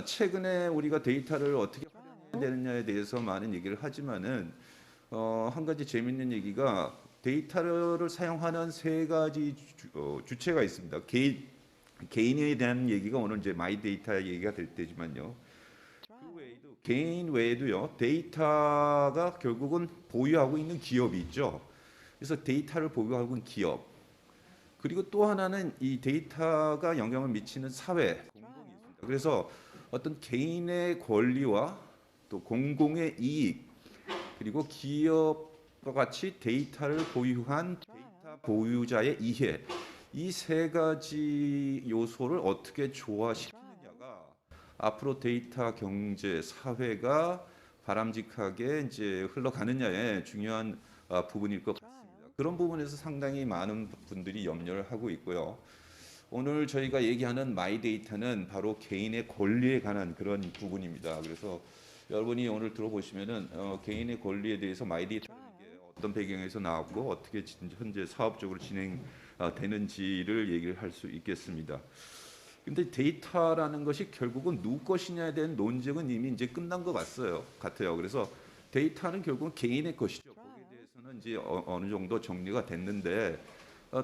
최근에 우리가 데이터를 어떻게 활용해야 되느냐에 대해서 많은 얘기를 하지만은 한 가지 재밌는 얘기가 데이터를 사용하는 세 가지 주체가 있습니다. 개인에 대한 얘기가 오늘 이제 마이 데이터 얘기가 될 때지만요. 그 외에도 개인 외에도요. 데이터가 결국은 보유하고 있는 기업이 있죠. 그래서 데이터를 보유하고 있는 기업. 그리고 또 하나는 이 데이터가 영향을 미치는 사회, 공동이 있습니다. 그래서 어떤 개인의 권리와 또 공공의 이익, 그리고 기업과 같이 데이터를 보유한 데이터 보유자의 이해, 이 세 가지 요소를 어떻게 조화시키느냐가 앞으로 데이터 경제 사회가 바람직하게 이제 흘러가느냐의 중요한 부분일 것 같습니다. 그런 부분에서 상당히 많은 분들이 염려를 하고 있고요. 오늘 저희가 얘기하는 마이 데이터는 바로 개인의 권리에 관한 그런 부분입니다. 그래서 여러분이 오늘 들어보시면은 개인의 권리에 대해서 마이 데이터는 이게 어떤 배경에서 나왔고 어떻게 현재 사업적으로 진행되는지를 얘기를 할 수 있겠습니다. 근데 데이터라는 것이 결국은 누구 것이냐에 대한 논쟁은 이미 이제 끝난 것 같아요. 그래서 데이터는 결국은 개인의 것이죠. 거기에 대해서는 이제 어느 정도 정리가 됐는데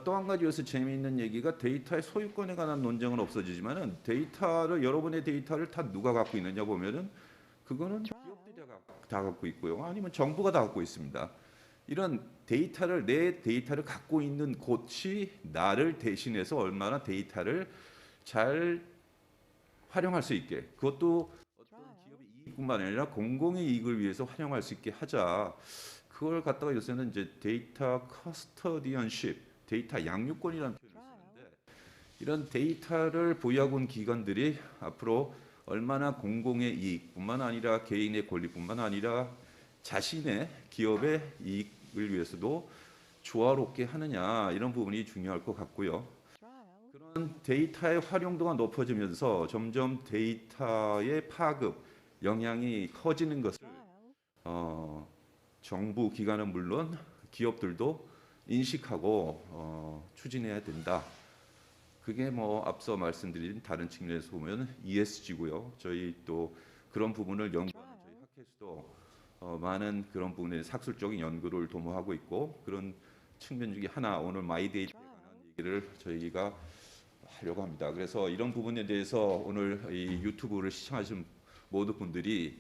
또 한 가지 여기서 재미있는 얘기가 데이터의 소유권에 관한 논쟁은 없어지지만은 데이터를 여러분의 데이터를 다 누가 갖고 있느냐 보면은 그거는 기업들이 다 갖고 있고요. 아니면 정부가 다 갖고 있습니다. 이런 데이터를 내 데이터를 갖고 있는 곳이 나를 대신해서 얼마나 데이터를 잘 활용할 수 있게 그것도 어떤 기업의 이익뿐만 아니라 공공의 이익을 위해서 활용할 수 있게 하자. 그걸 갖다가 요새는 이제 데이터 커스터디언십, 데이터 양육권이라는 표현을 쓰는데 이런 데이터를 보유하고 있는 기관들이 앞으로 얼마나 공공의 이익뿐만 아니라 개인의 권리뿐만 아니라 자신의 기업의 이익을 위해서도 조화롭게 하느냐 이런 부분이 중요할 것 같고요. 그런 데이터의 활용도가 높아지면서 점점 데이터의 파급, 영향이 커지는 것을 어, 정부 기관은 물론 기업들도 인식하고 추진해야 된다. 그게 뭐 앞서 말씀드린 다른 측면에서 보면 ESG고요. 저희 또 그런 부분을 연구하는 저희 학회에서도 많은 그런 부분에 학술적인 연구를 도모하고 있고 그런 측면 중에 하나 오늘 마이데이터에 관한 얘기를 저희가 하려고 합니다. 그래서 이런 부분에 대해서 오늘 이 유튜브를 시청하신 모든 분들이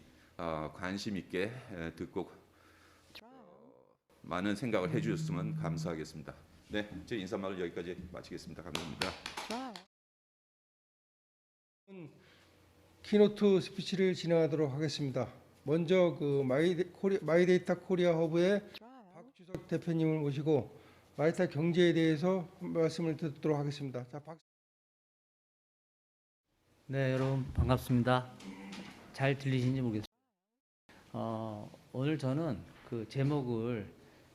관심 있게 듣고 많은 생각을 해주셨으면 감사하겠습니다. 네, 제 인사말을 여기까지 마치겠습니다. 감사합니다. 키노트 스피치를 진행하도록 하겠습니다. 먼저 마이데이터 코리아 허브의 박주석 대표님을 모시고 마이데이터 경제에 대해서 말씀을 듣도록 하겠습니다. 자, 네, 여러분 반갑습니다. 잘 들리시는지 모르겠습니다. 오늘 저는 그 제목을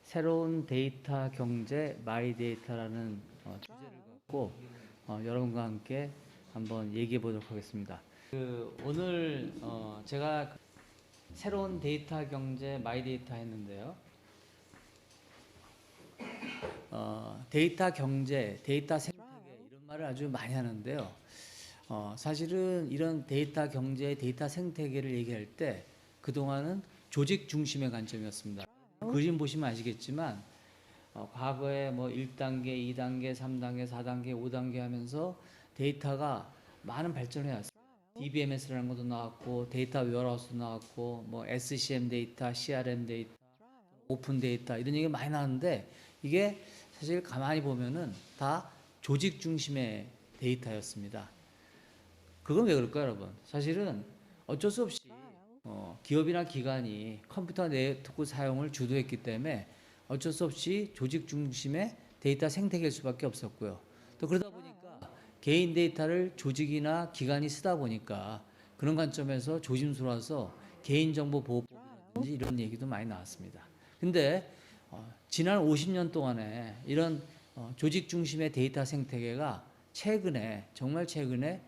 새로운 데이터 경제 마이 데이터라는 주제를 갖고 여러분과 함께 한번 얘기해 보도록 하겠습니다. 오늘 제가 새로운 데이터 경제 마이 데이터 했는데요. 데이터 경제, 데이터 생태계 이런 말을 아주 많이 하는데요. 사실은 이런 데이터 경제, 데이터 생태계를 얘기할 때 그동안은 조직 중심의 관점이었습니다. 그림 보시면 아시겠지만 과거에 뭐 1단계, 2단계, 3단계, 4단계, 5단계 하면서 데이터가 많은 발전을 해왔어요. DBMS라는 것도 나왔고 데이터 웨어하우스도 나왔고 뭐 SCM 데이터, CRM 데이터, 오픈 데이터 이런 얘기가 많이 나왔는데 이게 사실 가만히 보면은 다 조직 중심의 데이터였습니다. 그건 왜 그럴까요, 여러분? 사실은 어쩔 수 없이 기업이나 기관이 컴퓨터 네트워크 사용을 주도했기 때문에 어쩔 수 없이 조직 중심의 데이터 생태계일 수밖에 없었고요. 또 그러다 보니까 개인 데이터를 조직이나 기관이 쓰다 보니까 그런 관점에서 조심스러워서 개인정보 보호법이라든지 이런 얘기도 많이 나왔습니다. 근데 지난 50년 동안에 이런 조직 중심의 데이터 생태계가 최근에 정말 최근에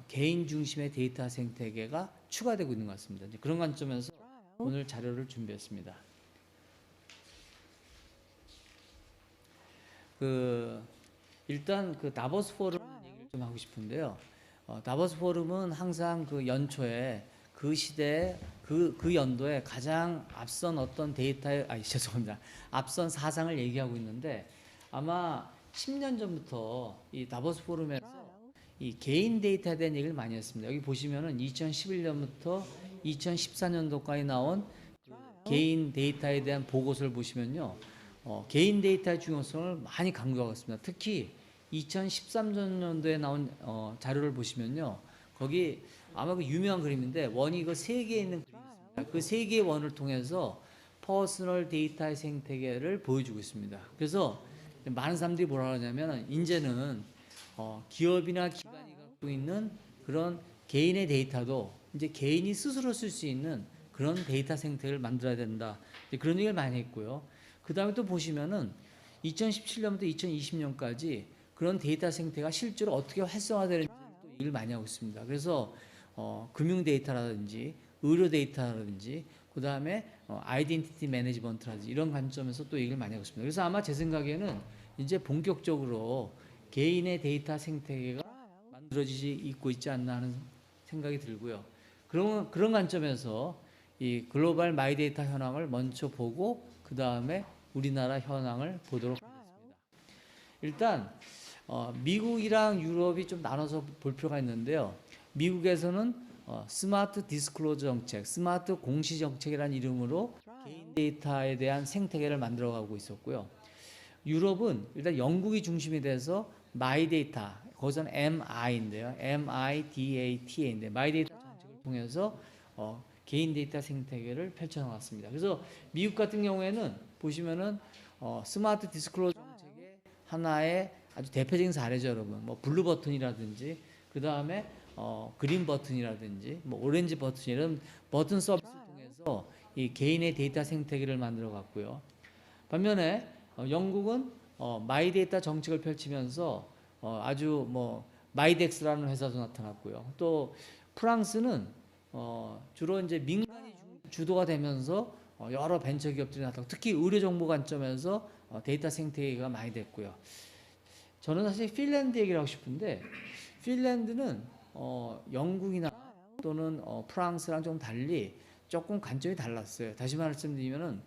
개인 중심의 데이터 생태계가 추가되고 있는 것 같습니다. 그런 관점에서 오늘 자료를 준비했습니다. 일단 다보스 포럼 얘기를 좀 하고 싶은데요. 다보스 포럼은 항상 그 연초에 그 시대에 그 연도에 가장 앞선 어떤 데이터의 죄송합니다. 앞선 사상을 얘기하고 있는데 아마 10년 전부터 이 다보스 포럼에서 이 개인 데이터에 대한 얘기를 많이 했습니다. 여기 보시면은 2011년부터 2014년도까지 나온 개인 데이터에 대한 보고서를 보시면요. 개인 데이터의 중요성을 많이 강조하고 있습니다. 특히 2013년도에 나온 자료를 보시면요. 거기 아마 그 유명한 그림인데 원이 그 세 개에 있는 그림이 있습니다. 그 세 개의 원을 통해서 퍼스널 데이터의 생태계를 보여주고 있습니다. 그래서 많은 사람들이 뭐라 하냐면 이제는 기업이나 기관이 갖고 있는 그런 개인의 데이터도 이제 개인이 스스로 쓸 수 있는 그런 데이터 생태계를 만들어야 된다. 그런 얘기를 많이 했고요. 그 다음에 또 보시면은 2017년부터 2020년까지 그런 데이터 생태가 실제로 어떻게 활성화되는지 또 얘기를 많이 하고 있습니다. 그래서 금융 데이터라든지 의료 데이터라든지 그 다음에 아이덴티티 매니지먼트라든지 이런 관점에서 또 얘기를 많이 하고 있습니다. 그래서 아마 제 생각에는 이제 본격적으로 개인의 데이터 생태계가 만들어지고 있지 않나 하는 생각이 들고요. 그런 관점에서 이 글로벌 마이데이터 현황을 먼저 보고 그 다음에 우리나라 현황을 보도록 하겠습니다. 일단 미국이랑 유럽이 좀 나눠서 볼 필요가 있는데요. 미국에서는 스마트 디스클로저 정책, 스마트 공시 정책이라는 이름으로 개인 데이터에 대한 생태계를 만들어가고 있었고요. 유럽은 일단 영국이 중심이 돼서 마이데이터, 거기서는 MI인데요. MIDATA인데 마이데이터 정책을 통해서 개인 데이터 생태계를 펼쳐나갔습니다. 그래서 미국 같은 경우에는 보시면은 스마트 디스클로저 정책의 하나의 아주 대표적인 사례죠, 여러분. 뭐 블루 버튼이라든지 그 다음에 그린 버튼이라든지 뭐 오렌지 버튼 이런 버튼 서비스를 통해서 이 개인의 데이터 생태계를 만들어 갔고요. 반면에 영국은 마이데이터 정책을 펼치면서 아주 뭐 마이덱스라는 회사도 나타났고요. 또 프랑스는 주로 이제 민간이 주도가 되면서 여러 벤처 기업들이 나타나고 특히 의료 정보 관점에서 데이터 생태계가 많이 됐고요. 저는 사실 핀란드 얘기를 하고 싶은데 핀란드는 영국이나 또는 프랑스랑 좀 달리 조금 관점이 달랐어요. 다시 말씀드리면은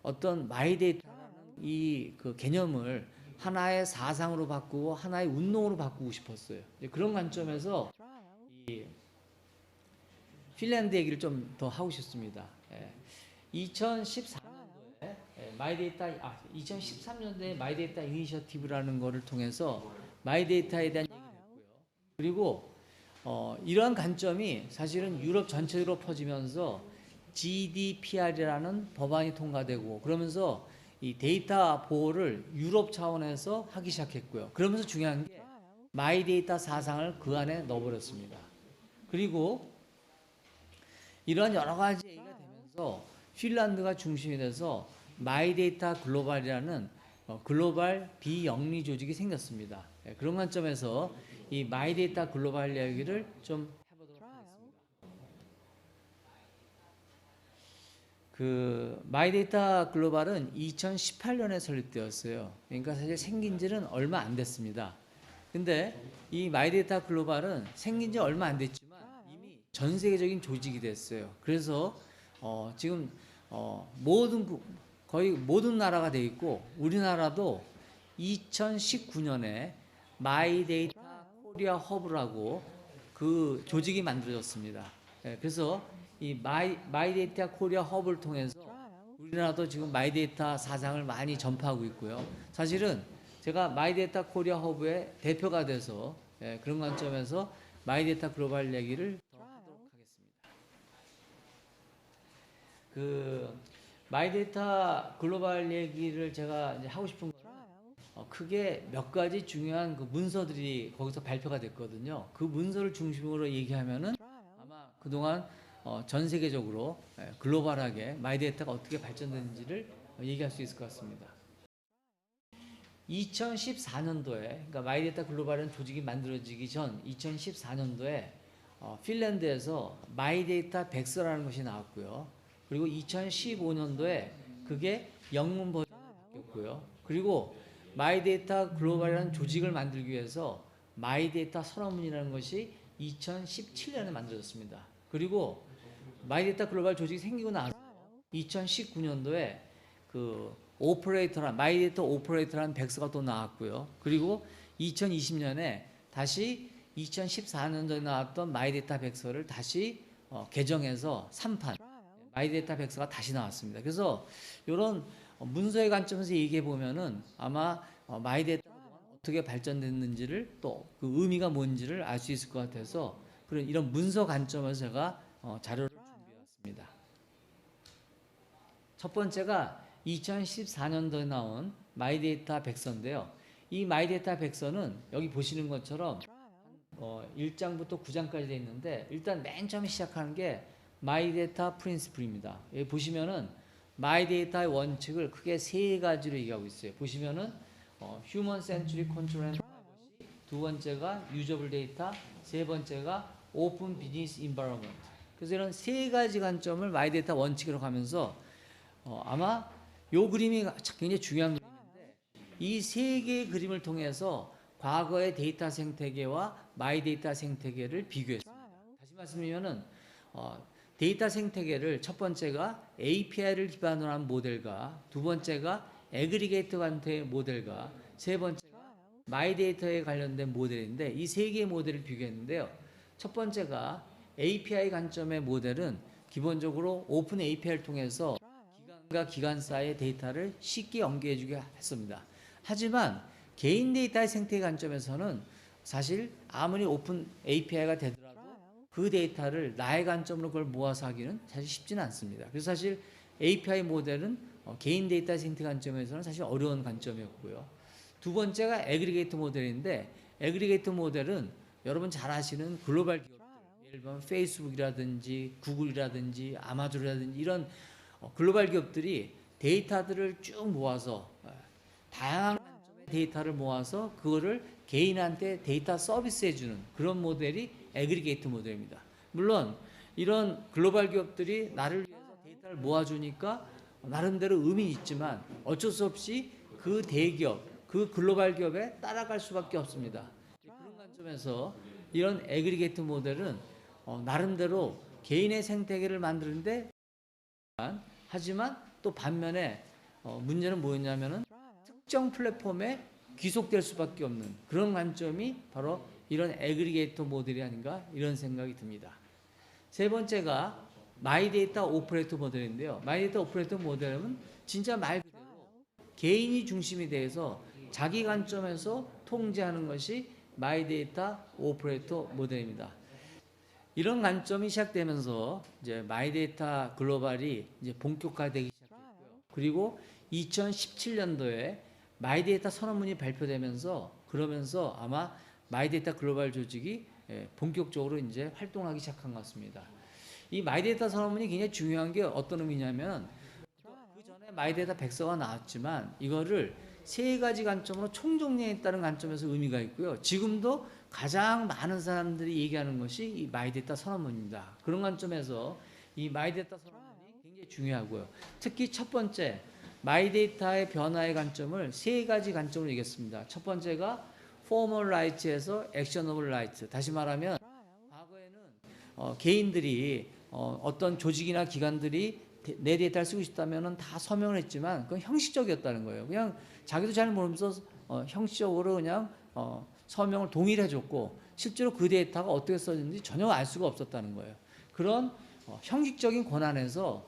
어떤 마이데이터라는 이 그 개념을 하나의 사상으로 바꾸고 하나의 운동으로 바꾸고 싶었어요. 그런 관점에서 이 핀란드 얘기를 좀 더 하고 싶습니다. 2014년도에 (2013년도에) 마이데이터 이니셔티브라는 거를 통해서 마이데이터에 대한 얘기를 했고요. 그리고 이러한 관점이 사실은 유럽 전체로 퍼지면서 GDPR이라는 법안이 통과되고 그러면서 이 데이터 보호를 유럽 차원에서 하기 시작했고요. 그러면서 중요한 게 마이데이터 사상을 그 안에 넣어버렸습니다. 그리고 이러한 여러 가지 얘기가 되면서 핀란드가 중심이 돼서 마이데이터 글로벌이라는 글로벌 비영리 조직이 생겼습니다. 그런 관점에서 이 마이데이터 글로벌 이야기를 좀 해보도록 하겠습니다. 그 마이데이터 글로벌은 2018년에 설립되었어요. 그러니까 사실 생긴 지는 얼마 안 됐습니다. 근데 이 마이데이터 글로벌은 생긴 지 얼마 안 됐지만 이미 전 세계적인 조직이 됐어요. 그래서 지금 거의 모든 나라가 돼 있고 우리나라도 2019년에 마이데이터 코리아 허브라고 그 조직이 만들어졌습니다. 그래서 이 마이데이터 코리아 허브를 통해서 우리나라도 지금 마이데이터 사상을 많이 전파하고 있고요. 사실은 제가 마이데이터 코리아 허브의 대표가 돼서 그런 관점에서 마이데이터 글로벌 얘기를 더 하도록 하겠습니다. 그 마이데이터 글로벌 얘기를 제가 이제 하고 싶은 거는 크게 몇 가지 중요한 그 문서들이 거기서 발표가 됐거든요. 그 문서를 중심으로 얘기하면은 아마 그동안 전 세계적으로 글로벌하게 마이데이터가 어떻게 발전되는지를 얘기할 수 있을 것 같습니다. 2014년도에 그러니까 마이데이터 글로벌은 조직이 만들어지기 전 2014년도에 핀란드에서 마이데이터 백서라는 것이 나왔고요. 그리고 2015년도에 그게 영문 버전으로 바뀌었고요. 그리고 마이데이터 글로벌이라는 조직을 만들기 위해서 마이데이터 선언문이라는 것이 2017년에 만들어졌습니다. 그리고 마이데이터 글로벌 조직이 생기고 나서 2019년도에 그 오퍼레이터란 마이데이터 오퍼레이터라는 백서가 또 나왔고요. 그리고 2020년에 다시 2014년도에 나왔던 마이데이터 백서를 다시 개정해서 3판 마이데이터 백서가 다시 나왔습니다. 그래서 이런 문서의 관점에서 얘기해 보면은 아마 마이데이터가 어떻게 발전됐는지를 또 그 의미가 뭔지를 알 수 있을 것 같아서 그런 이런 문서 관점에서 제가 자료를 준비해왔습니다. 첫 번째가 2014년도에 나온 마이데이터 백서인데요. 이 마이데이터 백서는 여기 보시는 것처럼 1장부터 9장까지 되어 있는데 일단 맨 처음에 시작하는 게 마이데이터 프린시플입니다. 여기 보시면은 마이데이터의 원칙을 크게 세 가지로 얘기하고 있어요. 보시면은 휴먼 센츄리 컨트롤 앤 프라이버시, 두 번째가 유저블 데이터, 세 번째가 오픈 비즈니스 인바이러먼트. 그래서 이런 세 가지 관점을 마이데이터 원칙으로 가면서 아마 요 그림이 굉장히 중요한 그림인데 이 세 개의 그림을 통해서 과거의 데이터 생태계와 마이데이터 생태계를 비교했습니다. 다시 말씀드리면은 데이터 생태계를 첫 번째가 API를 기반으로 한 모델과 두 번째가 애그리게이터 관계의 모델과 세 번째가 마이데이터에 관련된 모델인데 이 세 개의 모델을 비교했는데요. 첫 번째가 API 관점의 모델은 기본적으로 오픈 API를 통해서 기관과 기관 사이의 데이터를 쉽게 연계해주게 했습니다. 하지만 개인 데이터의 생태계 관점에서는 사실 아무리 오픈 API가 되더라도 그 데이터를 나의 관점으로 그걸 모아서 하기는 사실 쉽지는 않습니다. 그래서 사실 API 모델은 개인 데이터 생태 관점에서는 사실 어려운 관점이었고요. 두 번째가 애그리게이터 모델인데 애그리게이터 모델은 여러분 잘 아시는 글로벌 기업들, 예를 들면 페이스북이라든지 구글이라든지 아마존이라든지 이런 글로벌 기업들이 데이터들을 쭉 모아서 다양한 관점의 데이터를 모아서 그거를 개인한테 데이터 서비스해주는 그런 모델이 애그리게이터 모델입니다. 물론 이런 글로벌 기업들이 나를 위해서 데이터를 모아주니까 나름대로 의미는 있지만 어쩔 수 없이 그 대기업, 그 글로벌 기업에 따라갈 수밖에 없습니다. 그런 관점에서 이런 애그리게이터 모델은 나름대로 개인의 생태계를 만드는데 하지만 또 반면에 문제는 뭐였냐면은 특정 플랫폼에 귀속될 수밖에 없는 그런 관점이 바로 이런 애그리게이터 모델이 아닌가 이런 생각이 듭니다. 세 번째가 마이데이터 오퍼레이터 모델인데요. 마이데이터 오퍼레이터 모델은 진짜 말 그대로 개인이 중심이 돼서 자기 관점에서 통제하는 것이 마이데이터 오퍼레이터 모델입니다. 이런 관점이 시작되면서 이제 마이데이터 글로벌이 이제 본격화되기 시작했고요. 그리고 2017년도에 마이데이터 선언문이 발표되면서 그러면서 아마 마이데이터 글로벌 조직이 본격적으로 이제 활동하기 시작한 것 같습니다. 이 마이데이터 선언문이 굉장히 중요한 게 어떤 의미냐면 그 전에 마이데이터 백서가 나왔지만 이거를 세 가지 관점으로 총정리했다는 관점에서 의미가 있고요. 지금도 가장 많은 사람들이 얘기하는 것이 이 마이데이터 선언문입니다. 그런 관점에서 이 마이데이터 선언문이 굉장히 중요하고요. 특히 첫 번째 마이데이터의 변화의 관점을 세 가지 관점으로 얘기했습니다. 첫 번째가 formal rights에서 actionable rights. 다시 말하면 과거에는 개인들이 어떤 조직이나 기관들이 내 데이터를 쓰고 싶다면 다 서명을 했지만 그건 형식적이었다는 거예요. 그냥 자기도 잘 모르면서 형식적으로 그냥 서명을 동의를 해줬고 실제로 그 데이터가 어떻게 써졌는지 전혀 알 수가 없었다는 거예요. 그런 형식적인 권한에서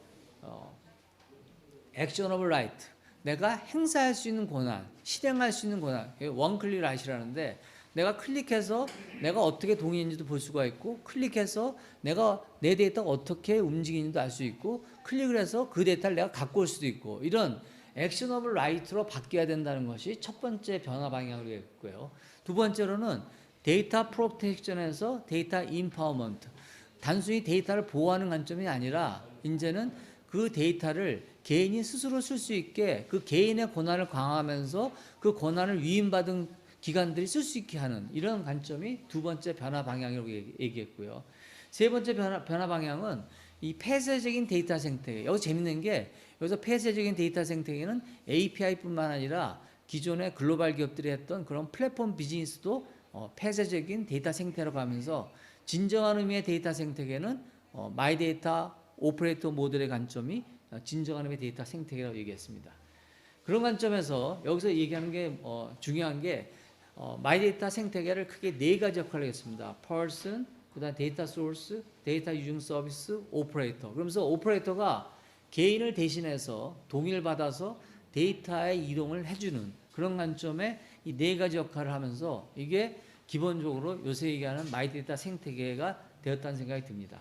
actionable right, 내가 행사할 수 있는 권한, 실행할 수 있는 권한, 원클릭 라이트라는데 내가 클릭해서 내가 어떻게 동의했는지도 볼 수가 있고 클릭해서 내가 내 데이터가 어떻게 움직이는지도 알 수 있고 클릭을 해서 그 데이터를 내가 갖고 올 수도 있고 이런 액셔너블 라이트로 바뀌어야 된다는 것이 첫 번째 변화 방향으로 했고요. 두 번째로는 데이터 프로텍션에서 데이터 인파워먼트, 단순히 데이터를 보호하는 관점이 아니라 이제는 그 데이터를 개인이 스스로 쓸 수 있게 그 개인의 권한을 강화하면서 그 권한을 위임받은 기관들이 쓸 수 있게 하는 이런 관점이 두 번째 변화 방향이라고 얘기했고요. 세 번째 변화 방향은 이 폐쇄적인 데이터 생태계. 여기 재밌는 게 여기서 폐쇄적인 데이터 생태계는 API뿐만 아니라 기존의 글로벌 기업들이 했던 그런 플랫폼 비즈니스도 폐쇄적인 데이터 생태로 가면서 진정한 의미의 데이터 생태계는 마이데이터 오퍼레이터 모델의 관점이 진정한 의미의 데이터 생태계라고 얘기했습니다. 그런 관점에서 여기서 얘기하는 게 중요한 게 마이데이터 생태계를 크게 네 가지 역할을 하겠습니다. person, 그다음 데이터 소스, 데이터 유증 서비스, 오퍼레이터. 그러면서 오퍼레이터가 개인을 대신해서 동의를 받아서 데이터의 이동을 해주는 그런 관점에 이 네 가지 역할을 하면서 이게 기본적으로 요새 얘기하는 마이데이터 생태계가 되었다는 생각이 듭니다.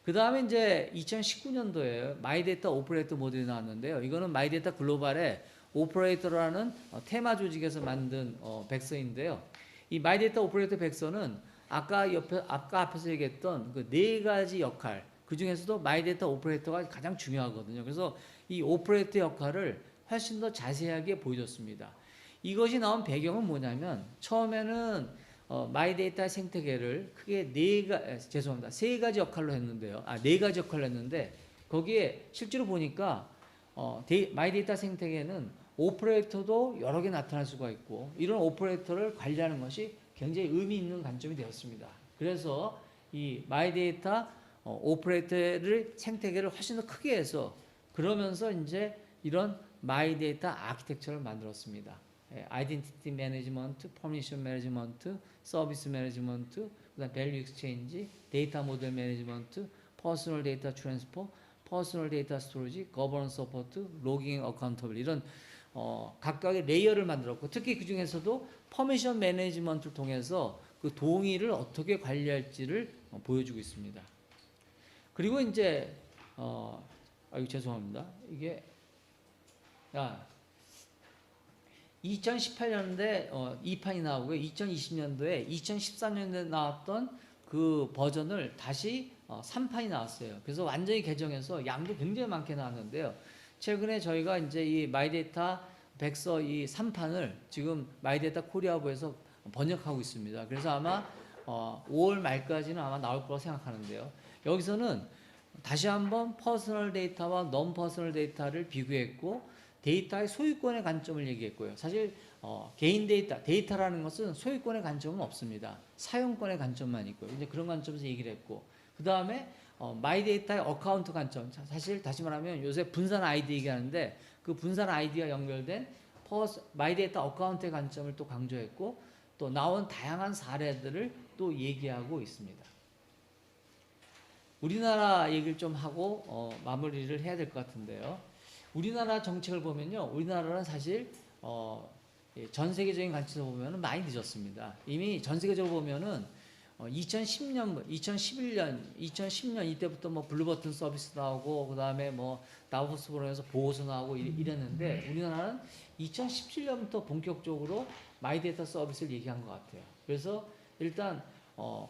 그 다음에 이제 2019년도에 마이데이터 오퍼레이터 모델이 나왔는데요. 이거는 마이데이터 글로벌의 오퍼레이터라는 테마 조직에서 만든 백서인데요. 이 마이데이터 오퍼레이터 백서는 아까 앞에서 얘기했던 그 네 가지 역할, 그 중에서도 마이데이터 오퍼레이터가 가장 중요하거든요. 그래서 이 오퍼레이터 역할을 훨씬 더 자세하게 보여줬습니다. 이것이 나온 배경은 뭐냐면 처음에는 마이데이터 생태계를 크게 세 가지 역할로 했는데요. 네 가지 역할로 했는데 거기에 실제로 보니까 마이데이터 생태계는 오퍼레이터도 여러 개 나타날 수가 있고 이런 오퍼레이터를 관리하는 것이 굉장히 의미 있는 관점이 되었습니다. 그래서 이 마이데이터 오퍼레이터를 생태계를 훨씬 더 크게 해서 그러면서 이제 이런 마이데이터 아키텍처를 만들었습니다. 아이덴티티 매니지먼트, 퍼미션 매니지먼트, 서비스 매니지먼트, 그다음 밸류 익스체인지, 데이터 모델 매니지먼트, 퍼스널 데이터 트랜스포, 퍼스널 데이터 스토리지, 거버넌스 서포트, 로깅 어카운터블 이런 각각의 레이어를 만들었고 특히 그 중에서도 퍼미션 매니지먼트를 통해서 그 동의를 어떻게 관리할지를 보여주고 있습니다. 그리고 이제 죄송합니다. 이게 2018년도에 2판이 나오고요. 2020년도에 2013년도에 나왔던 그 버전을 다시 3판이 나왔어요. 그래서 완전히 개정해서 양도 굉장히 많게 나왔는데요. 최근에 저희가 이제 이 마이데이터 백서 이 3판을 지금 마이데이터 코리아부에서 번역하고 있습니다. 그래서 아마 5월 말까지는 아마 나올 거라고 생각하는데요. 여기서는 다시 한번 퍼스널 데이터와 non 퍼스널 데이터를 비교했고 데이터의 소유권의 관점을 얘기했고요. 사실 개인 데이터라는 것은 소유권의 관점은 없습니다. 사용권의 관점만 있고요. 이제 그런 관점에서 얘기를 했고 그 다음에 마이데이터의 어카운트 관점. 사실 다시 말하면 요새 분산 아이디 얘기하는데 그 분산 아이디와 연결된 마이데이터 어카운트의 관점을 또 강조했고 또 나온 다양한 사례들을 또 얘기하고 있습니다. 우리나라 얘기를 좀 하고 마무리를 해야 될 것 같은데요. 우리나라 정책을 보면요, 우리나라는 사실 전 세계적인 관점에서 보면은 많이 늦었습니다. 이미 전 세계적으로 보면은 2010년, 2011년, 2010년 이때부터 뭐 블루버튼 서비스 나오고 그 다음에 뭐 다보스 포럼에서 보고서 나오고 이랬는데 우리나라는 2017년부터 본격적으로 마이데이터 서비스를 얘기한 것 같아요. 그래서 일단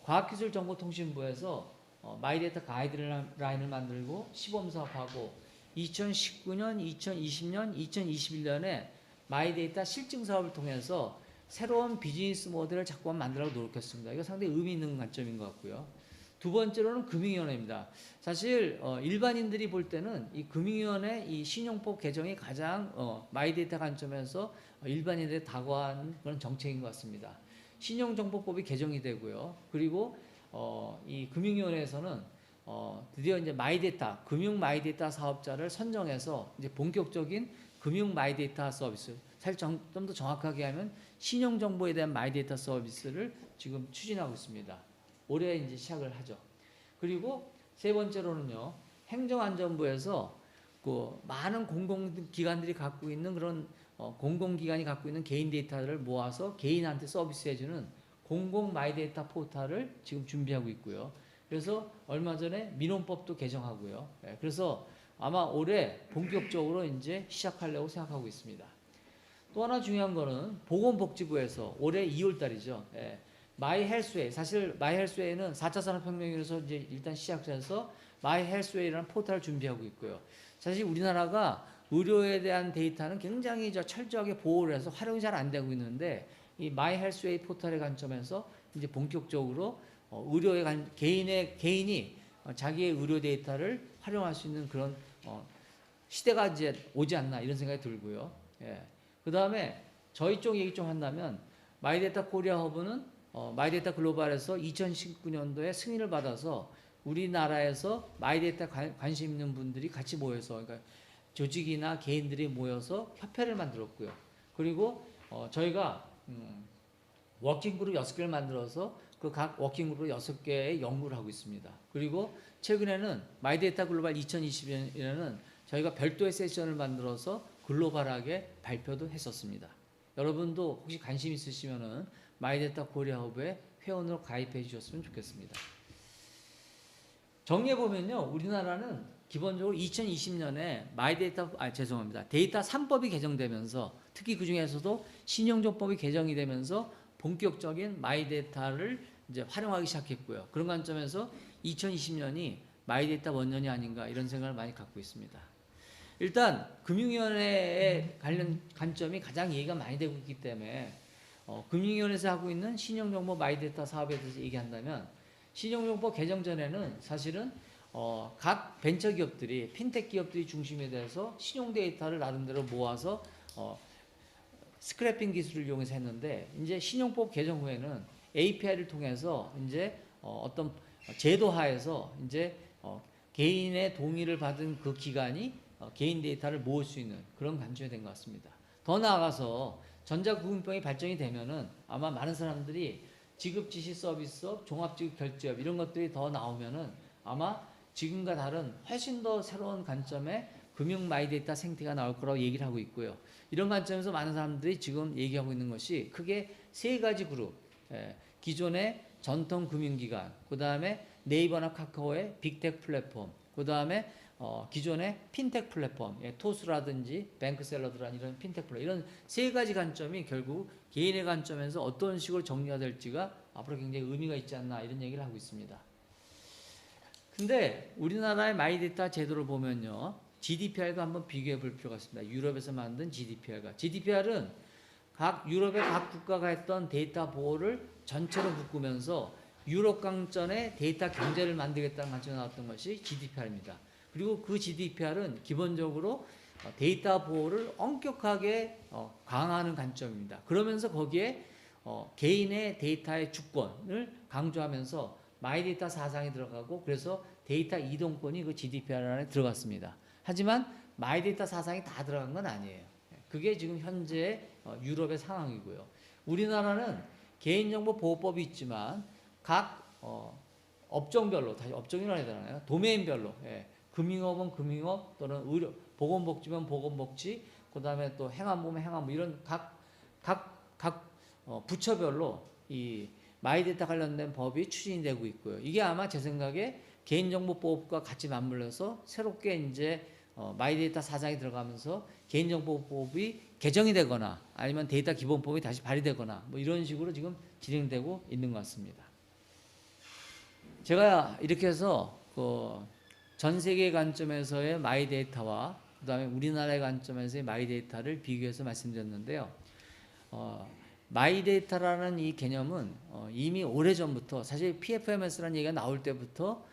과학기술정보통신부에서 마이데이터 가이드라인을 만들고 시범 사업하고 2019년, 2020년, 2021년에 마이데이터 실증 사업을 통해서 새로운 비즈니스 모델을 자꾸만 만들려고 노력했습니다. 이거 상당히 의미 있는 관점인 것 같고요. 두 번째로는 금융위원회입니다. 사실 일반인들이 볼 때는 이 금융위원회 이 신용법 개정이 가장 마이데이터 관점에서 일반인들에 다가간 그런 정책인 것 같습니다. 신용정보법이 개정이 되고요. 그리고 이 금융위원회에서는 드디어 이제 마이데이터, 금융 마이데이터 사업자를 선정해서 이제 본격적인 금융 마이데이터 서비스, 사실 좀 더 정확하게 하면 신용정보에 대한 마이데이터 서비스를 지금 추진하고 있습니다. 올해 이제 시작을 하죠. 그리고 세 번째로는요, 행정안전부에서 그 많은 공공기관들이 갖고 있는 그런 공공기관이 갖고 있는 개인 데이터를 모아서 개인한테 서비스해주는 공공 마이데이터 포털을 지금 준비하고 있고요. 그래서 얼마 전에 민원법도 개정하고요. 그래서 아마 올해 본격적으로 이제 시작하려고 생각하고 있습니다. 또 하나 중요한 거는 보건복지부에서 올해 2월 달이죠. 마이 헬스웨이, 사실 마이 헬스웨이는 4차 산업혁명으로서 이제 일단 시작해서 마이 헬스웨이라는 포털을 준비하고 있고요. 사실 우리나라가 의료에 대한 데이터는 굉장히 철저하게 보호를 해서 활용이 잘 안 되고 있는데 이 마이 헬스웨이 포털의 관점에서 이제 본격적으로 개인이 자기의 의료 데이터를 활용할 수 있는 그런 시대가 이제 오지 않나 이런 생각이 들고요. 그 다음에 저희 쪽 얘기 좀 한다면 마이데이터 코리아 허브는 마이데이터 글로벌에서 2019년도에 승인을 받아서 우리나라에서 마이데이터 관심 있는 분들이 같이 모여서, 그러니까 조직이나 개인들이 모여서 협회를 만들었고요. 그리고 저희가 워킹그룹 6개를 만들어서 그 각 워킹그룹 6개의 연구를 하고 있습니다. 그리고 최근에는 마이데이터 글로벌 2020년에는 저희가 별도의 세션을 만들어서 글로벌하게 발표도 했었습니다. 여러분도 혹시 관심 있으시면은 마이데이터 코리아 허브에 회원으로 가입해 주셨으면 좋겠습니다. 정리해 보면요, 우리나라는 기본적으로 2020년에 데이터 3법이 개정되면서 특히 그 중에서도 신용정법이 개정이 되면서 본격적인 마이데이터를 이제 활용하기 시작했고요. 그런 관점에서 2020년이 마이데이터 원년이 아닌가 이런 생각을 많이 갖고 있습니다. 일단 금융위원회에 관련 관점이 가장 얘기가 많이 되고 있기 때문에 금융위원회에서 하고 있는 신용정보 마이데이터 사업에 대해서 얘기한다면 신용정보 개정 전에는 사실은 각 벤처기업들이 핀텍 기업들이 중심에 대해서 신용 데이터를 나름대로 모아서 스크래핑 기술을 이용해서 했는데 이제 신용법 개정 후에는 API를 통해서 이제 어떤 제도하에서 이제 개인의 동의를 받은 그 기관이 개인 데이터를 모을 수 있는 그런 관점이 된 것 같습니다. 더 나아가서 전자구금병이 발전이 되면은 아마 많은 사람들이 지급지시 서비스업, 종합지급결제업 이런 것들이 더 나오면은 아마 지금과 다른 훨씬 더 새로운 관점의 금융 마이데이터 생태가 나올 거라고 얘기를 하고 있고요. 이런 관점에서 많은 사람들이 지금 얘기하고 있는 것이 크게 세 가지 그룹, 기존의 전통 금융기관, 그 다음에 네이버나 카카오의 빅텍 플랫폼, 그 다음에 기존의 핀텍 플랫폼, 토스라든지 뱅크샐러드라는 이런 핀텍 플랫폼, 이런 세 가지 관점이 결국 개인의 관점에서 어떤 식으로 정리가 될지가 앞으로 굉장히 의미가 있지 않나 이런 얘기를 하고 있습니다. 근데 우리나라의 마이데이터 제도를 보면요, GDPR과 한번 비교해 볼 필요가 있습니다. 유럽에서 만든 GDPR과. GDPR은 유럽의 각 국가가 했던 데이터 보호를 전체로 묶으면서 유럽 강전의 데이터 경제를 만들겠다는 관점에 나왔던 것이 GDPR입니다. 그리고 그 GDPR은 기본적으로 데이터 보호를 엄격하게 강화하는 관점입니다. 그러면서 거기에 개인의 데이터의 주권을 강조하면서 마이데이터 사상이 들어가고 그래서 데이터 이동권이 그 GDPR 안에 들어갔습니다. 하지만 마이데이터 사상이 다 들어간 건 아니에요. 그게 지금 현재 유럽의 상황이고요. 우리나라는 개인정보보호법이 있지만 각 업종별로, 다시 업종이라고 해야 되나요? 도메인별로, 금융업은 금융업 또는 의료, 보건복지면 보건복지, 그 다음에 또 행안부면 행안부 이런 각 부처별로 이 마이데이터 관련된 법이 추진이 되고 있고요. 이게 아마 제 생각에 개인정보보호법과 같이 맞물려서 새롭게 이제 마이데이터 사상이 들어가면서 개인정보보호법이 개정이 되거나 아니면 데이터 기본법이 다시 발의되거나 뭐 이런 식으로 지금 진행되고 있는 것 같습니다. 제가 이렇게 해서 전 세계 관점에서의 마이데이터와 그 다음에 우리나라의 관점에서의 마이데이터를 비교해서 말씀드렸는데요. 마이데이터라는 이 개념은 이미 오래전부터 사실 PFMS라는 얘기가 나올 때부터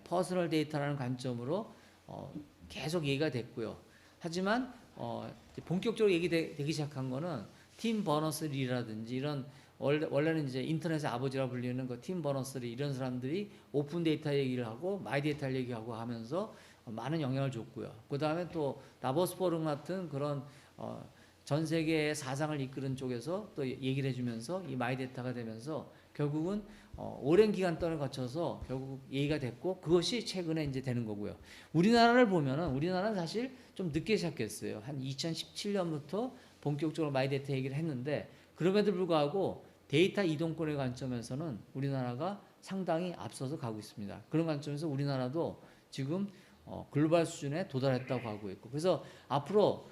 퍼스널 데이터라는 관점으로 계속 얘기가 됐고요. 하지만 본격적으로 얘기되기 시작한 거는 팀 버너스리라든지 이런 원래는 이제 인터넷의 아버지라 불리는 그 팀 버너스리 이런 사람들이 오픈 데이터 얘기를 하고 마이데이터 얘기하고 하면서 많은 영향을 줬고요. 그 다음에 또 다보스 포럼 같은 그런 전 세계의 사상을 이끄는 쪽에서 또 얘기를 해주면서 이 마이데이터가 되면서 결국은 오랜 기간 동안을 거쳐서 결국 얘기가 됐고 그것이 최근에 이제 되는 거고요. 우리나라를 보면은 우리나라는 사실 좀 늦게 시작했어요. 한 2017년부터 본격적으로 마이데이터 얘기를 했는데 그럼에도 불구하고 데이터 이동권의 관점에서는 우리나라가 상당히 앞서서 가고 있습니다. 그런 관점에서 우리나라도 지금 글로벌 수준에 도달했다고 하고 있고 그래서 앞으로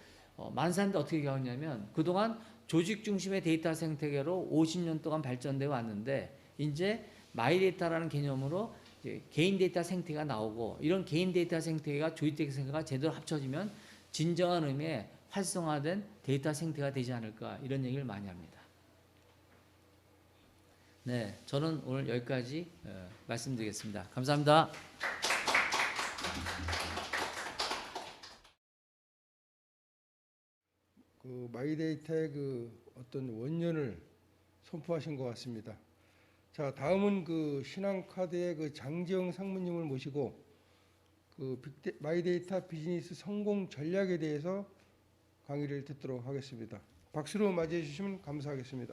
많은 사람들이 어떻게 얘기하냐면 그동안 조직 중심의 데이터 생태계로 50년 동안 발전되어 왔는데 이제 마이데이터라는 개념으로 이제 개인 데이터 생태계가 나오고 이런 개인 데이터 생태계가 조직 데이터 생태계가 제대로 합쳐지면 진정한 의미의 활성화된 데이터 생태계가 되지 않을까 이런 얘기를 많이 합니다. 네, 저는 오늘 여기까지 말씀드리겠습니다. 감사합니다. 그 마이데이터의 그 어떤 원년을 선포하신 것 같습니다. 자, 다음은 그 신한카드의 그 장지영 상무님을 모시고 그 마이데이터 비즈니스 성공 전략에 대해서 강의를 듣도록 하겠습니다. 박수로 맞이해 주시면 감사하겠습니다.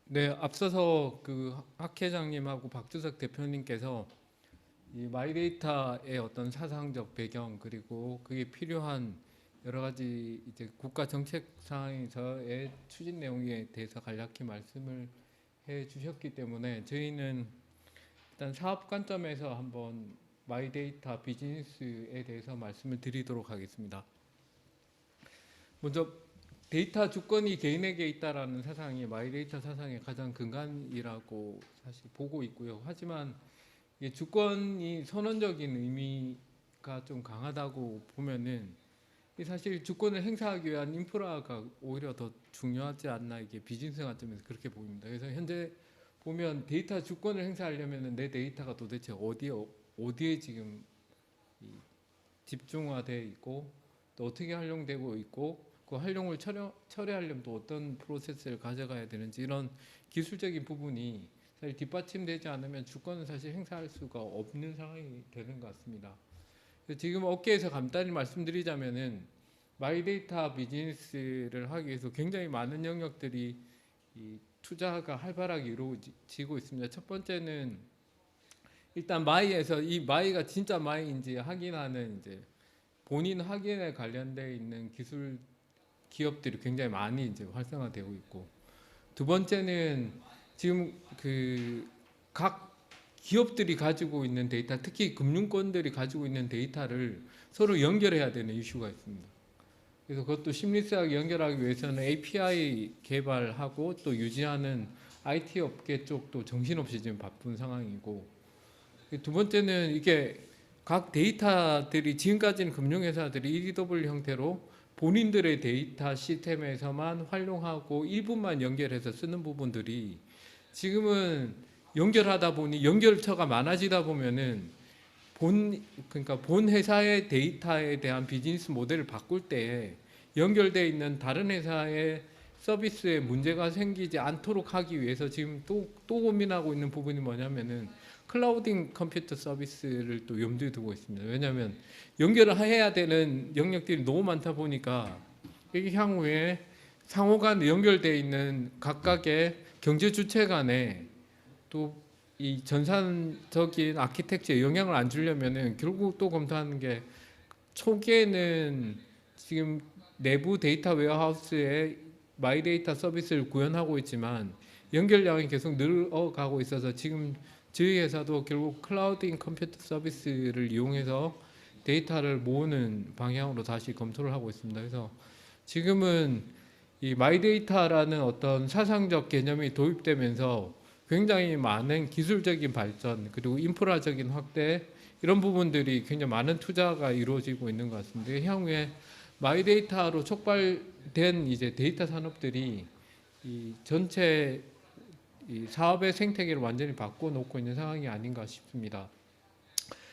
네, 앞서서 그 학 회장님하고 박주석 대표님께서 이 마이데이터의 어떤 사상적 배경 그리고 그게 필요한 여러 가지 이제 국가 정책 사항에서의 추진 내용에 대해서 간략히 말씀을 해 주셨기 때문에 저희는 일단 사업 관점에서 한번 마이데이터 비즈니스에 대해서 말씀을 드리도록 하겠습니다. 먼저 데이터 주권이 개인에게 있다라는 사상이 마이데이터 사상의 가장 근간이라고 사실 보고 있고요. 하지만 이게 주권이 선언적인 의미가 좀 강하다고 보면은 사실 주권을 행사하기 위한 인프라가 오히려 더 중요하지 않나, 이게 비즈니스 관점에서 그렇게 보입니다. 그래서 현재 보면 데이터 주권을 행사하려면 내 데이터가 도대체 어디에 지금 집중화되어 있고 또 어떻게 활용되고 있고 그 활용을 처리하려면 또 어떤 프로세스를 가져가야 되는지, 이런 기술적인 부분이 사실 뒷받침되지 않으면 주권은 사실 행사할 수가 없는 상황이 되는 것 같습니다. 지금 업계에서 간단히 말씀드리자면은 마이데이터 비즈니스를 하기 위해서 굉장히 많은 영역들이 이 투자가 활발하게 이루어지고 있습니다. 첫 번째는 일단 마이에서 이 마이가 진짜 마이인지 확인하는 이제 본인 확인에 관련되어 있는 기술 기업들이 굉장히 많이 이제 활성화되고 있고, 두 번째는 지금 그 각 기업들이 가지고 있는 데이터, 특히 금융권들이 가지고 있는 데이터를 서로 연결해야 되는 이슈가 있습니다. 그래서 그것도 심리스하게 연결하기 위해서는 API 개발하고 또 유지하는 IT 업계 쪽도 정신없이 지금 바쁜 상황이고, 두 번째는 이게 각 데이터들이 지금까지는 금융회사들이 EDW 형태로 본인들의 데이터 시스템에서만 활용하고 일부만 연결해서 쓰는 부분들이 지금은 연결하다 보니 연결처가 많아지다 보면은 그러니까 본 회사의 데이터에 대한 비즈니스 모델을 바꿀 때 연결되어 있는 다른 회사의 서비스에 문제가 생기지 않도록 하기 위해서 지금 또 고민하고 있는 부분이 뭐냐면은 클라우딩 컴퓨터 서비스를 또 염두에 두고 있습니다. 왜냐하면 연결을 해야 되는 영역들이 너무 많다 보니까 이게 향후에 상호간 연결되어 있는 각각의 경제 주체 간에 또 이 전산적인 아키텍처에 영향을 안 주려면은 결국 또 검토하는 게, 초기에는 지금 내부 데이터 웨어하우스에 마이데이터 서비스를 구현하고 있지만 연결량이 계속 늘어가고 있어서 지금 저희 회사도 결국 클라우딩 컴퓨터 서비스를 이용해서 데이터를 모으는 방향으로 다시 검토를 하고 있습니다. 그래서 지금은 이 마이데이터라는 어떤 사상적 개념이 도입되면서 굉장히 많은 기술적인 발전 그리고 인프라적인 확대, 이런 부분들이 굉장히 많은 투자가 이루어지고 있는 것 같습니다. 향후에 마이데이터로 촉발된 이제 데이터 산업들이 이 전체 이 사업의 생태계를 완전히 바꿔놓고 있는 상황이 아닌가 싶습니다.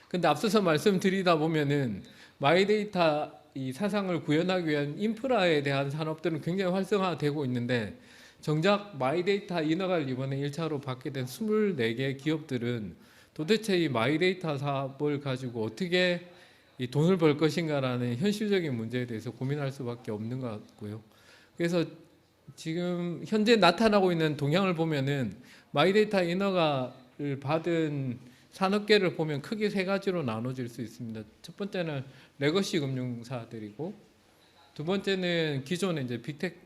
근데 앞서서 말씀드리다 보면은 마이데이터 이 사상을 구현하기 위한 인프라에 대한 산업들은 굉장히 활성화되고 있는데, 정작 마이데이터 인허가를 이번에 1차로 받게 된 24개 기업들은 도대체 이 마이데이터 사업을 가지고 어떻게 이 돈을 벌 것인가라는 현실적인 문제에 대해서 고민할 수밖에 없는 것 같고요. 그래서 지금 현재 나타나고 있는 동향을 보면은 마이데이터 인허가를 받은 산업계를 보면 크게 세 가지로 나눠질 수 있습니다. 첫 번째는 레거시 금융사들이고, 두 번째는 기존의 이제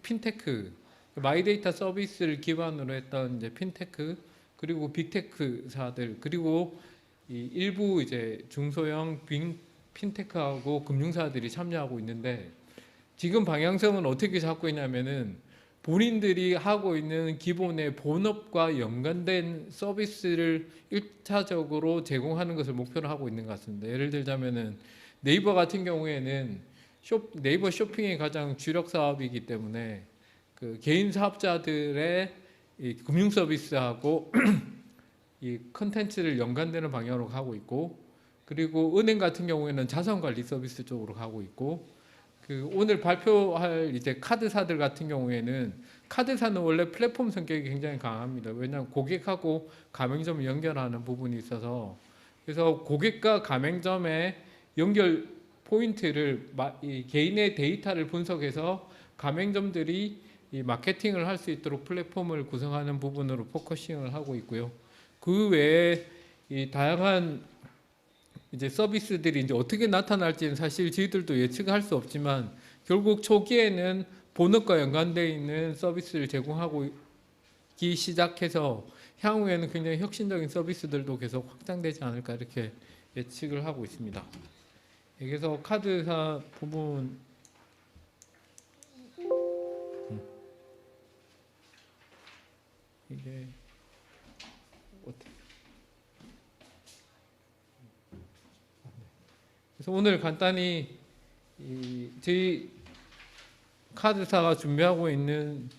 핀테크, 마이데이터 서비스를 기반으로 했던 이제 핀테크, 그리고 빅테크사들, 그리고 이 일부 이제 중소형 핀테크하고 금융사들이 참여하고 있는데, 지금 방향성은 어떻게 잡고 있냐면은 본인들이 하고 있는 기본의 본업과 연관된 서비스를 1차적으로 제공하는 것을 목표로 하고 있는 것 같습니다. 예를 들자면은 네이버 같은 경우에는 네이버 쇼핑이 가장 주력 사업이기 때문에 그 개인 사업자들의 이 금융 서비스하고 이 컨텐츠를 연관되는 방향으로 가고 있고, 그리고 은행 같은 경우에는 자산관리 서비스 쪽으로 가고 있고, 그 오늘 발표할 이제 카드사들 같은 경우에는 카드사는 원래 플랫폼 성격이 굉장히 강합니다. 왜냐하면 고객하고 가맹점을 연결하는 부분이 있어서, 그래서 고객과 가맹점의 연결 포인트를 이 개인의 데이터를 분석해서 가맹점들이 이 마케팅을 할 수 있도록 플랫폼을 구성하는 부분으로 포커싱을 하고 있고요. 그 외에 이 다양한 이제 서비스들이 이제 어떻게 나타날지는 사실 저희들도 예측할 수 없지만, 결국 초기에는 본업과 연관되어 있는 서비스를 제공하기 시작해서 향후에는 굉장히 혁신적인 서비스들도 계속 확장되지 않을까 이렇게 예측을 하고 있습니다. 그래서 카드사 부분 이게 어떻게 그래서 오늘 간단히 저희 카드사가 준비하고 있는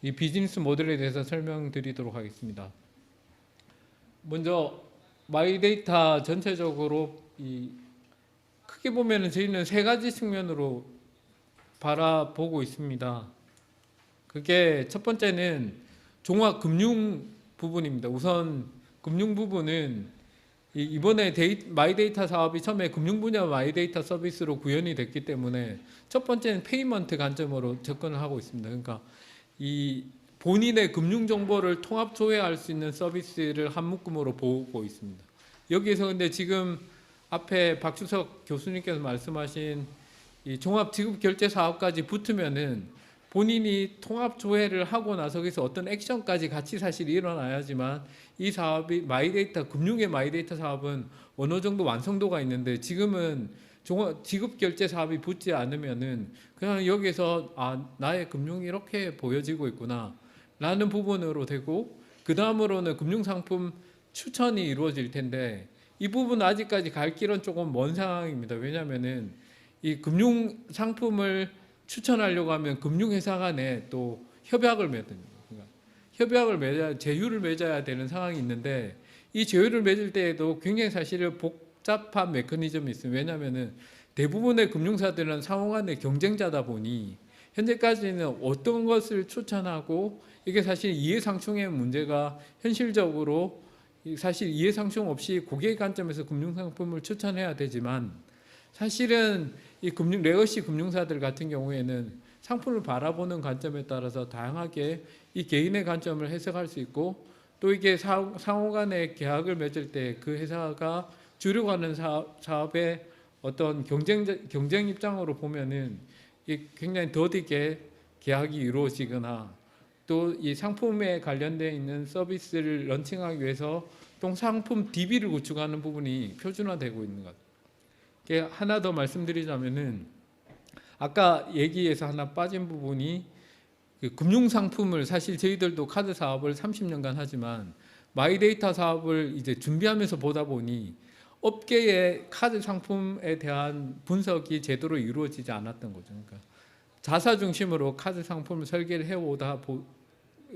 이 비즈니스 모델에 대해서 설명드리도록 하겠습니다. 먼저 마이데이터 전체적으로 크게 보면은 저희는 세 가지 측면으로 바라보고 있습니다. 그게 첫 번째는 종합 금융 부분입니다. 우선 금융 부분은 이번에 마이데이터 사업이 처음에 금융 분야 마이데이터 서비스로 구현이 됐기 때문에 첫 번째는 페이먼트 관점으로 접근을 하고 있습니다. 그러니까 이 본인의 금융 정보를 통합 조회할 수 있는 서비스를 한 묶음으로 보고 있습니다. 여기에서 근데 지금 앞에 박주석 교수님께서 말씀하신 이 종합 지급 결제 사업까지 붙으면은 본인이 통합 조회를 하고 나서 거기서 어떤 액션까지 같이 사실 일어나야지만 이 사업이 마이데이터 금융의 마이데이터 사업은 어느 정도 완성도가 있는데, 지금은 종합 지급 결제 사업이 붙지 않으면은 그냥 여기서 나의 금융이 이렇게 보여지고 있구나 라는 부분으로 되고, 그 다음으로는 금융 상품 추천이 이루어질 텐데 이 부분은 아직까지 갈 길은 조금 먼 상황입니다. 왜냐하면은 이 금융 상품을 추천하려고 하면 금융회사 간에 또 협약을 맺습니다. 그러니까 협약을 맺어야, 제휴를 맺어야 되는 상황이 있는데, 이 제휴를 맺을 때에도 굉장히 사실은 복잡한 메커니즘이 있어요. 왜냐하면은 대부분의 금융사들은 상호 간의 경쟁자다 보니 현재까지는 어떤 것을 추천하고, 이게 사실 이해상충의 문제가 현실적으로 사실 이해상충 없이 고객 관점에서 금융상품을 추천해야 되지만, 사실은 이 레거시 금융사들 같은 경우에는 상품을 바라보는 관점에 따라서 다양하게 이 개인의 관점을 해석할 수 있고, 또 이게 상호 간의 계약을 맺을 때 그 회사가 주려고 하는 사업의 어떤 경쟁 입장으로 보면은 이 굉장히 더디게 계약이 이루어지거나, 또 이 상품에 관련되어 있는 서비스를 런칭하기 위해서 또 상품 DB를 구축하는 부분이 표준화되고 있는 것. 하나 더 말씀드리자면은 아까 얘기에서 하나 빠진 부분이 그 금융 상품을, 사실 저희들도 카드 사업을 30년간 하지만 마이데이터 사업을 이제 준비하면서 보다 보니 업계의 카드 상품에 대한 분석이 제대로 이루어지지 않았던 거죠. 그러니까 자사 중심으로 카드 상품을 설계를 해오다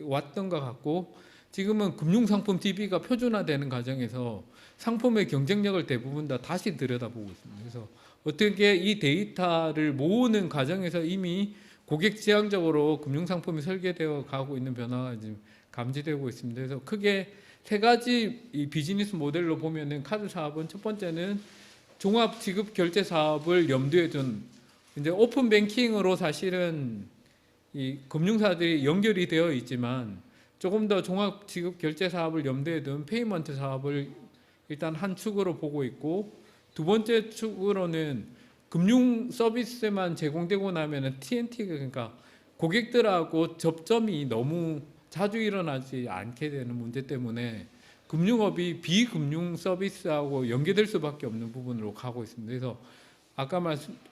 왔던 것 같고, 지금은 금융상품 DB가 표준화되는 과정에서 상품의 경쟁력을 대부분 다 다시 들여다보고 있습니다. 그래서 어떻게 이 데이터를 모으는 과정에서 이미 고객 지향적으로 금융상품이 설계되어 가고 있는 변화가 지금 감지되고 있습니다. 그래서 크게 세 가지 이 비즈니스 모델로 보면은 카드 사업은 첫 번째는 종합 지급 결제 사업을 염두에 둔, 이제 오픈 뱅킹으로 사실은 이 금융사들이 연결이 되어 있지만 조금 더 종합 지급 결제 사업을 염두에 둔 페이먼트 사업을 일단 한 축으로 보고 있고, 두 번째 축으로는 금융 서비스만 제공되고 나면은 TNT가, 그러니까 고객들하고 접점이 너무 자주 일어나지 않게 되는 문제 때문에 금융업이 비금융 서비스하고 연계될 수밖에 없는 부분으로 가고 있습니다. 그래서 아까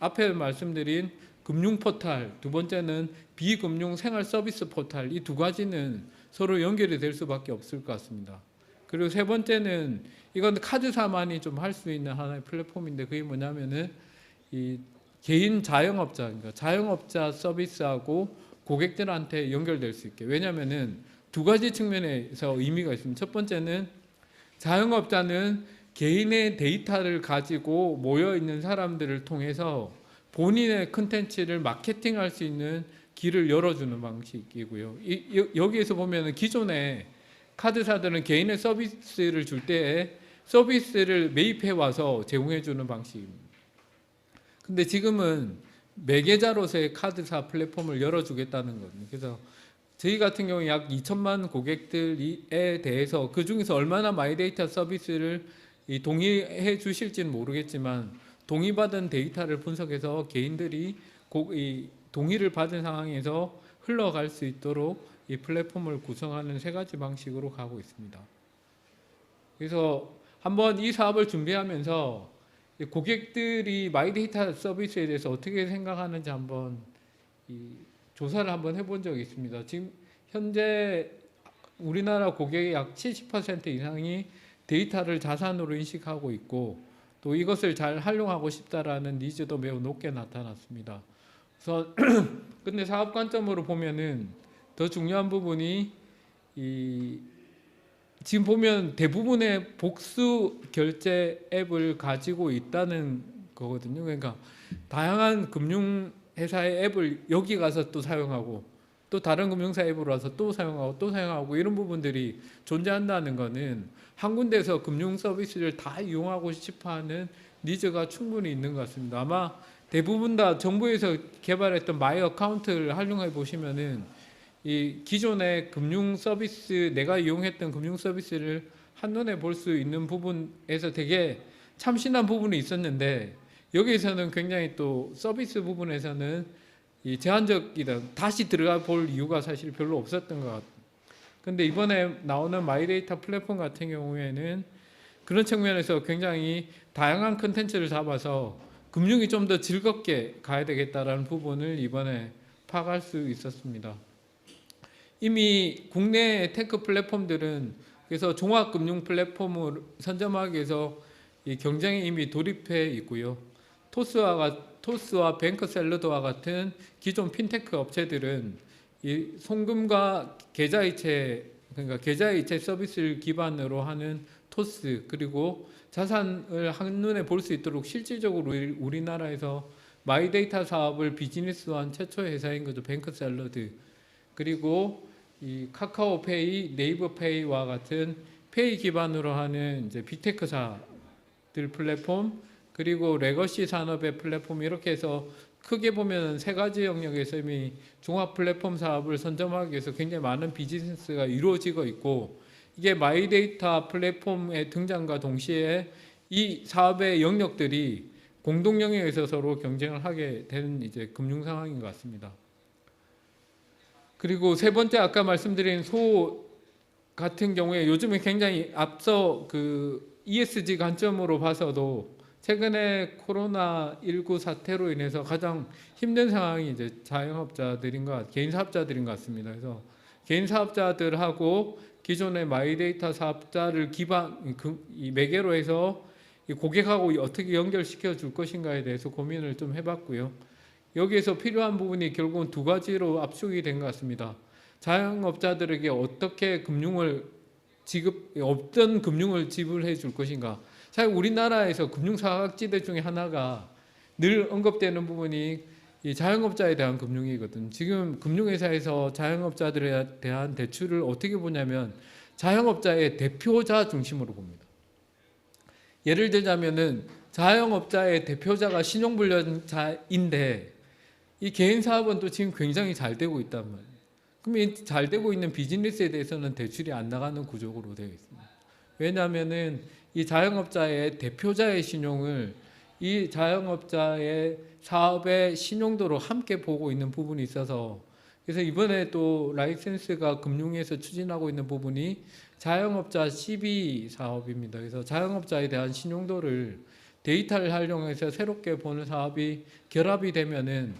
앞에 말씀드린 금융 포탈, 두 번째는 비금융 생활 서비스 포탈, 이 두 가지는 서로 연결이 될 수밖에 없을 것 같습니다. 그리고 세 번째는 이건 카드사만이 좀 할 수 있는 하나의 플랫폼인데, 그게 뭐냐면은 이 개인 자영업자, 그러니까 자영업자 서비스하고 고객들한테 연결될 수 있게. 왜냐하면은 두 가지 측면에서 의미가 있습니다. 첫 번째는 자영업자는 개인의 데이터를 가지고 모여 있는 사람들을 통해서 본인의 컨텐츠를 마케팅할 수 있는 길을 열어주는 방식이고요. 여기에서 보면은 기존에 카드사들은 개인의 서비스를 줄 때에 서비스를 매입해 와서 제공해 주는 방식입니다. 근데 지금은 매개자로서의 카드사 플랫폼을 열어주겠다는 거거든요. 그래서 저희 같은 경우에 약 2천만 고객들에 대해서 그 중에서 얼마나 마이데이터 서비스를 동의해 주실지는 모르겠지만 동의받은 데이터를 분석해서 개인들이 이 동의를 받은 상황에서 흘러갈 수 있도록 이 플랫폼을 구성하는 세 가지 방식으로 가고 있습니다. 그래서 한번 이 사업을 준비하면서 고객들이 마이데이터 서비스에 대해서 어떻게 생각하는지 한번 조사를 한번 해본 적이 있습니다. 지금 현재 우리나라 고객의 약 70% 이상이 데이터를 자산으로 인식하고 있고 또 이것을 잘 활용하고 싶다라는 니즈도 매우 높게 나타났습니다. 그래서 근데 사업 관점으로 보면은 더 중요한 부분이 지금 보면 대부분의 복수 결제 앱을 가지고 있다는 거거든요. 그러니까 다양한 금융회사의 앱을 여기 가서 또 사용하고 또 다른 금융사 앱으로 와서 또 사용하고 또 사용하고 이런 부분들이 존재한다는 거는 한 군데에서 금융 서비스를 다 이용하고 싶어하는 니즈가 충분히 있는 것 같습니다. 아마 대부분 다 정부에서 개발했던 마이 어카운트를 활용해 보시면은 이 기존의 금융 서비스 내가 이용했던 금융 서비스를 한눈에 볼 수 있는 부분에서 되게 참신한 부분이 있었는데 여기에서는 굉장히 또 서비스 부분에서는 이 제한적이다. 다시 들어가 볼 이유가 사실 별로 없었던 것 같아요. 근데 이번에 나오는 마이데이터 플랫폼 같은 경우에는 그런 측면에서 굉장히 다양한 컨텐츠를 잡아서 금융이 좀 더 즐겁게 가야 되겠다라는 부분을 이번에 파악할 수 있었습니다. 이미 국내 테크 플랫폼들은 그래서 종합금융 플랫폼을 선점하기 위해서 이 경쟁에 이미 돌입해 있고요. 토스와 뱅크샐러드와 같은 기존 핀테크 업체들은 이 송금과 계좌이체 그러니까 계좌이체 서비스를 기반으로 하는 토스 그리고 자산을 한눈에 볼 수 있도록 실질적으로 우리나라에서 마이데이터 사업을 비즈니스화한 최초의 회사인 거죠. 뱅크샐러드 그리고 이 카카오페이, 네이버페이와 같은 페이 기반으로 하는 이제 빅테크사들 플랫폼 그리고 레거시 산업의 플랫폼 이렇게 해서 크게 보면 세 가지 영역에서 이미 종합 플랫폼 사업을 선점하기 위해서 굉장히 많은 비즈니스가 이루어지고 있고 이게 마이데이터 플랫폼의 등장과 동시에 이 사업의 영역들이 공동 영역에서 서로 경쟁을 하게 되는 이제 금융 상황인 것 같습니다. 그리고 세 번째 아까 말씀드린 소 같은 경우에 요즘에 굉장히 앞서 그 ESG 관점으로 봐서도 최근에 코로나19 사태로 인해서 가장 힘든 상황이 이제 개인 사업자들인 것 같습니다. 그래서 개인 사업자들하고 기존의 마이데이터 사업자를 이 매개로 해서 이 고객하고 어떻게 연결시켜 줄 것인가에 대해서 고민을 좀 해봤고요. 여기에서 필요한 부분이 결국은 두 가지로 압축이 된 것 같습니다. 자영업자들에게 어떻게 어떤 금융을 지불해 줄 것인가. 사실 우리나라에서 금융사각지대 중에 하나가 늘 언급되는 부분이 이 자영업자에 대한 금융이거든요. 지금 금융회사에서 자영업자들에 대한 대출을 어떻게 보냐면 자영업자의 대표자 중심으로 봅니다. 예를 들자면은 자영업자의 대표자가 신용불량자인데 이 개인 사업은 또 지금 굉장히 잘 되고 있단 말이에요. 그럼 이 잘 되고 있는 비즈니스에 대해서는 대출이 안 나가는 구조로 되어 있습니다. 왜냐하면은 이 자영업자의 대표자의 신용을 이 자영업자의 사업의 신용도로 함께 보고 있는 부분이 있어서 그래서 이번에 또 라이센스가 금융위에서 추진하고 있는 부분이 자영업자 CB 사업입니다. 그래서 자영업자에 대한 신용도를 데이터를 활용해서 새롭게 보는 사업이 결합이 되면은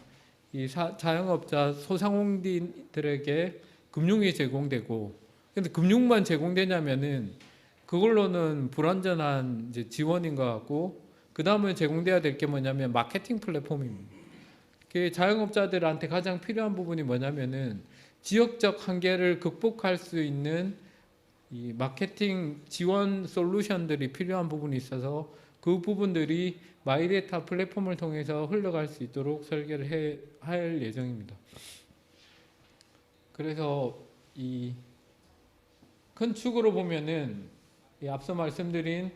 이 자영업자 소상공인들에게 금융이 제공되고 근데 금융만 제공되냐면은 그걸로는 불완전한 이제 지원인 것 같고 그 다음에 제공돼야 될 게 뭐냐면 마케팅 플랫폼입니다. 자영업자들한테 가장 필요한 부분이 뭐냐면은 지역적 한계를 극복할 수 있는 이 마케팅 지원 솔루션들이 필요한 부분이 있어서 그 부분들이 마이데이터 플랫폼을 통해서 흘러갈 수 있도록 설계를 할 예정입니다. 그래서 이 큰 축으로 보면은 이 앞서 말씀드린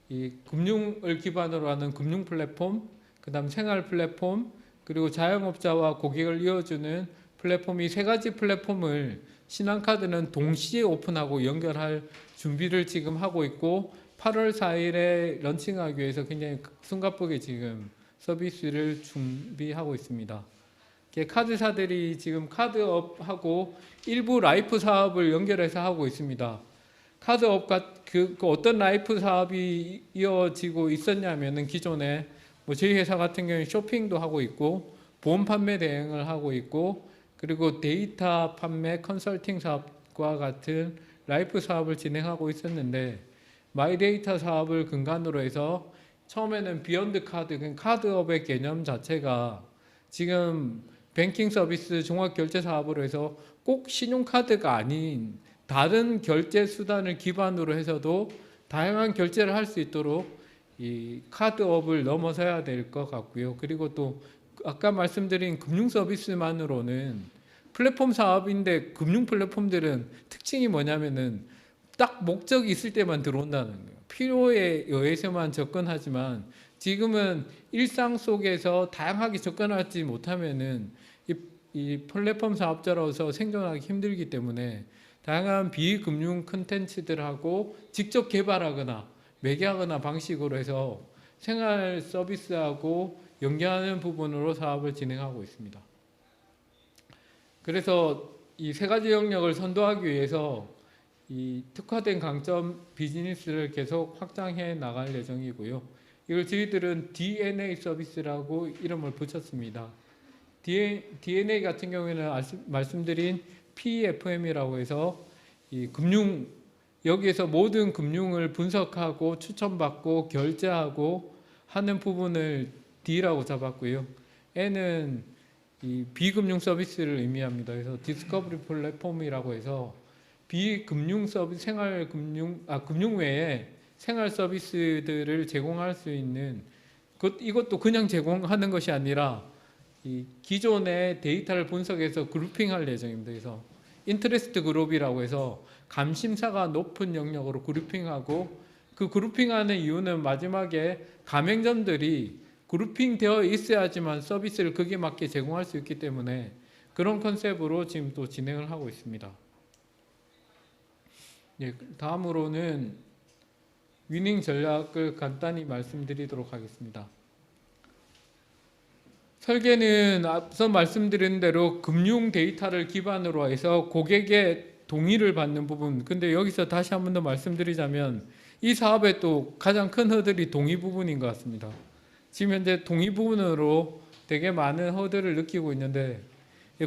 이 금융을 기반으로 하는 금융 플랫폼, 그다음 생활 플랫폼, 그리고 자영업자와 고객을 이어주는 플랫폼, 이 세 가지 플랫폼을 신한카드는 동시에 오픈하고 연결할 준비를 지금 하고 있고 8월 4일에 런칭하기 위해서 굉장히 숨가쁘게 지금 서비스를 준비하고 있습니다. 카드사들이 지금 카드업하고 일부 라이프 사업을 연결해서 하고 있습니다. 카드업과 그 어떤 라이프 사업이 이어지고 있었냐면은 기존에 뭐 저희 회사 같은 경우에 쇼핑도 하고 있고 보험 판매 대행을 하고 있고 그리고 데이터 판매 컨설팅 사업과 같은 라이프 사업을 진행하고 있었는데 마이데이터 사업을 근간으로 해서 처음에는 비욘드 카드, 카드업의 개념 자체가 지금 뱅킹 서비스 종합 결제 사업으로 해서 꼭 신용카드가 아닌 다른 결제 수단을 기반으로 해서도 다양한 결제를 할 수 있도록 이 카드업을 넘어서야 될 것 같고요. 그리고 또 아까 말씀드린 금융 서비스만으로는 플랫폼 사업인데 금융 플랫폼들은 특징이 뭐냐면은 딱 목적이 있을 때만 들어온다는 거예요. 필요에 의해서만 접근하지만 지금은 일상 속에서 다양하게 접근하지 못하면은 이 플랫폼 사업자로서 생존하기 힘들기 때문에 다양한 비금융 콘텐츠들하고 직접 개발하거나 매개하거나 방식으로 해서 생활 서비스하고 연계하는 부분으로 사업을 진행하고 있습니다. 그래서 이 세 가지 영역을 선도하기 위해서 이 특화된 강점 비즈니스를 계속 확장해 나갈 예정이고요. 이걸 저희들은 DNA 서비스라고 이름을 붙였습니다. DNA 같은 경우에는 말씀드린 PFM이라고 해서 이 금융 여기에서 모든 금융을 분석하고 추천받고 결제하고 하는 부분을 D라고 잡았고요. N은 이 비금융 서비스를 의미합니다. 그래서 디스커버리 플랫폼이라고 해서 비금융 서비스, 금융 외에 생활 서비스들을 제공할 수 있는 이것도 그냥 제공하는 것이 아니라 이 기존의 데이터를 분석해서 그룹핑할 예정입니다. 그래서 인터레스트 그룹이라고 해서 감심사가 높은 영역으로 그룹핑하고 그 그룹핑하는 이유는 마지막에 가맹점들이 그룹핑되어 있어야지만 서비스를 거기에 맞게 제공할 수 있기 때문에 그런 컨셉으로 지금 또 진행을 하고 있습니다. 예, 다음으로는 위닝 전략을 간단히 말씀드리도록 하겠습니다. 설계는 앞서 말씀드린 대로 금융 데이터를 기반으로 해서 고객의 동의를 받는 부분. 근데 여기서 다시 한 번 더 말씀드리자면 이 사업의 또 가장 큰 허들이 동의 부분인 것 같습니다. 지금 현재 동의 부분으로 되게 많은 허들을 느끼고 있는데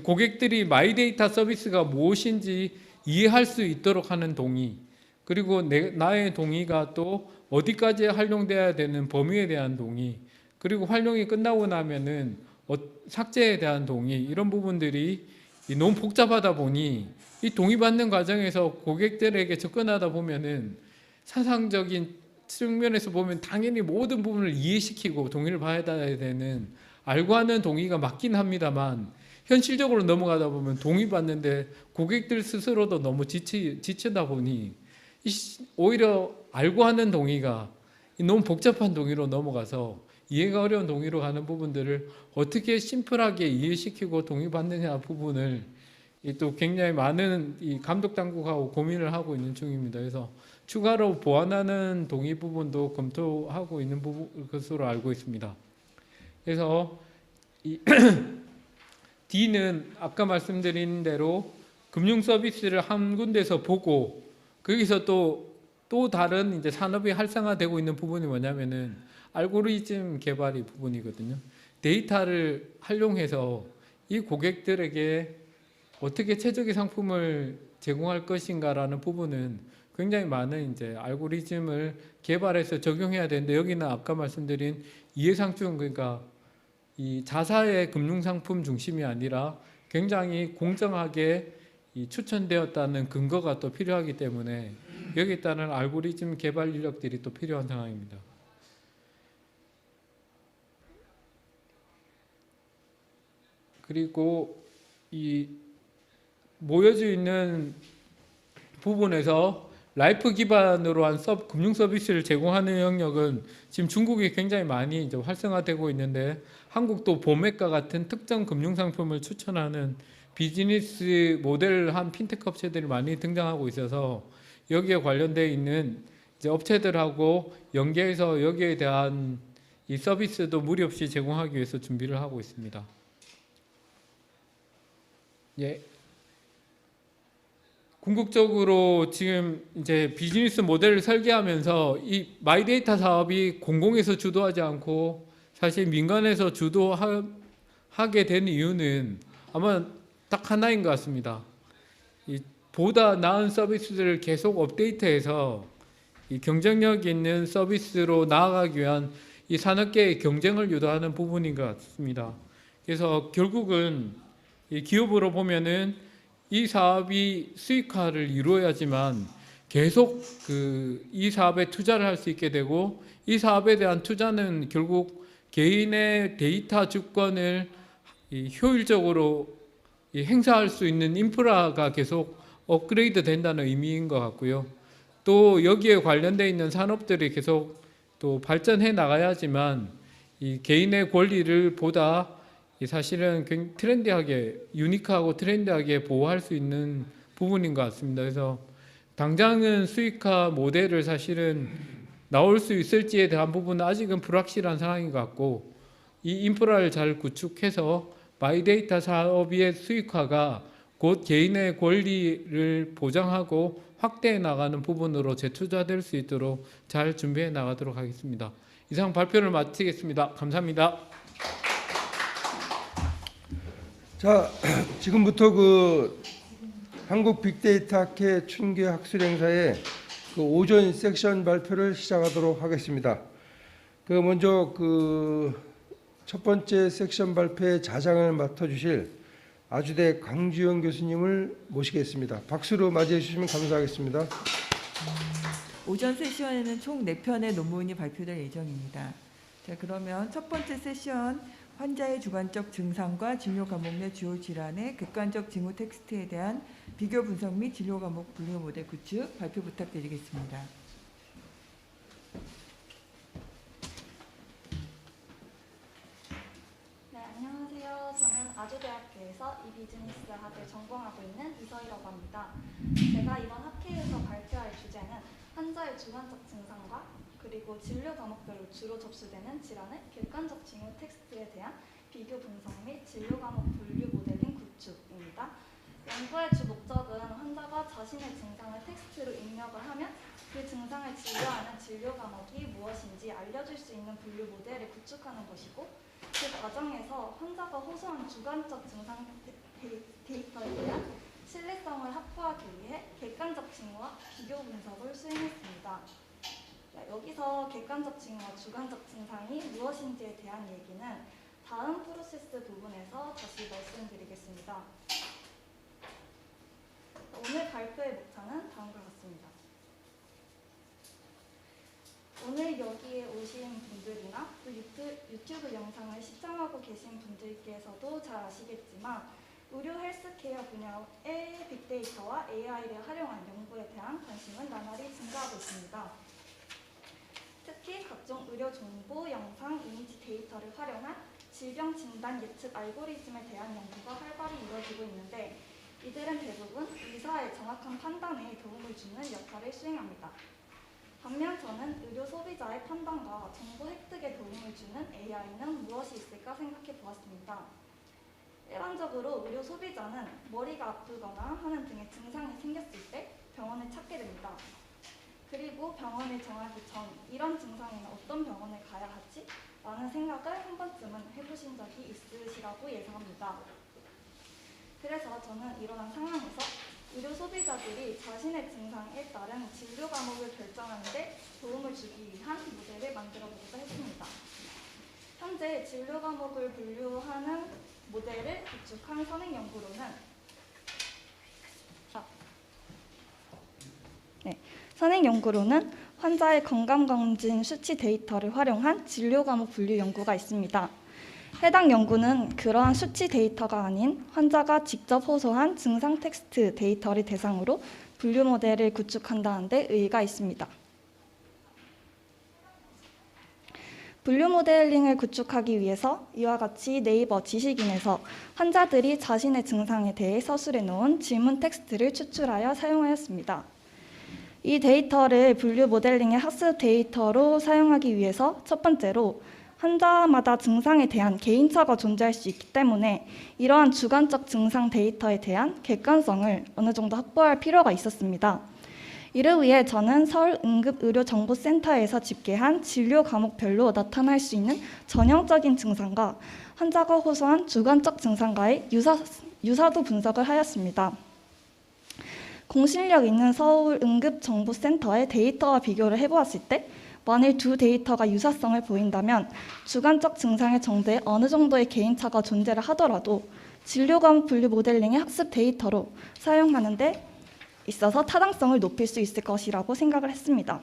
고객들이 마이데이터 서비스가 무엇인지 이해할 수 있도록 하는 동의, 그리고 나의 동의가 또 어디까지 활용돼야 되는 범위에 대한 동의, 그리고 활용이 끝나고 나면은 삭제에 대한 동의, 이런 부분들이 너무 복잡하다 보니 이 동의받는 과정에서 고객들에게 접근하다 보면은 사상적인 측면에서 보면 당연히 모든 부분을 이해시키고 동의를 받아야 되는 알고 하는 동의가 맞긴 합니다만 현실적으로 넘어가다 보면 동의받는데 고객들 스스로도 너무 지치다 보니 오히려 알고 하는 동의가 너무 복잡한 동의로 넘어가서 이해가 어려운 동의로 가는 부분들을 어떻게 심플하게 이해시키고 동의받느냐 부분을 또 굉장히 많은 이 감독 당국하고 고민을 하고 있는 중입니다. 그래서 추가로 보완하는 동의 부분도 검토하고 있는 것으로 알고 있습니다. 그래서 이 D는 아까 말씀드린 대로 금융 서비스를 한 군데서 보고 거기서 또 다른 이제 산업이 활성화되고 있는 부분이 뭐냐면은 알고리즘 개발이 부분이거든요. 데이터를 활용해서 이 고객들에게 어떻게 최적의 상품을 제공할 것인가라는 부분은 굉장히 많은 이제 알고리즘을 개발해서 적용해야 되는데 여기는 아까 말씀드린 이해상충, 그러니까 이 자사의 금융상품 중심이 아니라 굉장히 공정하게 추천되었다는 근거가 또 필요하기 때문에 여기에 따른 알고리즘 개발 인력들이 또 필요한 상황입니다. 그리고 이 모여져 있는 부분에서 라이프 기반으로 한 금융 서비스를 제공하는 영역은 지금 중국이 굉장히 많이 이제 활성화되고 있는데, 한국도 보맥과 같은 특정 금융 상품을 추천하는 비즈니스 모델을 한 핀테크 업체들이 많이 등장하고 있어서 여기에 관련되어 있는 이제 업체들하고 연계해서 여기에 대한 이 서비스도 무리 없이 제공하기 위해서 준비를 하고 있습니다. 예. 궁극적으로 지금 이제 비즈니스 모델을 설계하면서 이 마이데이터 사업이 공공에서 주도하지 않고 사실 민간에서 주도하게 된 이유는 아마 딱 하나인 것 같습니다. 보다 나은 서비스들을 계속 업데이트해서 이 경쟁력 있는 서비스로 나아가기 위한 이 산업계의 경쟁을 유도하는 부분인 것 같습니다. 그래서 결국은 이 기업으로 보면은 이 사업이 수익화를 이루어야지만 계속 이 사업에 투자를 할 수 있게 되고, 이 사업에 대한 투자는 결국 개인의 데이터 주권을 효율적으로 행사할 수 있는 인프라가 계속 업그레이드 된다는 의미인 것 같고요. 또 여기에 관련되어 있는 산업들이 계속 또 발전해 나가야지만 이 개인의 권리를 보다 사실은 굉장히 트렌디하게, 유니크하고 트렌디하게 보호할 수 있는 부분인 것 같습니다. 그래서 당장은 수익화 모델을 사실은 나올 수 있을지에 대한 부분은 아직은 불확실한 상황인 것 같고, 이 인프라를 잘 구축해서 마이데이터 사업의 수익화가 곧 개인의 권리를 보장하고 확대해 나가는 부분으로 재투자될 수 있도록 잘 준비해 나가도록 하겠습니다. 이상 발표를 마치겠습니다. 감사합니다. 자, 지금부터 한국 빅데이터 학회 춘계 학술 행사의 오전 섹션 발표를 시작하도록 하겠습니다. 먼저 첫 번째 섹션 발표의 자장을 맡아주실 아주대 강주영 교수님을 모시겠습니다. 박수로 맞이해 주시면 감사하겠습니다. 오전 세션에는 총 4편의 논문이 발표될 예정입니다. 자, 그러면 첫 번째 세션, 환자의 주관적 증상과 진료 과목 내 주요 질환의 객관적 징후 텍스트에 대한 비교 분석 및 진료 과목 분류 모델 구축 발표 부탁드리겠습니다. 네, 안녕하세요. 저는 아주대학교에서 이비즈니스학을 전공하고 있는 이서희라고 합니다. 제가 이번 학회에서 발표할 주제는 환자의 주관적 증상과 그리고 진료 과목별로 주로 접수되는 질환의 객관적 징후 텍스트에 대한 비교 분석 및 진료 과목 분류 모델링 구축입니다. 연구의 주 목적은 환자가 자신의 증상을 텍스트로 입력을 하면 그 증상을 진료하는 진료 과목이 무엇인지 알려줄 수 있는 분류 모델을 구축하는 것이고, 그 과정에서 환자가 호소한 주관적 증상 데이터에 대한 신뢰성을 확보하기 위해 객관적 징후와 비교 분석을 수행했습니다. 여기서 객관적 징후와 주관적 증상이 무엇인지에 대한 얘기는 다음 프로세스 부분에서 다시 말씀드리겠습니다. 오늘 발표의 목차는 다음과 같습니다. 오늘 여기에 오신 분들이나 또 유튜브 영상을 시청하고 계신 분들께서도 잘 아시겠지만 의료 헬스케어 분야의 빅데이터와 AI를 활용한 연구에 대한 관심은 나날이 증가하고 있습니다. 특히 각종 의료 정보, 영상, 이미지 데이터를 활용한 질병 진단 예측 알고리즘에 대한 연구가 활발히 이루어지고 있는데, 이들은 대부분 의사의 정확한 판단에 도움을 주는 역할을 수행합니다. 반면 저는 의료 소비자의 판단과 정보 획득에 도움을 주는 AI는 무엇이 있을까 생각해 보았습니다. 일반적으로 의료 소비자는 머리가 아프거나 하는 등의 증상이 생겼을 때 병원을 찾게 됩니다. 그리고 병원을 정하기 전 이런 증상에는 어떤 병원을 가야 하지? 라는 생각을 한 번쯤은 해보신 적이 있으시라고 예상합니다. 그래서 저는 이러한 상황에서 의료 소비자들이 자신의 증상에 따른 진료 과목을 결정하는 데 도움을 주기 위한 모델을 만들어 보고자 했습니다. 현재 진료 과목을 분류하는 모델을 구축한 선행 연구로는 선행 연구로는 환자의 건강검진 수치 데이터를 활용한 진료 과목 분류 연구가 있습니다. 해당 연구는 그러한 수치 데이터가 아닌 환자가 직접 호소한 증상 텍스트 데이터를 대상으로 분류 모델을 구축한다는 데 의의가 있습니다. 분류 모델링을 구축하기 위해서 이와 같이 네이버 지식인에서 환자들이 자신의 증상에 대해 서술해 놓은 질문 텍스트를 추출하여 사용하였습니다. 이 데이터를 분류 모델링의 학습 데이터로 사용하기 위해서 첫 번째로 환자마다 증상에 대한 개인차가 존재할 수 있기 때문에 이러한 주관적 증상 데이터에 대한 객관성을 어느 정도 확보할 필요가 있었습니다. 이를 위해 저는 서울응급의료정보센터에서 집계한 진료 과목별로 나타날 수 있는 전형적인 증상과 환자가 호소한 주관적 증상과의 유사도 분석을 하였습니다. 공신력 있는 서울응급정보센터의 데이터와 비교를 해보았을 때 만일 두 데이터가 유사성을 보인다면 주관적 증상의 정도에 어느 정도의 개인차가 존재를 하더라도 진료 과목 분류 모델링의 학습 데이터로 사용하는 데 있어서 타당성을 높일 수 있을 것이라고 생각을 했습니다.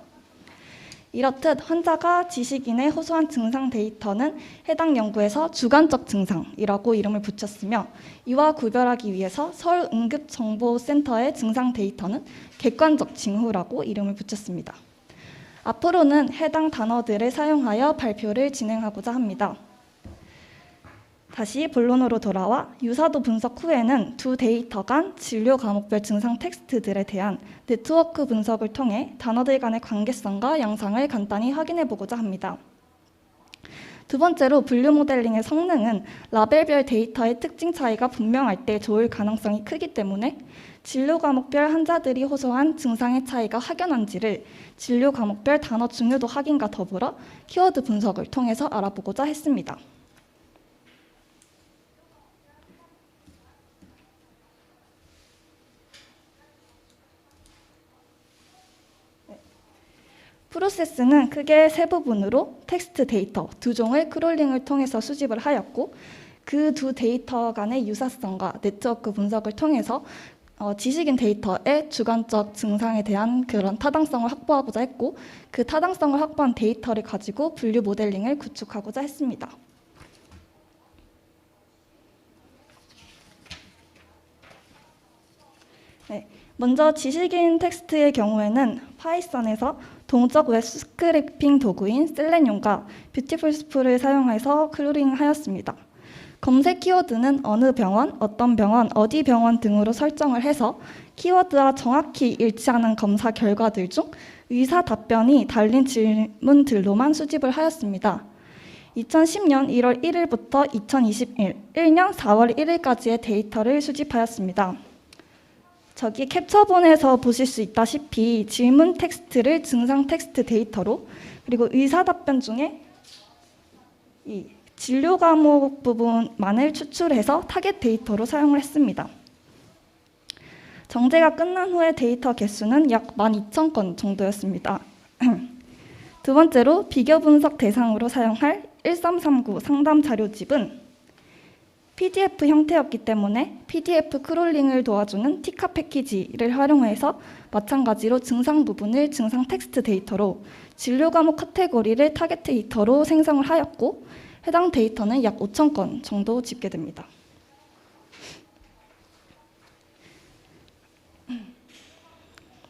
이렇듯 환자가 지식인에 호소한 증상 데이터는 해당 연구에서 주관적 증상이라고 이름을 붙였으며 이와 구별하기 위해서 서울응급정보센터의 증상 데이터는 객관적 징후라고 이름을 붙였습니다. 앞으로는 해당 단어들을 사용하여 발표를 진행하고자 합니다. 다시 본론으로 돌아와 유사도 분석 후에는 두 데이터 간 진료 과목별 증상 텍스트들에 대한 네트워크 분석을 통해 단어들 간의 관계성과 양상을 간단히 확인해 보고자 합니다. 두 번째로 분류 모델링의 성능은 라벨별 데이터의 특징 차이가 분명할 때 좋을 가능성이 크기 때문에 진료 과목별 환자들이 호소한 증상의 차이가 확연한지를 진료 과목별 단어 중요도 확인과 더불어 키워드 분석을 통해서 알아보고자 했습니다. 프로세스는 크게 세 부분으로 텍스트 데이터 두 종을 크롤링을 통해서 수집을 하였고 그 두 데이터 간의 유사성과 네트워크 분석을 통해서 지식인 데이터의 주관적 증상에 대한 그런 타당성을 확보하고자 했고 그 타당성을 확보한 데이터를 가지고 분류 모델링을 구축하고자 했습니다. 네, 먼저 지식인 텍스트의 경우에는 파이썬에서 동적 웹 스크래핑 도구인 셀레늄과 뷰티풀스프를 사용해서 크롤링하였습니다. 검색 키워드는 어느 병원, 어떤 병원, 어디 병원 등으로 설정을 해서 키워드와 정확히 일치하는 검사 결과들 중 의사 답변이 달린 질문들로만 수집을 하였습니다. 2010년 1월 1일부터 2021년 4월 1일까지의 데이터를 수집하였습니다. 저기 캡처본에서 보실 수 있다시피 질문 텍스트를 증상 텍스트 데이터로 그리고 의사 답변 중에 이 진료 과목 부분만을 추출해서 타겟 데이터로 사용을 했습니다. 정제가 끝난 후에 데이터 개수는 약 12,000건 정도였습니다. 두 번째로 비교 분석 대상으로 사용할 1339 상담 자료집은 PDF 형태였기 때문에 PDF 크롤링을 도와주는 티카 패키지를 활용해서 마찬가지로 증상 부분을 증상 텍스트 데이터로 진료 과목 카테고리를 타겟 데이터로 생성을 하였고 해당 데이터는 약 5,000건 정도 집계됩니다.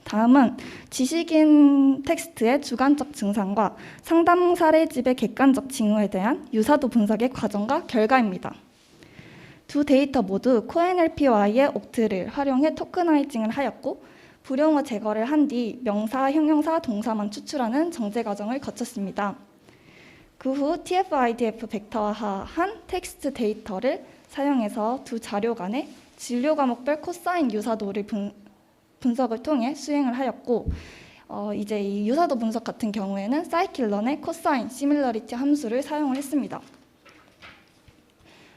다음은 지식인 텍스트의 주관적 증상과 상담 사례집의 객관적 징후에 대한 유사도 분석의 과정과 결과입니다. 두 데이터 모두 코NLP와의 옥트를 활용해 토크나이징을 하였고 불용어 제거를 한 뒤 명사, 형용사, 동사만 추출하는 정제 과정을 거쳤습니다. 그 후 TF-IDF 벡터화한 텍스트 데이터를 사용해서 두 자료 간의 진료 과목별 코사인 유사도를 분석을 통해 수행을 하였고 이제 이 유사도 분석 같은 경우에는 사이클런의 코사인 시밀러리티 함수를 사용을 했습니다.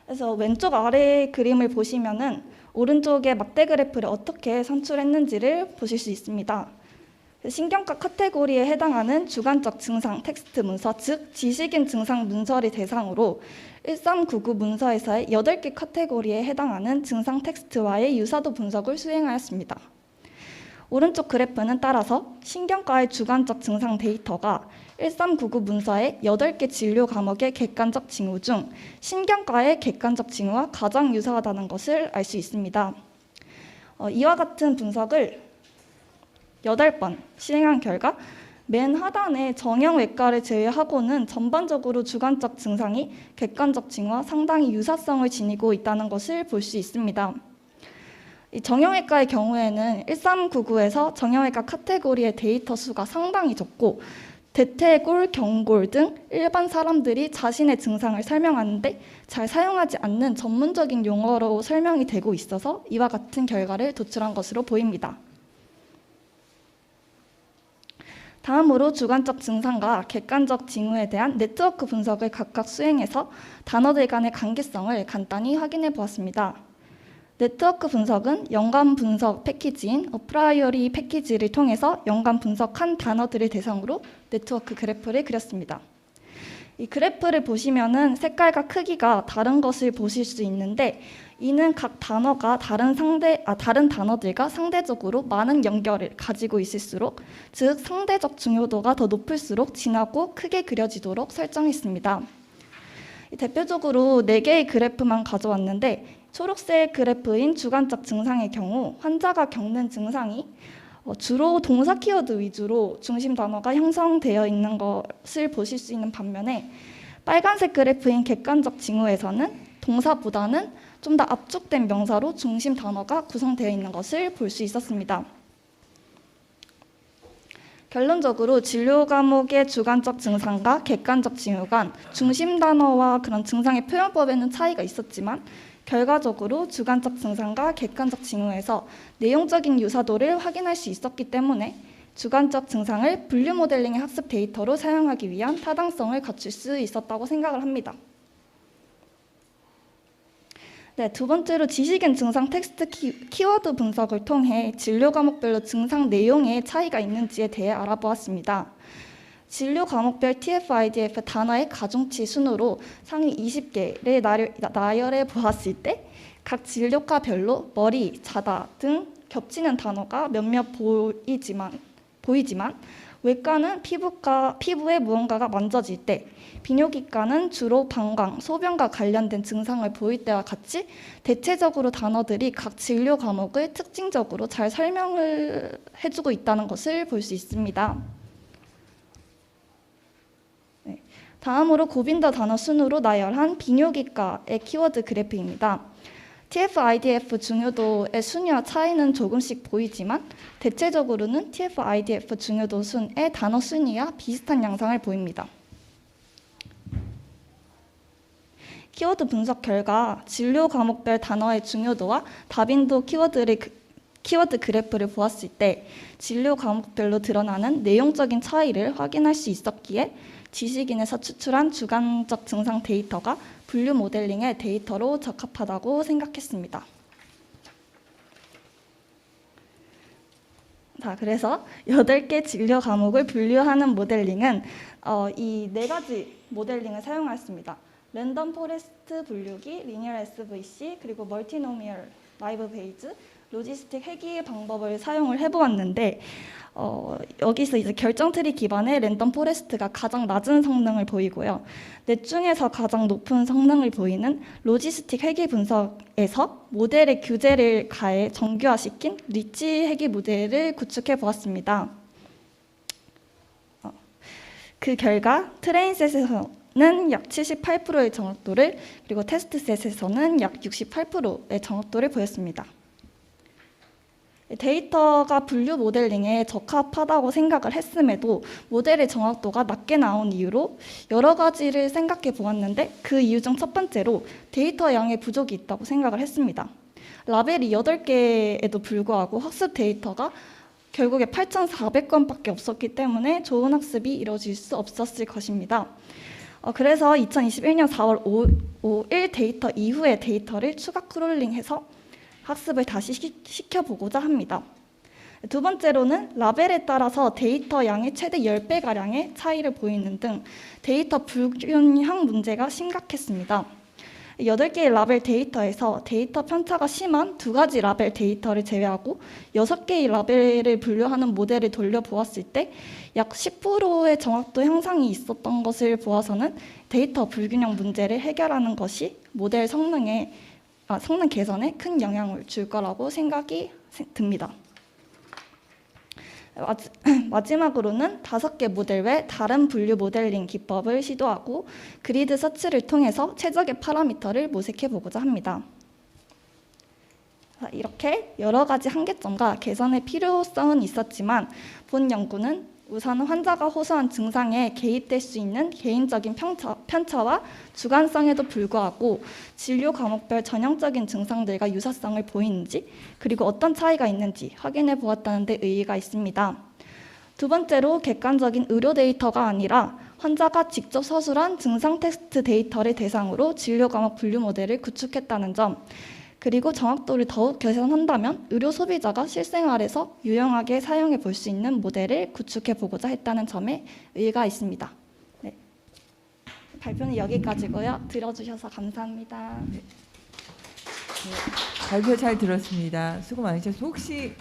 그래서 왼쪽 아래 그림을 보시면은 오른쪽에 막대 그래프를 어떻게 산출했는지를 보실 수 있습니다. 신경과 카테고리에 해당하는 주관적 증상 텍스트 문서, 즉 지식인 증상 문서를 대상으로 1399 문서에서의 8개 카테고리에 해당하는 증상 텍스트와의 유사도 분석을 수행하였습니다. 오른쪽 그래프는 따라서 신경과의 주관적 증상 데이터가 1399 문서의 8개 진료 과목의 객관적 징후 중 신경과의 객관적 징후와 가장 유사하다는 것을 알 수 있습니다. 이와 같은 분석을 8번 실행한 결과 맨 하단의 정형외과를 제외하고는 전반적으로 주관적 증상이 객관적 징후와 상당히 유사성을 지니고 있다는 것을 볼 수 있습니다. 이 정형외과의 경우에는 1399에서 정형외과 카테고리의 데이터 수가 상당히 적고 대퇴골, 경골 등 일반 사람들이 자신의 증상을 설명하는데 잘 사용하지 않는 전문적인 용어로 설명이 되고 있어서 이와 같은 결과를 도출한 것으로 보입니다. 다음으로 주관적 증상과 객관적 징후에 대한 네트워크 분석을 각각 수행해서 단어들 간의 관계성을 간단히 확인해 보았습니다. 네트워크 분석은 연관 분석 패키지인 어프라이어리 패키지를 통해서 연관 분석한 단어들을 대상으로 네트워크 그래프를 그렸습니다. 이 그래프를 보시면은 색깔과 크기가 다른 것을 보실 수 있는데 이는 각 단어가 다른 단어들과 상대적으로 많은 연결을 가지고 있을수록 즉 상대적 중요도가 더 높을수록 진하고 크게 그려지도록 설정했습니다. 대표적으로 4개의 그래프만 가져왔는데 초록색 그래프인 주관적 증상의 경우 환자가 겪는 증상이 주로 동사 키워드 위주로 중심 단어가 형성되어 있는 것을 보실 수 있는 반면에 빨간색 그래프인 객관적 징후에서는 동사보다는 좀 더 압축된 명사로 중심 단어가 구성되어 있는 것을 볼 수 있었습니다. 결론적으로 진료 과목의 주관적 증상과 객관적 징후 간 중심 단어와 그런 증상의 표현법에는 차이가 있었지만 결과적으로 주관적 증상과 객관적 징후에서 내용적인 유사도를 확인할 수 있었기 때문에 주관적 증상을 분류 모델링의 학습 데이터로 사용하기 위한 타당성을 갖출 수 있었다고 생각을 합니다. 네, 두 번째로 지식인 증상 텍스트 키워드 분석을 통해 진료 과목별로 증상 내용에 차이가 있는지에 대해 알아보았습니다. 진료 과목별 TF-IDF 단어의 가중치 순으로 상위 20개를 나열해 보았을 때 각 진료과별로 머리, 자다 등 겹치는 단어가 몇몇 보이지만 외과는 피부에 무언가가 만져질 때, 비뇨기과는 주로 방광, 소변과 관련된 증상을 보일 때와 같이 대체적으로 단어들이 각 진료 과목을 특징적으로 잘 설명을 해주고 있다는 것을 볼 수 있습니다. 네. 다음으로 고빈도 단어 순으로 나열한 비뇨기과의 키워드 그래프입니다. TF-IDF 중요도의 순위와 차이는 조금씩 보이지만 대체적으로는 TF-IDF 중요도 순의 단어 순위와 비슷한 양상을 보입니다. 키워드 분석 결과 진료 과목별 단어의 중요도와 다빈도 키워드 그래프를 보았을 때 진료 과목별로 드러나는 내용적인 차이를 확인할 수 있었기에 지식인에서 추출한 주관적 증상 데이터가 분류 모델링의 데이터로 적합하다고 생각했습니다. 자, 그래서 8개 진료 과목을 분류하는 모델링은 이 4가지 모델링을 사용하였습니다. 랜덤 포레스트 분류기, 리니어 SVC, 그리고 멀티노미얼 라이브 베이즈, 로지스틱 회귀 방법을 사용을 해보았는데 여기서 이제 결정트리 기반의 랜덤 포레스트가 가장 낮은 성능을 보이고요. 넷 중에서 가장 높은 성능을 보이는 로지스틱 회귀 분석에서 모델의 규제를 가해 정교화시킨 리치 회귀 모델을 구축해 보았습니다. 그 결과 트레인셋에서는 약 78%의 정확도를, 그리고 테스트셋에서는 약 68%의 정확도를 보였습니다. 데이터가 분류 모델링에 적합하다고 생각을 했음에도 모델의 정확도가 낮게 나온 이유로 여러 가지를 생각해 보았는데 그 이유 중 첫 번째로 데이터 양의 부족이 있다고 생각을 했습니다. 라벨이 8개에도 불구하고 학습 데이터가 결국에 8,400건밖에 없었기 때문에 좋은 학습이 이루어질 수 없었을 것입니다. 그래서 2021년 4월 5일 데이터 이후의 데이터를 추가 크롤링해서 학습을 다시 시켜보고자 합니다. 두 번째로는 라벨에 따라서 데이터 양의 최대 10배가량의 차이를 보이는 등 데이터 불균형 문제가 심각했습니다. 8개의 라벨 데이터에서 데이터 편차가 심한 2가지 라벨 데이터를 제외하고 6개의 라벨을 분류하는 모델을 돌려보았을 때 약 10%의 정확도 향상이 있었던 것을 보아서는 데이터 불균형 문제를 해결하는 것이 모델 성능 개선에 큰 영향을 줄 거라고 생각이 듭니다. 마지막으로는 5개 모델 외 다른 분류 모델링 기법을 시도하고 그리드 서치를 통해서 최적의 파라미터를 모색해 보고자 합니다. 이렇게 여러 가지 한계점과 개선의 필요성은 있었지만 본 연구는 우선 환자가 호소한 증상에 개입될 수 있는 개인적인 편차와 주관성에도 불구하고 진료 과목별 전형적인 증상들과 유사성을 보이는지 그리고 어떤 차이가 있는지 확인해 보았다는 데 의의가 있습니다. 두 번째로 객관적인 의료 데이터가 아니라 환자가 직접 서술한 증상 테스트 데이터를 대상으로 진료 과목 분류 모델을 구축했다는 점, 그리고 정확도를 더욱 개선한다면 의료 소비자가 실생활에서 유용하게 사용해 볼 수 있는 모델을 구축해 보고자 했다는 점에 의의가 있습니다. 네. 발표는 여기까지고요. 들어주셔서 감사합니다. 네, 발표 잘 들었습니다. 수고 많으셨습니다. 혹시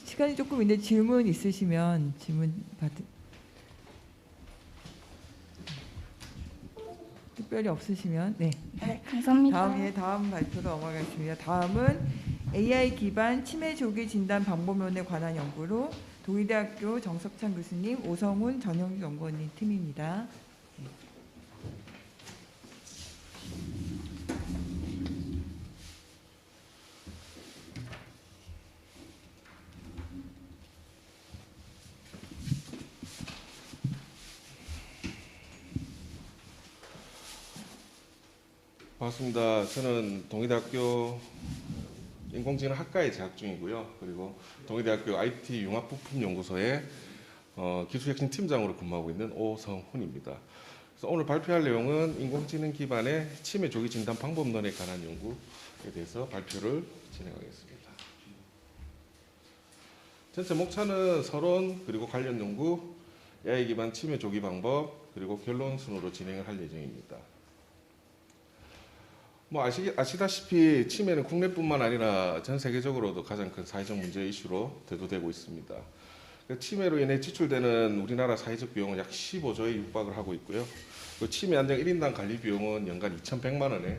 시간이 조금 있는데 질문 있으시면 질문 특별히 없으시면 네. 네, 감사합니다. 다음 발표로 넘어가겠습니다. 다음은 AI 기반 치매 조기 진단 방법론에 관한 연구로 동의대학교 정석찬 교수님, 오성훈 전영주 연구원님 팀입니다. 반갑습니다. 저는 동의대학교 인공지능학과에 재학 중이고요. 그리고 동의대학교 IT 융합부품연구소의 기술혁신 팀장으로 근무하고 있는 오성훈입니다. 그래서 오늘 발표할 내용은 인공지능 기반의 치매 조기 진단 방법론에 관한 연구에 대해서 발표를 진행하겠습니다. 전체 목차는 서론 그리고 관련 연구, AI 기반 치매 조기 방법 그리고 결론 순으로 진행을 할 예정입니다. 아시다시피 치매는 국내뿐만 아니라 전 세계적으로도 가장 큰 사회적 문제 이슈로 대두되고 있습니다. 치매로 인해 지출되는 우리나라 사회적 비용은 약 15조에 육박을 하고 있고요. 치매 안정 1인당 관리 비용은 연간 2,100만 원에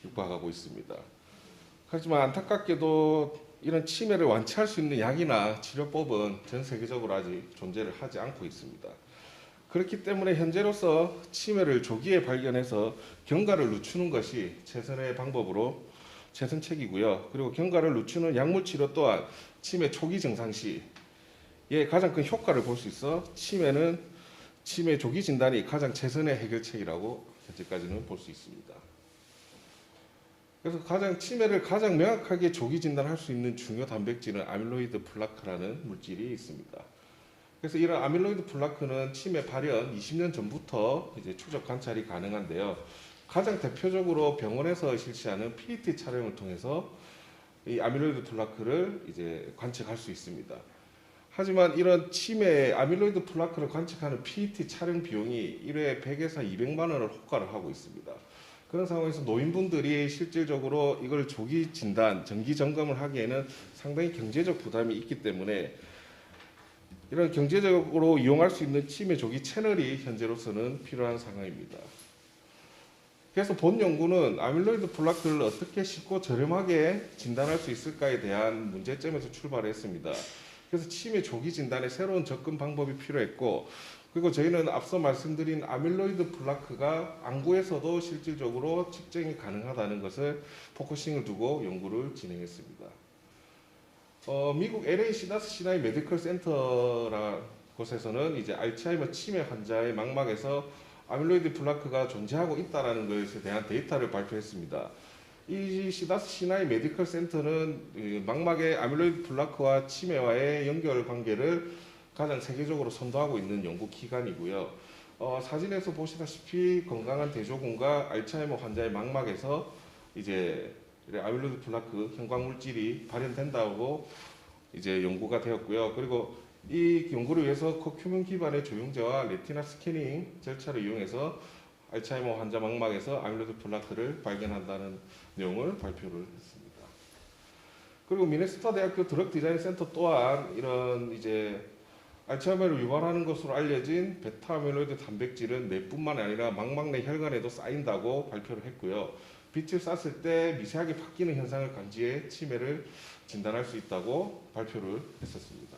육박하고 있습니다. 하지만 안타깝게도 이런 치매를 완치할 수 있는 약이나 치료법은 전 세계적으로 아직 존재를 하지 않고 있습니다. 그렇기 때문에 현재로서 치매를 조기에 발견해서 경과를 늦추는 것이 최선의 방법으로 최선책이고요. 그리고 경과를 늦추는 약물 치료 또한 치매 초기 증상 시에 가장 큰 효과를 볼 수 있어 치매 조기 진단이 가장 최선의 해결책이라고 현재까지는 볼 수 있습니다. 그래서 치매를 가장 명확하게 조기 진단할 수 있는 중요 단백질은 아밀로이드 플라크라는 물질이 있습니다. 그래서 이런 아밀로이드 플라크는 치매 발현 20년 전부터 이제 추적 관찰이 가능한데요. 가장 대표적으로 병원에서 실시하는 PET 촬영을 통해서 이 아밀로이드 플라크를 이제 관측할 수 있습니다. 하지만 이런 치매 아밀로이드 플라크를 관측하는 PET 촬영 비용이 1회에 100에서 200만 원을 호가를 하고 있습니다. 그런 상황에서 노인분들이 실질적으로 이걸 조기 진단, 정기 점검을 하기에는 상당히 경제적 부담이 있기 때문에 이런 경제적으로 이용할 수 있는 치매 조기 채널이 현재로서는 필요한 상황입니다. 그래서 본 연구는 아밀로이드 플라크를 어떻게 쉽고 저렴하게 진단할 수 있을까에 대한 문제점에서 출발했습니다. 그래서 치매 조기 진단에 새로운 접근 방법이 필요했고, 그리고 저희는 앞서 말씀드린 아밀로이드 플라크가 안구에서도 실질적으로 측정이 가능하다는 것을 포커싱을 두고 연구를 진행했습니다. 미국 LA 시나이 메디컬 센터라 곳에서는 이제 알츠하이머 치매 환자의 망막에서 아밀로이드 플라크가 존재하고 있다는 것에 대한 데이터를 발표했습니다. 이 시나이 메디컬 센터는 망막의 아밀로이드 플라크와 치매와의 연결 관계를 가장 세계적으로 선도하고 있는 연구 기관이고요. 사진에서 보시다시피 건강한 대조군과 알츠하이머 환자의 망막에서 이제 아밀로이드 플라크 형광 물질이 발현된다고 이제 연구가 되었고요. 그리고 이 연구를 위해서 커큐민 기반의 조영제와 레티나 스캐닝 절차를 이용해서 알츠하이머 환자 망막에서 아밀로이드 플라크를 발견한다는 내용을 발표를 했습니다. 그리고 미네소타 대학교 드럭 디자인 센터 또한 이런 이제 알츠하이머를 유발하는 것으로 알려진 베타 아밀로이드 단백질은 뇌뿐만 아니라 망막 내 혈관에도 쌓인다고 발표를 했고요. 빛을 쐈을 때 미세하게 바뀌는 현상을 감지해 치매를 진단할 수 있다고 발표를 했었습니다.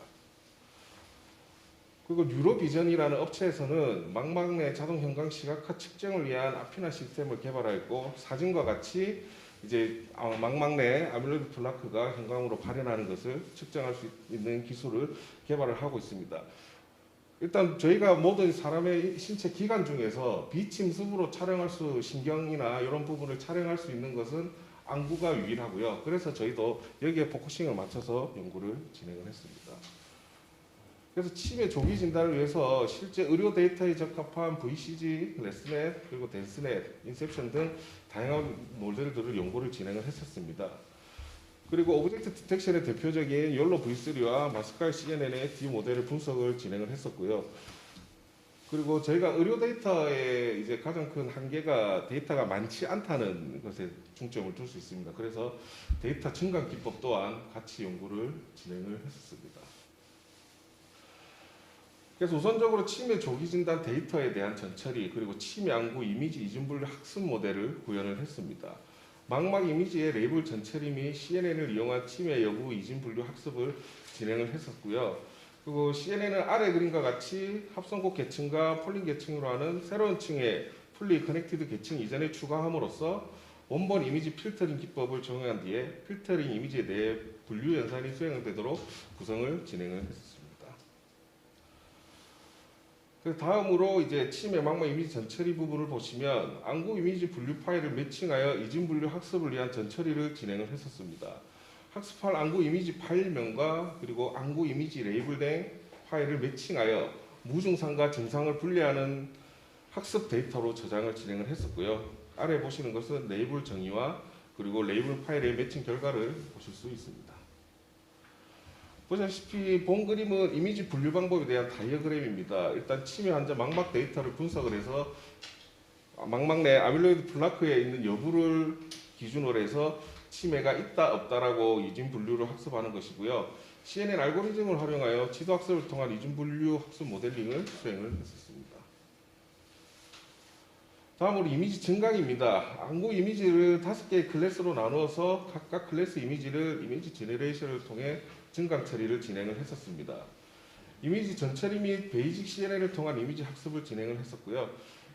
그리고 뉴로비전이라는 업체에서는 망막 내 자동 현광 시각화 측정을 위한 아피나 시스템을 개발하였고 사진과 같이 이제 망막 내 아밀로이드 플라크가 현광으로 발현하는 것을 측정할 수 있는 기술을 개발을 하고 있습니다. 일단 저희가 모든 사람의 신체 기관 중에서 비침습으로 촬영할 수 신경이나 이런 부분을 촬영할 수 있는 것은 안구가 유일하고요. 그래서 저희도 여기에 포커싱을 맞춰서 연구를 진행을 했습니다. 그래서 치매 조기 진단을 위해서 실제 의료 데이터에 적합한 VCG, 레스넷, 그리고 댄스넷, 인셉션 등 다양한 모델들을 연구를 진행을 했었습니다. 그리고 오브젝트 디텍션의 대표적인 욜로 V3와 마스칼 CNN의 D 모델을 분석을 진행을 했었고요. 그리고 저희가 의료 데이터의 이제 가장 큰 한계가 데이터가 많지 않다는 것에 중점을 둘 수 있습니다. 그래서 데이터 증강 기법 또한 같이 연구를 진행을 했었습니다. 그래서 우선적으로 치매 조기 진단 데이터에 대한 전처리 그리고 치매 안구 이미지 이중 분류 학습 모델을 구현을 했습니다. 망막 이미지의 레이블 전처리 및 CNN을 이용한 치매 여부 이중 분류 학습을 진행을 했었고요. 그리고 CNN은 아래 그림과 같이 합성곡 계층과 폴링 계층으로 하는 새로운 층의 풀리 커넥티드 계층 이전에 추가함으로써 원본 이미지 필터링 기법을 적용한 뒤에 필터링 이미지에 대해 분류 연산이 수행되도록 구성을 진행을 했습니다. 그 다음으로 이제 치매 망막 이미지 전처리 부분을 보시면 안구 이미지 분류 파일을 매칭하여 이중 분류 학습을 위한 전처리를 진행을 했었습니다. 학습할 안구 이미지 파일명과 그리고 안구 이미지 레이블된 파일을 매칭하여 무증상과 증상을 분리하는 학습 데이터로 저장을 진행을 했었고요. 아래 보시는 것은 레이블 정의와 그리고 레이블 파일의 매칭 결과를 보실 수 있습니다. 보시다시피 본 그림은 이미지 분류 방법에 대한 다이어그램입니다. 일단 치매 환자 망막 데이터를 분석을 해서 망막 내 아밀로이드 플라크에 있는 여부를 기준으로 해서 치매가 있다 없다라고 이중 분류를 학습하는 것이고요. CNN 알고리즘을 활용하여 지도 학습을 통한 이중 분류 학습 모델링을 수행을 했었습니다. 다음으로 이미지 증강입니다. 안구 이미지를 5개의 클래스로 나누어서 각각 클래스 이미지를 이미지 제너레이션을 통해 증강 처리를 진행을 했었습니다. 이미지 전처리 및 베이직 CNN을 통한 이미지 학습을 진행을 했었고요.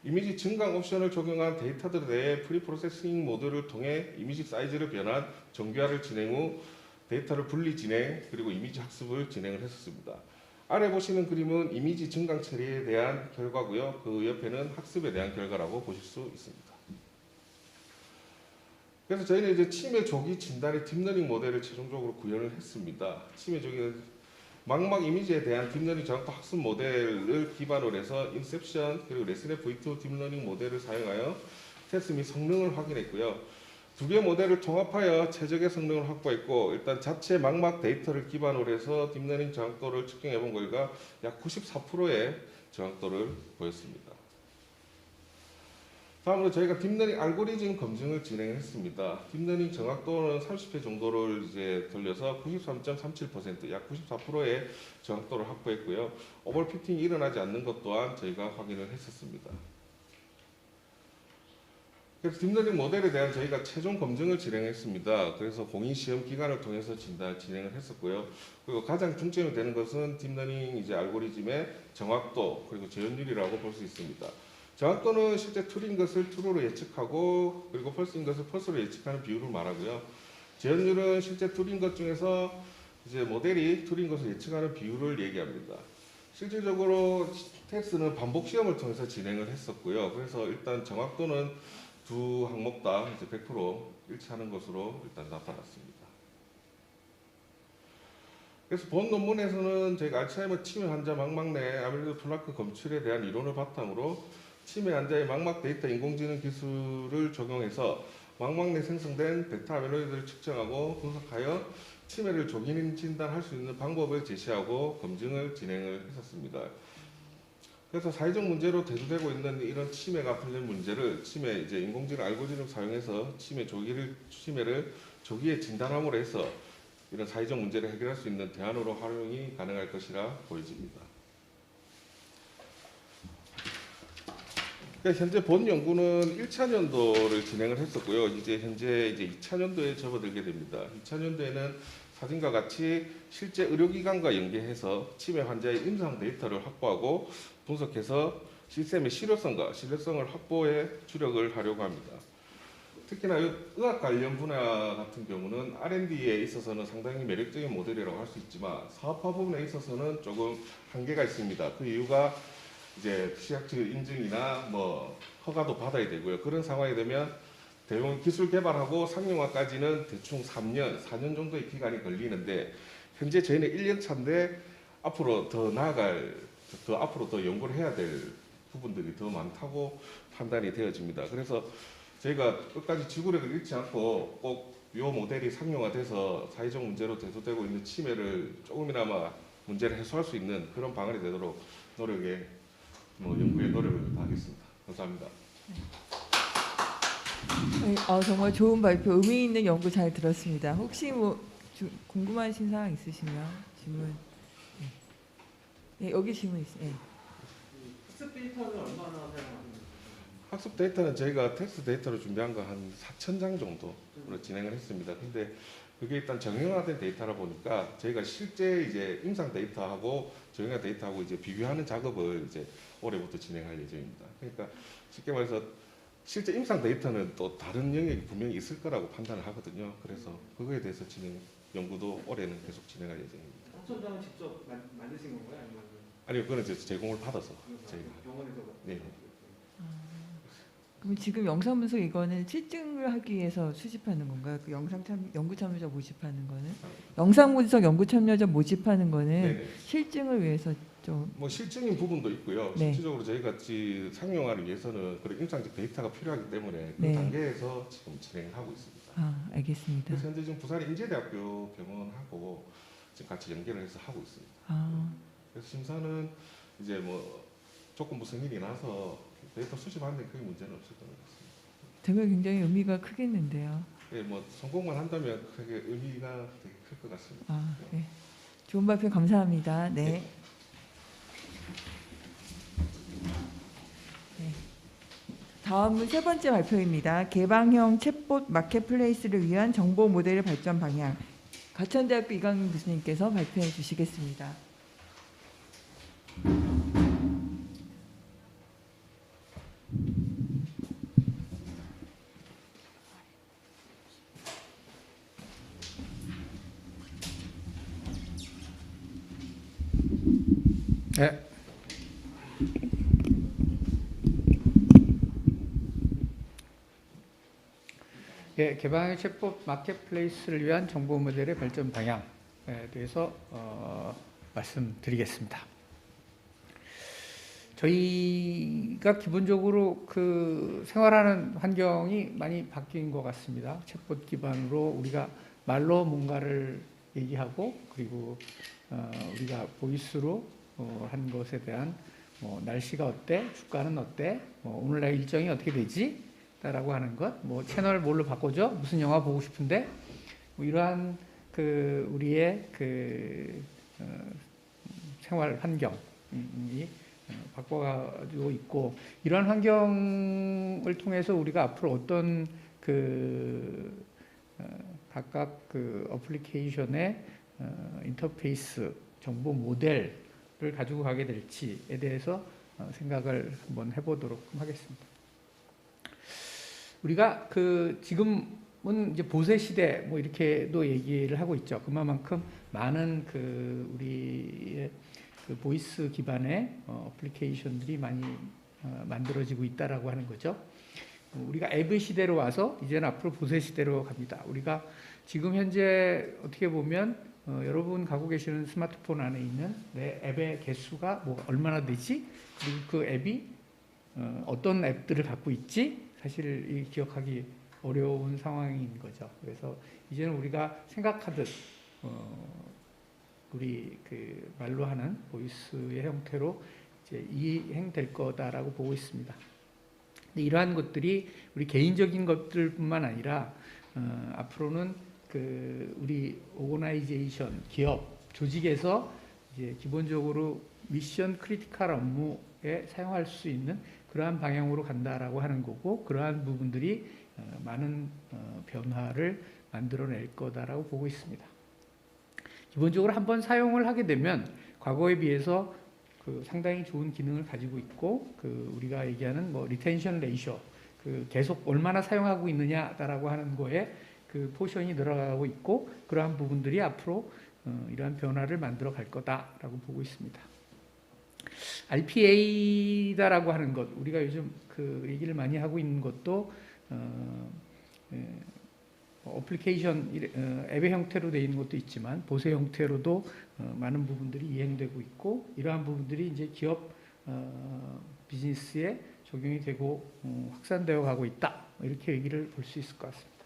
이미지 증강 옵션을 적용한 데이터들에 대해 프리프로세싱 모드를 통해 이미지 사이즈를 변환, 정교화를 진행 후 데이터를 분리 진행, 그리고 이미지 학습을 진행을 했었습니다. 아래 보시는 그림은 이미지 증강 처리에 대한 결과고요. 그 옆에는 학습에 대한 결과라고 보실 수 있습니다. 그래서 저희는 이제 치매 조기 진단의 딥러닝 모델을 최종적으로 구현을 했습니다. 치매 조기 망막 이미지에 대한 딥러닝 정확도 학습 모델을 기반으로 해서 인셉션 그리고 레스넷 V2 딥러닝 모델을 사용하여 테스트 및 성능을 확인했고요. 두 개 모델을 통합하여 최적의 성능을 확보했고 일단 자체 망막 데이터를 기반으로 해서 딥러닝 정확도를 측정해 본 결과 약 94%의 정확도를 보였습니다. 다음으로 저희가 딥러닝 알고리즘 검증을 진행했습니다. 딥러닝 정확도는 30회 정도를 이제 돌려서 93.37%, 약 94%의 정확도를 확보했고요. 오버피팅이 일어나지 않는 것 또한 저희가 확인을 했었습니다. 그래서 딥러닝 모델에 대한 저희가 최종 검증을 진행했습니다. 그래서 공인 시험 기간을 통해서 진행을 했었고요. 그리고 가장 중점이 되는 것은 딥러닝 이제 알고리즘의 정확도 그리고 재현율이라고 볼 수 있습니다. 정확도는 실제 툴인 것을 툴로 예측하고 그리고 펄스인 것을 펄스로 예측하는 비율을 말하고요. 재현율은 실제 툴인 것 중에서 이제 모델이 툴인 것을 예측하는 비율을 얘기합니다. 실질적으로 테스트는 반복 시험을 통해서 진행을 했었고요. 그래서 일단 정확도는 두 항목 다 이제 100% 일치하는 것으로 일단 나타났습니다. 그래서 본 논문에서는 저희가 알츠하이머 치매 환자 망막 내 아밀로이드 플라크 검출에 대한 이론을 바탕으로 치매 환자의 망막 데이터 인공지능 기술을 적용해서 망막 내 생성된 베타 아밀로이드를 측정하고 분석하여 치매를 조기 진단할 수 있는 방법을 제시하고 검증을 진행을 했었습니다. 그래서 사회적 문제로 대두되고 있는 이런 침해가 관련 문제를 침해 이제 인공지능 알고리즘 사용해서 침해를 조기에 진단함으로 해서 이런 사회적 문제를 해결할 수 있는 대안으로 활용이 가능할 것이라 보여집니다. 그러니까 현재 본 연구는 1차 년도를 진행을 했었고요. 이제 현재 2차 년도에 접어들게 됩니다. 2차 년도에는 사진과 같이 실제 의료기관과 연계해서 치매 환자의 임상 데이터를 확보하고 분석해서 시스템의 실효성과 신뢰성을 확보해 주력을 하려고 합니다. 특히나 의학 관련 분야 같은 경우는 R&D에 있어서는 상당히 매력적인 모델이라고 할 수 있지만 사업화 부분에 있어서는 조금 한계가 있습니다. 그 이유가 이제 취약증 인증이나 뭐 허가도 받아야 되고요. 그런 상황이 되면 대부분 기술 개발하고 상용화까지는 대충 3년, 4년 정도의 기간이 걸리는데 현재 저희는 1년 차인데 앞으로 더 앞으로 더 연구를 해야 될 부분들이 더 많다고 판단이 되어집니다. 그래서 저희가 끝까지 지구력을 잃지 않고 꼭 이 모델이 상용화돼서 사회적 문제로 대두되고 있는 치매를 조금이나마 문제를 해소할 수 있는 그런 방안이 되도록 연구에 노력을 다하겠습니다. 감사합니다. 네, 정말 좋은 발표, 의미 있는 연구 잘 들었습니다. 혹시 뭐 궁금하신 사항 있으시면 질문. 네, 여기 질문 있어요. 네. 학습 데이터는 얼마나 사용하는 학습 데이터는 저희가 텍스트 데이터로 준비한 거 한 4,000장 정도로 진행을 했습니다. 근데 그게 일단 정형화된 데이터라 보니까 저희가 실제 이제 임상 데이터하고 정형화 데이터하고 이제 비교하는 작업을 이제 올해부터 진행할 예정입니다. 그러니까 쉽게 말해서 실제 임상 데이터는 또 다른 영역이 분명히 있을 거라고 판단을 하거든요. 그래서 그거에 대해서 연구도 올해는 계속 진행할 예정입니다. 4,000장은 직접 만드신 건가요? 아니면 아니요, 그건 이제 제공을 받아서 저희가. 병원에서 네. 그럼 지금 영상 분석 이거는 실증을 하기 위해서 수집하는 건가요? 그 연구 참여자 모집하는 거는? 영상 분석 연구 참여자 모집하는 거는 네네. 실증을 위해서 좀. 뭐 실증인 부분도 있고요. 네. 실질적으로 저희가 상용화를 위해서는 그런 임상적 데이터가 필요하기 때문에 그 네. 단계에서 지금 진행을 하고 있습니다. 알겠습니다. 그래서 현재 지금 부산 인제대학교 병원하고 지금 같이 연계를 해서 하고 있습니다. 그래서 심사는 이제 뭐 조건부 승인이 나서 데이터 수집하는 데 크게 문제는 없을 것 같습니다. 되게 굉장히 의미가 크겠는데요. 예, 뭐 성공만 한다면 크게 의미가 되게 클 것 같습니다. 네. 좋은 발표 감사합니다. 네. 네. 다음은 세 번째 발표입니다. 개방형 챗봇 마켓플레이스를 위한 정보 모델의 발전 방향. 가천대학교 이강민 교수님께서 발표해 주시겠습니다. 네. 예, 개방형 챗봇 마켓플레이스를 위한 정보 모델의 발전 방향에 대해서 말씀드리겠습니다. 저희가 기본적으로 그 생활하는 환경이 많이 바뀐 것 같습니다. 챗봇 기반으로 우리가 말로 뭔가를 얘기하고 그리고 우리가 보이스로 한 것에 대한 날씨가 어때? 주가는 어때? 오늘 날 일정이 어떻게 되지? 라고 하는 것, 채널 뭘로 바꿔줘? 무슨 영화 보고 싶은데? 이러한 우리의 생활 환경이 바꿔가지고 있고, 이러한 환경을 통해서 우리가 앞으로 어떤 각각 어플리케이션의 인터페이스, 정보 모델을 가지고 가게 될지에 대해서 생각을 한번 해보도록 하겠습니다. 우리가 지금은 이제 보세 시대 이렇게도 얘기를 하고 있죠. 그만큼 많은 우리의 보이스 기반의 어플리케이션들이 많이 만들어지고 있다라고 하는 거죠. 우리가 앱의 시대로 와서 이제는 앞으로 보세 시대로 갑니다. 우리가 지금 현재 어떻게 보면 여러분 갖고 계시는 스마트폰 안에 있는 내 앱의 개수가 얼마나 되지? 그리고 그 앱이 어떤 앱들을 갖고 있지? 사실 기억하기 어려운 상황인 거죠. 그래서 이제는 우리가 생각하듯 우리 말로 하는 보이스의 형태로 이제 이행될 거다라고 보고 있습니다. 근데 이러한 것들이 우리 개인적인 것들뿐만 아니라 앞으로는 그 우리 오거나이제이션, 기업, 조직에서 이제 기본적으로 미션 크리티컬 업무에 사용할 수 있는 그러한 방향으로 간다라고 하는 거고, 그러한 부분들이 많은 변화를 만들어낼 거다라고 보고 있습니다. 기본적으로 한번 사용을 하게 되면 과거에 비해서 그 상당히 좋은 기능을 가지고 있고, 그 우리가 얘기하는 뭐 리텐션 레이쇼, 그 계속 얼마나 사용하고 있느냐라고 하는 거에 그 포션이 늘어가고 있고, 그러한 부분들이 앞으로 이러한 변화를 만들어 갈 거다라고 보고 있습니다. RPA다라고 하는 것, 우리가 요즘 그 얘기를 많이 하고 있는 것도 어플리케이션 앱의 형태로 되어 있는 것도 있지만 보세 형태로도 많은 부분들이 이행되고 있고, 이러한 부분들이 이제 기업 비즈니스에 적용이 되고 확산되어 가고 있다, 이렇게 얘기를 볼 수 있을 것 같습니다.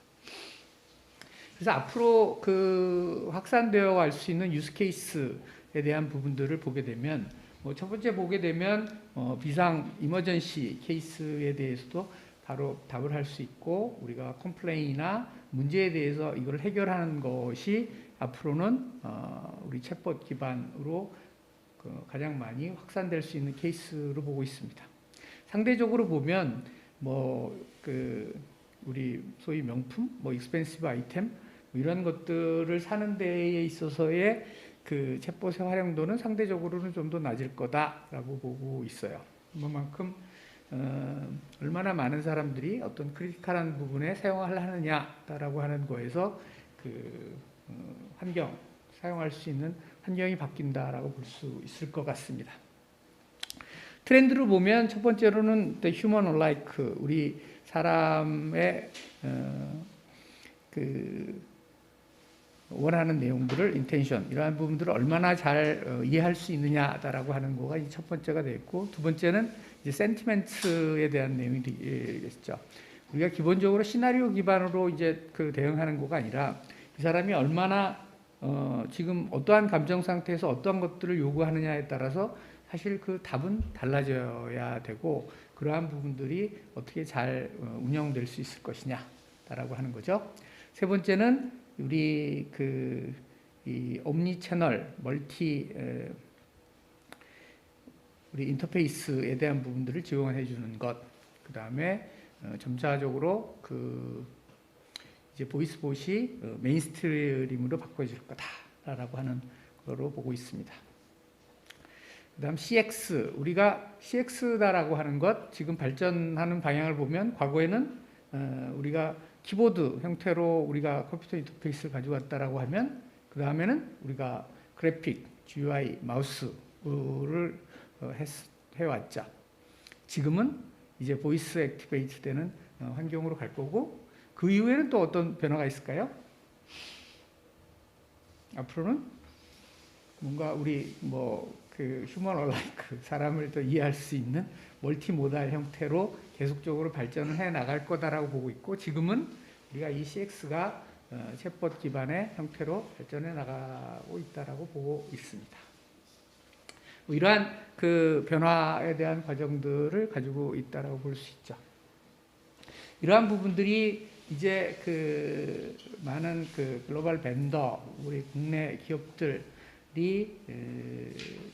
그래서 앞으로 그 확산되어 갈 수 있는 유스 케이스에 대한 부분들을 보게 되면, 첫 번째 보게 되면 비상 이머전시 케이스에 대해서도 바로 답을 할 수 있고, 우리가 컴플레인이나 문제에 대해서 이걸 해결하는 것이 앞으로는 우리 챗봇 기반으로 가장 많이 확산될 수 있는 케이스로 보고 있습니다. 상대적으로 보면 우리 소위 명품, 익스펜시브 아이템 이런 것들을 사는 데에 있어서의 그 챗봇의 활용도는 상대적으로는 좀 더 낮을 거다라고 보고 있어요. 그만큼 얼마나 많은 사람들이 어떤 크리티컬한 부분에 사용을 하느냐라고 하는 거에서 그 환경, 사용할 수 있는 환경이 바뀐다라고 볼 수 있을 것 같습니다. 트렌드를 보면 첫 번째로는 the human alike, 우리 사람의 그 원하는 내용들을 인텐션, 이러한 부분들을 얼마나 잘 이해할 수 있느냐라고 하는 거가 첫 번째가 됐고, 두 번째는 이제 센티멘트에 대한 내용이 되겠죠. 우리가 기본적으로 시나리오 기반으로 이제 그 대응하는 거가 아니라 이 사람이 얼마나 지금 어떠한 감정 상태에서 어떠한 것들을 요구하느냐에 따라서 사실 그 답은 달라져야 되고, 그러한 부분들이 어떻게 잘 운영될 수 있을 것이냐라고 하는 거죠. 세 번째는 우리 이 옴니 채널 우리 인터페이스에 대한 부분들을 지원해 주는 것, 그 다음에 점차적으로 이제 보이스봇이 메인스트림으로 바꿔질 거다라고 하는 거로 보고 있습니다. 그다음 CX, 우리가 CX다라고 하는 것, 지금 발전하는 방향을 보면 과거에는 우리가 키보드 형태로 우리가 컴퓨터 인터페이스를 가지고 왔다라고 하면, 그 다음에는 우리가 그래픽, GUI, 마우스를 해왔죠. 지금은 이제 보이스 액티베이트 되는 환경으로 갈 거고, 그 이후에는 또 어떤 변화가 있을까요? 앞으로는 뭔가 우리 그 휴먼 얼라이크, 사람을 더 이해할 수 있는 멀티모달 형태로 계속적으로 발전을 해 나갈 거다라고 보고 있고, 지금은 우리가 이 CX가 챗봇 기반의 형태로 발전해 나가고 있다라고 보고 있습니다. 이러한 그 변화에 대한 과정들을 가지고 있다라고 볼 수 있죠. 이러한 부분들이 이제 그 많은 그 글로벌 벤더, 우리 국내 기업들이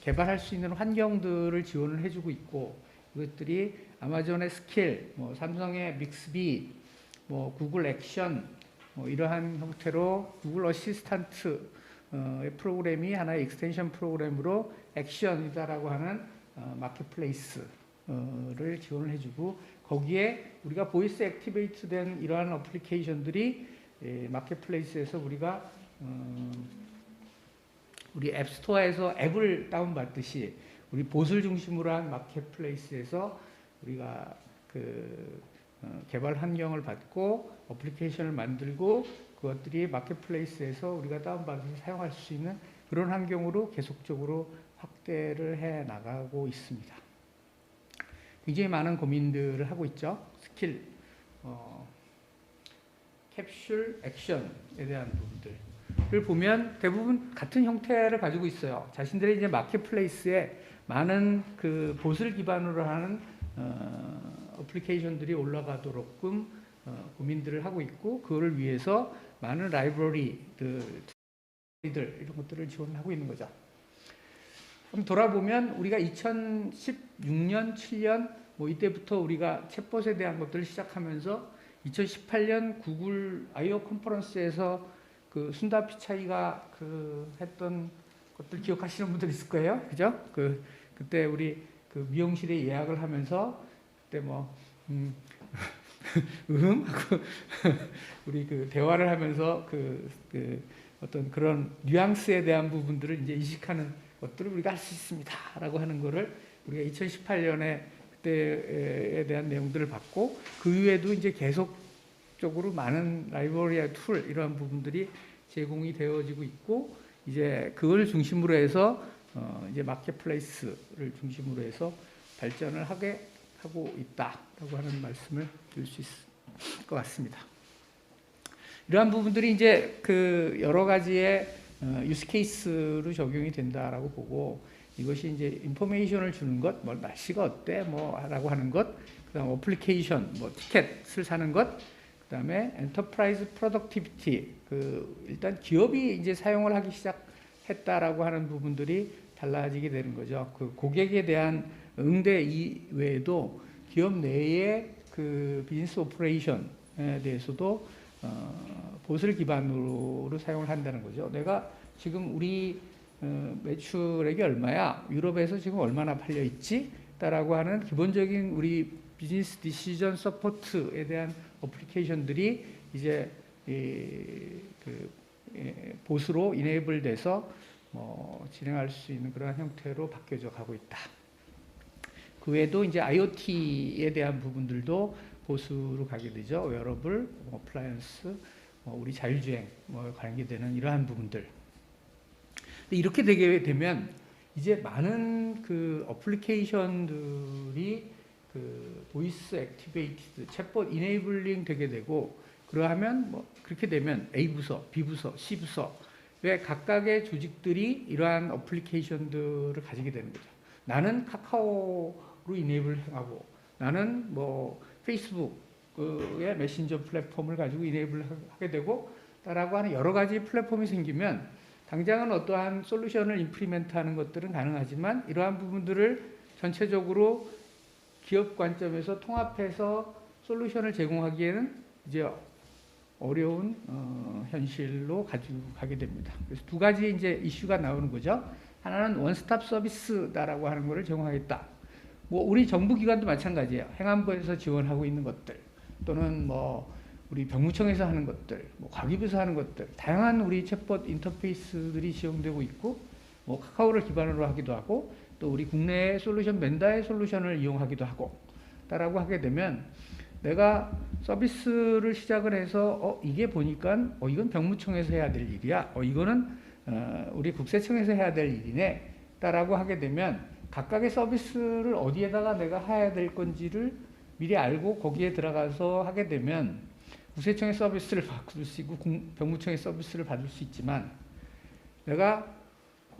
개발할 수 있는 환경들을 지원을 해주고 있고, 이것들이 아마존의 스킬, 삼성의 믹스비, 구글 액션, 이러한 형태로 구글 어시스턴트 프로그램이 하나의 익스텐션 프로그램으로 액션이다라고 하는 마켓플레이스를 지원을 해주고, 거기에 우리가 보이스 액티베이트 된 이러한 어플리케이션들이 마켓플레이스에서 우리가 우리 앱스토어에서 앱을 다운받듯이 우리 봇을 중심으로 한 마켓플레이스에서 우리가 개발 환경을 받고 어플리케이션을 만들고, 그것들이 마켓플레이스에서 우리가 다운받아서 사용할 수 있는 그런 환경으로 계속적으로 확대를 해 나가고 있습니다. 굉장히 많은 고민들을 하고 있죠. 스킬, 캡슐, 액션에 대한 부분들을 보면 대부분 같은 형태를 가지고 있어요. 자신들의 이제 마켓플레이스에 많은 그 봇을 기반으로 하는 어플리케이션들이 올라가도록끔 고민들을 하고 있고, 그거를 위해서 많은 라이브러리들 이런 것들을 지원하고 있는 거죠. 그럼 돌아보면 우리가 2016년, 7년 뭐 이때부터 우리가 챗봇에 대한 것들을 시작하면서 2018년 구글 I/O 컨퍼런스에서 그 순다 피차이가 그 했던 것들 기억하시는 분들 있을 거예요, 그죠? 그때 우리 그 미용실에 예약을 하면서 그때 뭐 하고 우리 그 대화를 하면서 그 어떤 그런 뉘앙스에 대한 부분들을 이제 인식하는 것들을 우리가 할 수 있습니다라고 하는 거를 우리가 2018년에 그때에 대한 내용들을 봤고, 그 이후에도 이제 계속적으로 많은 라이브러리와 툴 이러한 부분들이 제공이 되어지고 있고, 이제 그걸 중심으로 해서 이제 마켓플레이스를 중심으로 해서 발전을 하고 있다라고 하는 말씀을 드릴 수 있을 것 같습니다. 이러한 부분들이 이제 그 여러 가지의 유스 케이스로 적용이 된다라고 보고, 이것이 이제 인포메이션을 주는 것, 뭐 날씨가 어때, 뭐라고 하는 것, 그다음 어플리케이션, 뭐 티켓을 사는 것, 그다음에 엔터프라이즈 프로덕티비티, 일단 기업이 이제 사용을 하기 시작했다라고 하는 부분들이 달라지게 되는 거죠. 그 고객에 대한 응대 이외에도 기업 내의 그 비즈니스 오퍼레이션에 대해서도 봇을 기반으로 사용을 한다는 거죠. 내가 지금 우리 매출액이 얼마야? 유럽에서 지금 얼마나 팔려 있지? 라고 하는 기본적인 우리 비즈니스 디시전 서포트에 대한 어플리케이션들이 이제 봇으로 이네이블 돼서 진행할 수 있는 그런 형태로 바뀌어져 가고 있다. 그 외에도 이제 IoT에 대한 부분들도 봇으로 가게 되죠. 웨어러블, 어플라이언스, 우리 자율주행 관계되는 이러한 부분들. 이렇게 되게 되면 이제 많은 그 어플리케이션들이 그 보이스 액티베이티드 챗봇 이네이블링 되게 되고, 그러하면 뭐 그렇게 되면 A 부서, B 부서, C 부서의 각각의 조직들이 이러한 어플리케이션들을 가지게 되는 거죠. 나는 카카오로 이네이블하고, 나는 뭐 페이스북의 메신저 플랫폼을 가지고 이네이블 하게 되고, 라고 하는 여러 가지 플랫폼이 생기면 당장은 어떠한 솔루션을 임플리멘트하는 것들은 가능하지만, 이러한 부분들을 전체적으로 기업 관점에서 통합해서 솔루션을 제공하기에는 이제 어려운 현실로 가지고 가게 됩니다. 그래서 두 가지 이제 이슈가 나오는 거죠. 하나는 원스톱 서비스다라고 하는 것을 제공하겠다. 뭐 우리 정부기관도 마찬가지예요. 행안부에서 지원하고 있는 것들, 또는 뭐 우리 병무청에서 하는 것들, 뭐 과기부에서 하는 것들, 다양한 우리 챗봇 인터페이스들이 지원되고 있고, 뭐 카카오를 기반으로 하기도 하고, 또 우리 국내의 솔루션 벤더의 솔루션을 이용하기도 하고, 라고 하게 되면 내가 서비스를 시작을 해서 이게 보니까 이건 병무청에서 해야 될 일이야, 이거는 우리 국세청에서 해야 될 일이네, 라고 하게 되면 각각의 서비스를 어디에다가 내가 해야 될 건지를 미리 알고 거기에 들어가서 하게 되면 국세청의 서비스를 받을 수 있고 병무청의 서비스를 받을 수 있지만, 내가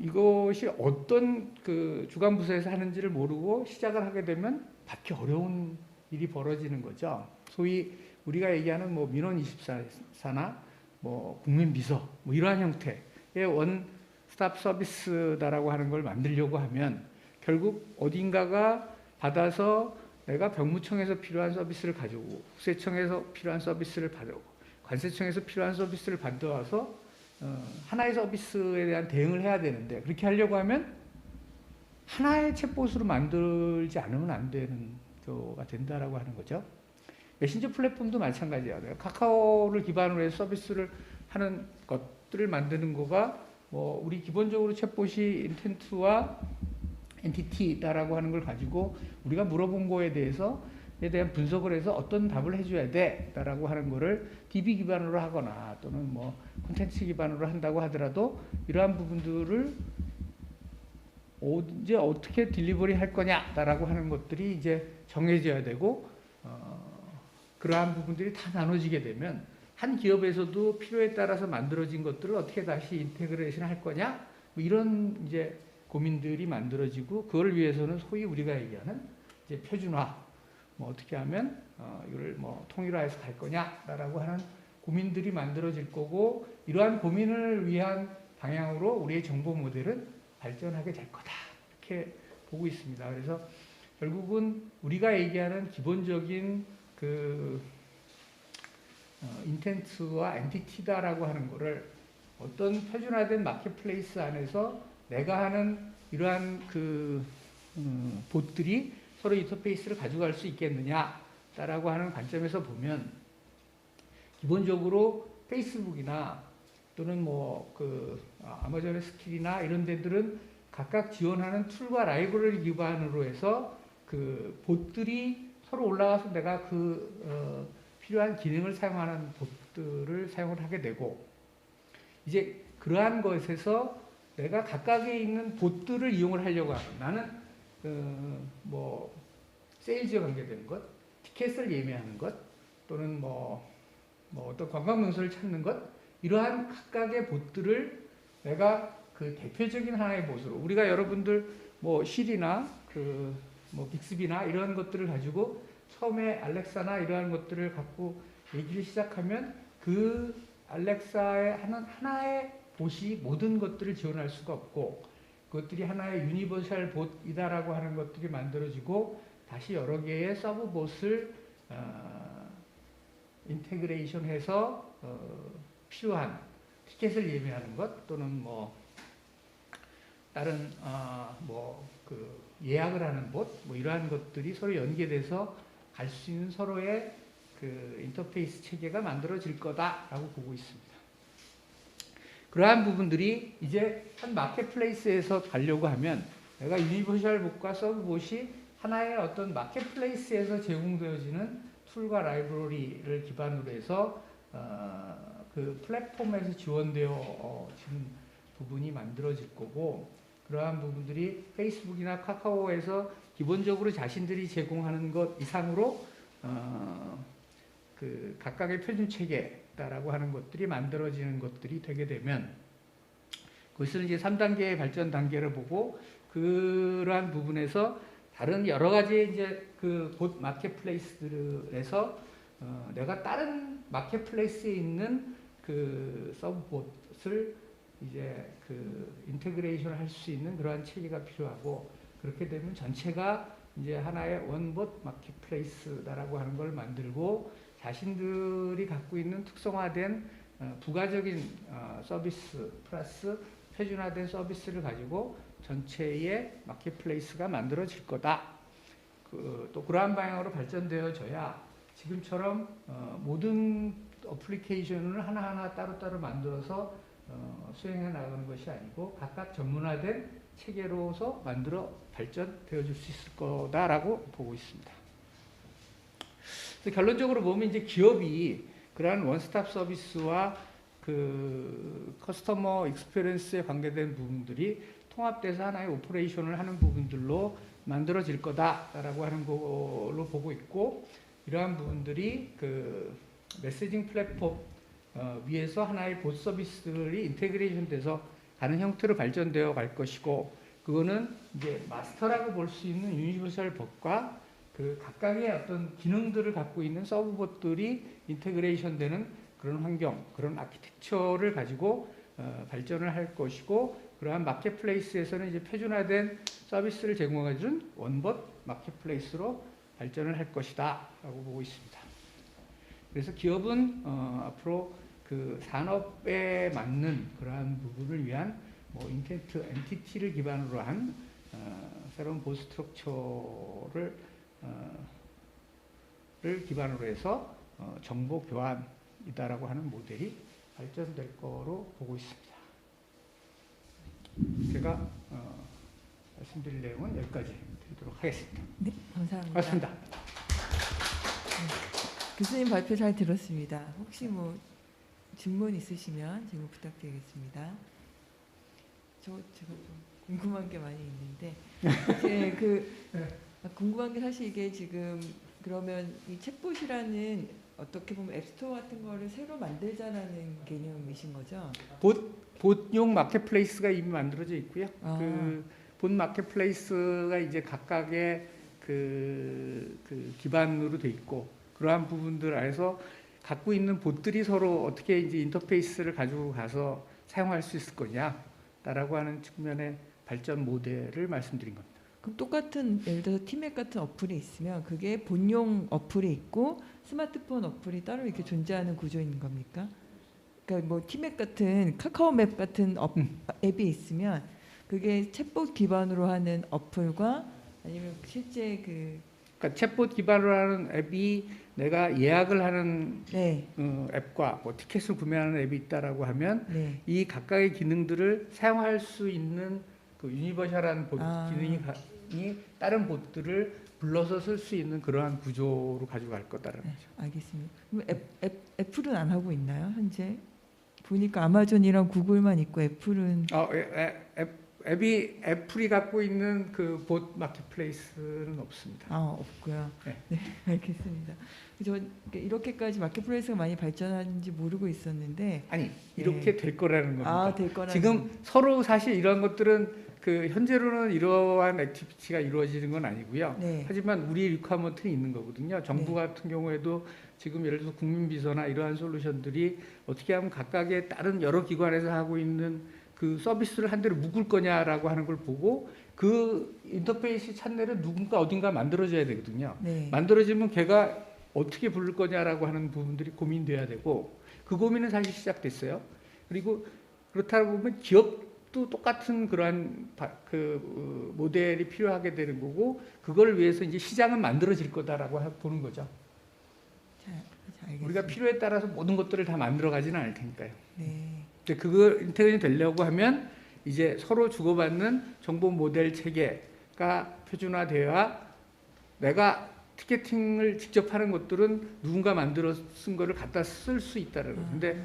이것이 어떤 그 주간 부서에서 하는지를 모르고 시작을 하게 되면 받기 어려운 일이 벌어지는 거죠. 소위 우리가 얘기하는 뭐 민원24나 뭐 국민비서 뭐 이러한 형태의 원스톱 서비스다라고 하는 걸 만들려고 하면 결국 어딘가가 받아서 내가 병무청에서 필요한 서비스를 가져오고, 국세청에서 필요한 서비스를 받아오고, 관세청에서 필요한 서비스를 받아와서 하나의 서비스에 대한 대응을 해야 되는데, 그렇게 하려고 하면 하나의 챗봇으로 만들지 않으면 안 되는 거가 된다라고 하는 거죠. 메신저 플랫폼도 마찬가지예요. 내가 카카오를 기반으로 해서 서비스를 하는 것들을 만드는 거가 뭐 우리 기본적으로 챗봇이 인텐트와 엔티티다라고 하는 걸 가지고 우리가 물어본 거에 대한 분석을 해서 어떤 답을 해줘야 돼라고 하는 거를 DB 기반으로 하거나 또는 뭐 콘텐츠 기반으로 한다고 하더라도 이러한 부분들을 언제 어떻게 딜리버리 할 거냐라고 하는 것들이 이제 정해져야 되고, 그러한 부분들이 다 나눠지게 되면 한 기업에서도 필요에 따라서 만들어진 것들을 어떻게 다시 인테그레이션 할 거냐, 뭐 이런 이제 고민들이 만들어지고 그걸 위해서는 소위 우리가 얘기하는 이제 표준화, 뭐 어떻게 하면 이걸 뭐 통일화해서 갈 거냐라고 하는 고민들이 만들어질 거고 이러한 고민을 위한 방향으로 우리의 정보 모델은 발전하게 될 거다 이렇게 보고 있습니다. 그래서 결국은 우리가 얘기하는 기본적인 그 인텐트와 엔티티다라고 하는 거를 어떤 표준화된 마켓플레이스 안에서 내가 하는 이러한 그 봇들이 서로 인터페이스를 가져갈 수 있겠느냐라고 하는 관점에서 보면 기본적으로 페이스북이나 또는 뭐 그 아마존의 스킬이나 이런 데들은 각각 지원하는 툴과 라이브러리 기반으로 해서 그 봇들이 서로 올라가서 내가 그 필요한 기능을 사용하는 봇들을 사용을 하게 되고 이제 그러한 것에서 내가 각각에 있는 봇들을 이용을 하려고 하면 나는 뭐 세일즈와 관계되는 것, 티켓을 예매하는 것 또는 뭐 어떤 관광 명소를 찾는 것 이러한 각각의 봇들을 내가 그 대표적인 하나의 봇으로 우리가 여러분들 뭐 실이나 그 뭐 빅스비나 이런 것들을 가지고 처음에 알렉사나 이러한 것들을 갖고 얘기를 시작하면 그 알렉사의 하나의 봇이 모든 것들을 지원할 수가 없고 그것들이 하나의 유니버셜 봇이다라고 하는 것들이 만들어지고 다시 여러 개의 서브 봇을 인테그레이션해서 필요한 티켓을 예매하는 것 또는 뭐 다른 뭐 그 예약을 하는 봇 뭐 이러한 것들이 서로 연계돼서 갈 수 있는 서로의 그 인터페이스 체계가 만들어질 거다라고 보고 있습니다. 그러한 부분들이 이제 한 마켓플레이스에서 가려고 하면 내가 유니버셜 봇과 서브 봇이 하나의 어떤 마켓플레이스에서 제공되어지는 툴과 라이브러리를 기반으로 해서 그 플랫폼에서 지원되어 지는 부분이 만들어질 거고 그러한 부분들이 페이스북이나 카카오에서 기본적으로 자신들이 제공하는 것 이상으로 그 각각의 표준 체계라고 하는 것들이 만들어지는 것들이 되게 되면 그것을 이제 3단계의 발전 단계를 보고 그러한 부분에서 다른 여러 가지 이제 그 봇 마켓플레이스들에서 내가 다른 마켓플레이스에 있는 그 서브 봇을 이제 그 인테그레이션을 할 수 있는 그러한 체계가 필요하고 그렇게 되면 전체가 이제 하나의 원봇 마켓플레이스다라고 하는 걸 만들고 자신들이 갖고 있는 특성화된 부가적인 서비스 플러스 표준화된 서비스를 가지고 전체의 마켓플레이스가 만들어질 거다. 또 그러한 방향으로 발전되어져야 지금처럼 모든 어플리케이션을 하나하나 따로따로 만들어서 수행해 나가는 것이 아니고 각각 전문화된 체계로서 만들어 발전되어질 수 있을 거다라고 보고 있습니다. 그래서 결론적으로 보면 이제 기업이 그러한 원스톱 서비스와 그 커스터머 익스피리언스에 관계된 부분들이 통합돼서 하나의 오퍼레이션을 하는 부분들로 만들어질 거다라고 하는 걸로 보고 있고 이러한 부분들이 그 메시징 플랫폼 위에서 하나의 봇 서비스들이 인테그레이션 돼서 가는 형태로 발전되어 갈 것이고 그거는 이제 마스터라고 볼 수 있는 유니버셜 봇과 그 각각의 어떤 기능들을 갖고 있는 서브 봇들이 인테그레이션 되는 그런 환경, 그런 아키텍처를 가지고 발전을 할 것이고 그러한 마켓플레이스에서는 이제 표준화된 서비스를 제공해 준 원봇 마켓플레이스로 발전을 할 것이다 라고 보고 있습니다. 그래서 기업은 앞으로 그 산업에 맞는 그러한 부분을 위한 뭐 인텐트 엔티티를 기반으로 한 새로운 봇 스트럭처를 기반으로 해서 정보 교환이다라고 하는 모델이 발전될 거로 보고 있습니다. 제가 말씀드릴 내용은 여기까지 드리도록 하겠습니다. 네, 감사합니다. 고맙습니다. 교수님 발표 잘 들었습니다. 혹시 뭐 질문 있으시면 질문 부탁드리겠습니다. 제가 좀 궁금한 게 많이 있는데, 궁금한 게 사실 이게 지금 그러면 이 챗봇이라는 어떻게 보면 앱스토어 같은 거를 새로 만들자라는 개념이신 거죠? 봇용 마켓플레이스가 이미 만들어져 있고요. 아. 본 마켓플레이스가 이제 각각의 그 기반으로 돼 있고 그러한 부분들 안에서 갖고 있는 봇들이 서로 어떻게 이제 인터페이스를 가지고 가서 사용할 수 있을 거냐라고 하는 측면의 발전 모델을 말씀드린 겁니다. 그럼 똑같은 예를 들어서 티맵 같은 어플이 있으면 그게 본용 어플이 있고 스마트폰 어플이 따로 이렇게 존재하는 구조인 겁니까? 그러니까 뭐 티맵 같은 카카오맵 같은 앱이 있으면 그게 챗봇 기반으로 하는 어플과 아니면 실제 그러니까 챗봇 기반으로 하는 앱이 내가 예약을 하는 네, 앱과 뭐 티켓을 구매하는 앱이 있다라고 하면 네. 이 각각의 기능들을 사용할 수 있는 그 유니버셜한 아. 기능이 다른 봇들을 불러서 쓸 수 있는 그러한 구조로 가져갈 거다라는 네, 거죠. 알겠습니다. 그럼 애플은 안 하고 있나요 현재? 보니까 아마존이랑 구글만 있고 애플은 앱이 애플이 갖고 있는 그 봇 마켓플레이스는 없습니다. 없고요. 네. 네, 알겠습니다. 저 이렇게까지 마켓플레이스가 많이 발전하는지 모르고 있었는데 아니 이렇게 될 거라는 겁니다. 될 거라는 지금 서로 사실 이런 것들은 그 현재로는 이러한 액티비티가 이루어지는 건 아니고요. 네. 하지만 우리 리퀘어먼트는 있는 거거든요. 정부 네. 같은 경우에도 지금 예를 들어서 국민비서나 이러한 솔루션들이 어떻게 하면 각각의 다른 여러 기관에서 하고 있는 그 서비스를 한 대로 묶을 거냐라고 하는 걸 보고 그 인터페이스 찬넬을 누군가 어딘가 만들어줘야 되거든요. 네. 만들어지면 걔가 어떻게 부를 거냐라고 하는 부분들이 고민돼야 되고 그 고민은 사실 시작됐어요. 그리고 그렇다고 보면 기업도 똑같은 그러한 모델이 필요하게 되는 거고 그걸 위해서 이제 시장은 만들어질 거다라고 보는 거죠. 자, 알겠습니다. 우리가 필요에 따라서 모든 것들을 다 만들어 가지는 않을 테니까요. 네. 근데 그거 인테그레이션이 되려고 하면 이제 서로 주고받는 정보 모델 체계가 표준화되어야 내가 티켓팅을 직접 하는 것들은 누군가 만들어 쓴 거를 갖다 쓸 수 있다는 거예요. 근데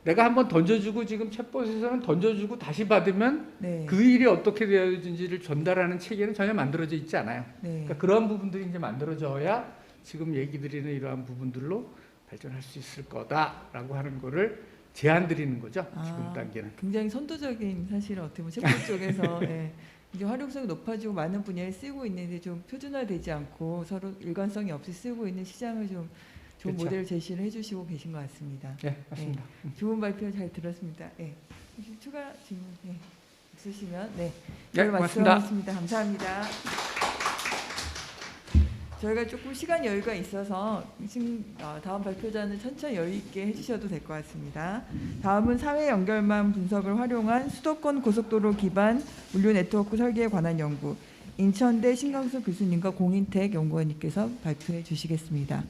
내가 한번 던져주고 지금 챗봇에서는 던져주고 다시 받으면 네. 그 일이 어떻게 되어진지를 전달하는 체계는 전혀 만들어져 있지 않아요. 네. 그러니까 그런 부분들이 이제 만들어져야 지금 얘기 드리는 이러한 부분들로 발전할 수 있을 거다라고 하는 거를 제안 드리는 거죠. 지금 단계는. 굉장히 선도적인 사실은 어떻게 보면 챗봇 쪽에서 예, 이제 활용성이 높아지고 많은 분야에 쓰고 있는데 좀 표준화되지 않고 서로 일관성이 없이 쓰고 있는 시장을 좀 좋은 그렇죠. 모델을 제시를 해주시고 계신 것 같습니다. 네, 맞습니다. 좋은 발표 잘 들었습니다. 예. 혹시 추가 질문 있으시면 네, 오늘 고맙습니다. 말씀하셨습니다. 감사합니다. 저희가 조금 시간 여유가 있어서 다음 발표자는 천천히 여유 있게 해주셔도 될 것 같습니다. 다음은 사회 연결망 분석을 활용한 수도권 고속도로 기반 물류 네트워크 설계에 관한 연구 인천대 신강수 교수님과 공인택 연구원님께서 발표해 주시겠습니다.